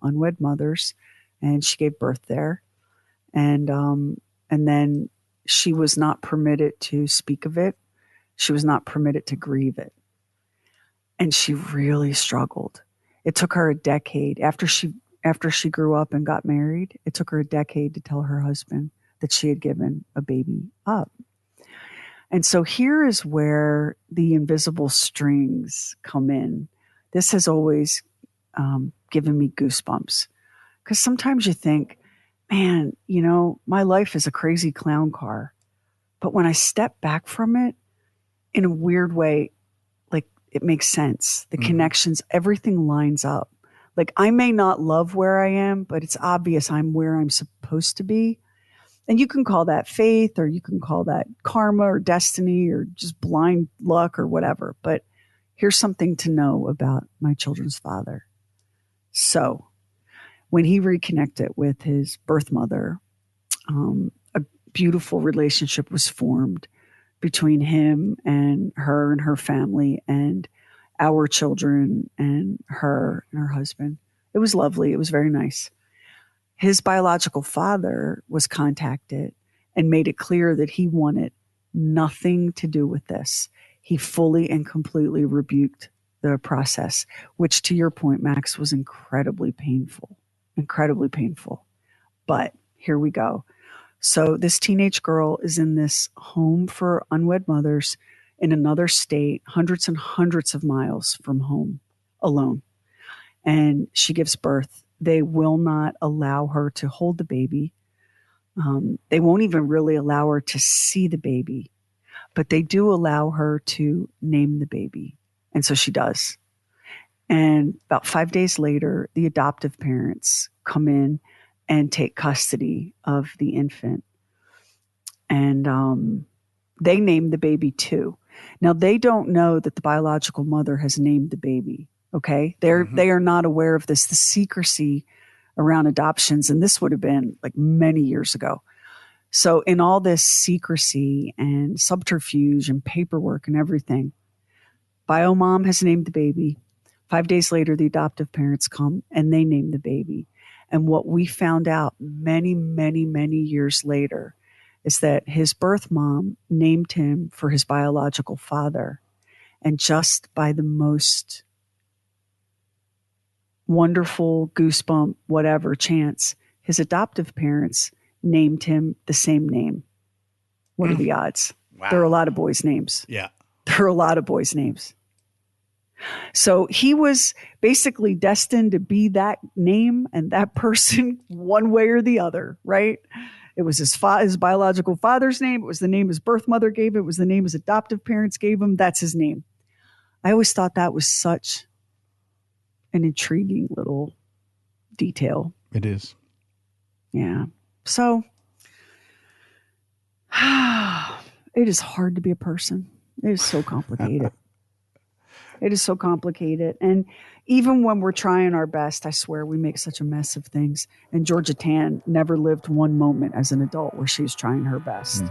A: unwed mothers, and she gave birth there. And then she was not permitted to speak of it. She was not permitted to grieve it. And she really struggled. It took her a decade after she grew up and got married. It took her a decade to tell her husband that she had given a baby up. And so here is where the invisible strings come in. This has always given me goosebumps, because sometimes you think, man, you know, my life is a crazy clown car. But when I step back from it, in a weird way, it makes sense. The connections, everything lines up. Like, I may not love where I am, but it's obvious I'm where I'm supposed to be. And you can call that faith, or you can call that karma or destiny, or just blind luck or whatever. But here's something to know about my children's father. So when he reconnected with his birth mother, a beautiful relationship was formed between him and her family and our children and her husband. It was lovely. It was very nice. His biological father was contacted and made it clear that he wanted nothing to do with this. He fully and completely rebuked the process, which, to your point, Max, was incredibly painful. But here we go. So this teenage girl is in this home for unwed mothers in another state, hundreds and hundreds of miles from home, alone. And she gives birth. They will not allow her to hold the baby. They won't even really allow her to see the baby, but they do allow her to name the baby. And so she does. And about 5 days later, the adoptive parents come in and take custody of the infant. And they name the baby too. Now, they don't know that the biological mother has named the baby, okay? They are not aware of this. The secrecy around adoptions, and this would have been like many years ago. So in all this secrecy and subterfuge and paperwork and everything, Bio mom has named the baby. 5 days later, the adoptive parents come and they name the baby. And what we found out many, many, many years later is that his birth mom named him for his biological father. And just by the most wonderful goosebump, whatever chance, his adoptive parents named him the same name. What are the odds?
K: Wow.
A: There are a lot of boys' names.
K: Yeah.
A: There are a lot of boys' names. So he was basically destined to be that name and that person one way or the other, right? It was his biological father's name. It was the name his birth mother gave him. It was the name his adoptive parents gave him. That's his name. I always thought that was such an intriguing little detail.
K: It is.
A: Yeah. So it is hard to be a person. It is so complicated. It is so complicated. And even when we're trying our best, I swear we make such a mess of things. And Georgia Tann never lived one moment as an adult where she was trying her best.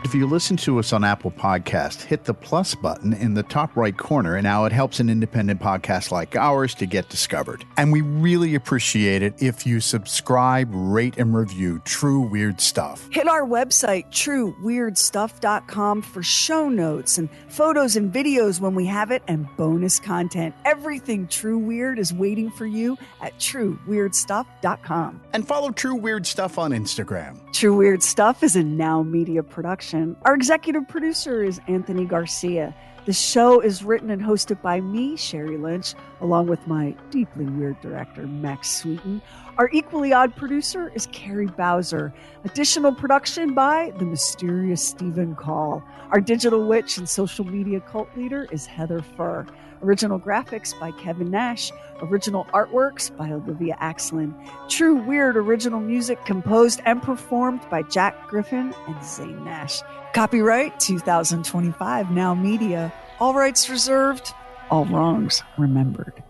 K: If you listen to us on Apple Podcasts, hit the plus button in the top right corner, and now it helps an independent podcast like ours to get discovered. And we really appreciate it if you subscribe, rate, and review True Weird Stuff.
A: Hit our website, trueweirdstuff.com, for show notes and photos and videos when we have it, and bonus content. Everything True Weird is waiting for you at trueweirdstuff.com.
K: And follow True Weird Stuff on Instagram.
A: True Weird Stuff is a Now Media production. Our executive producer is Anthony Garcia. The show is written and hosted by me, Sherry Lynch, along with my deeply weird director, Max Sweeten. Our equally odd producer is Carrie Bowser. Additional production by the mysterious Stephen Call. Our digital witch and social media cult leader is Heather Furr. Original graphics by Kevin Nash. Original artworks by Olivia Axlin. True Weird original music composed and performed by Jack Griffin and Zane Nash. Copyright 2025 Now Media. All rights reserved. All wrongs remembered.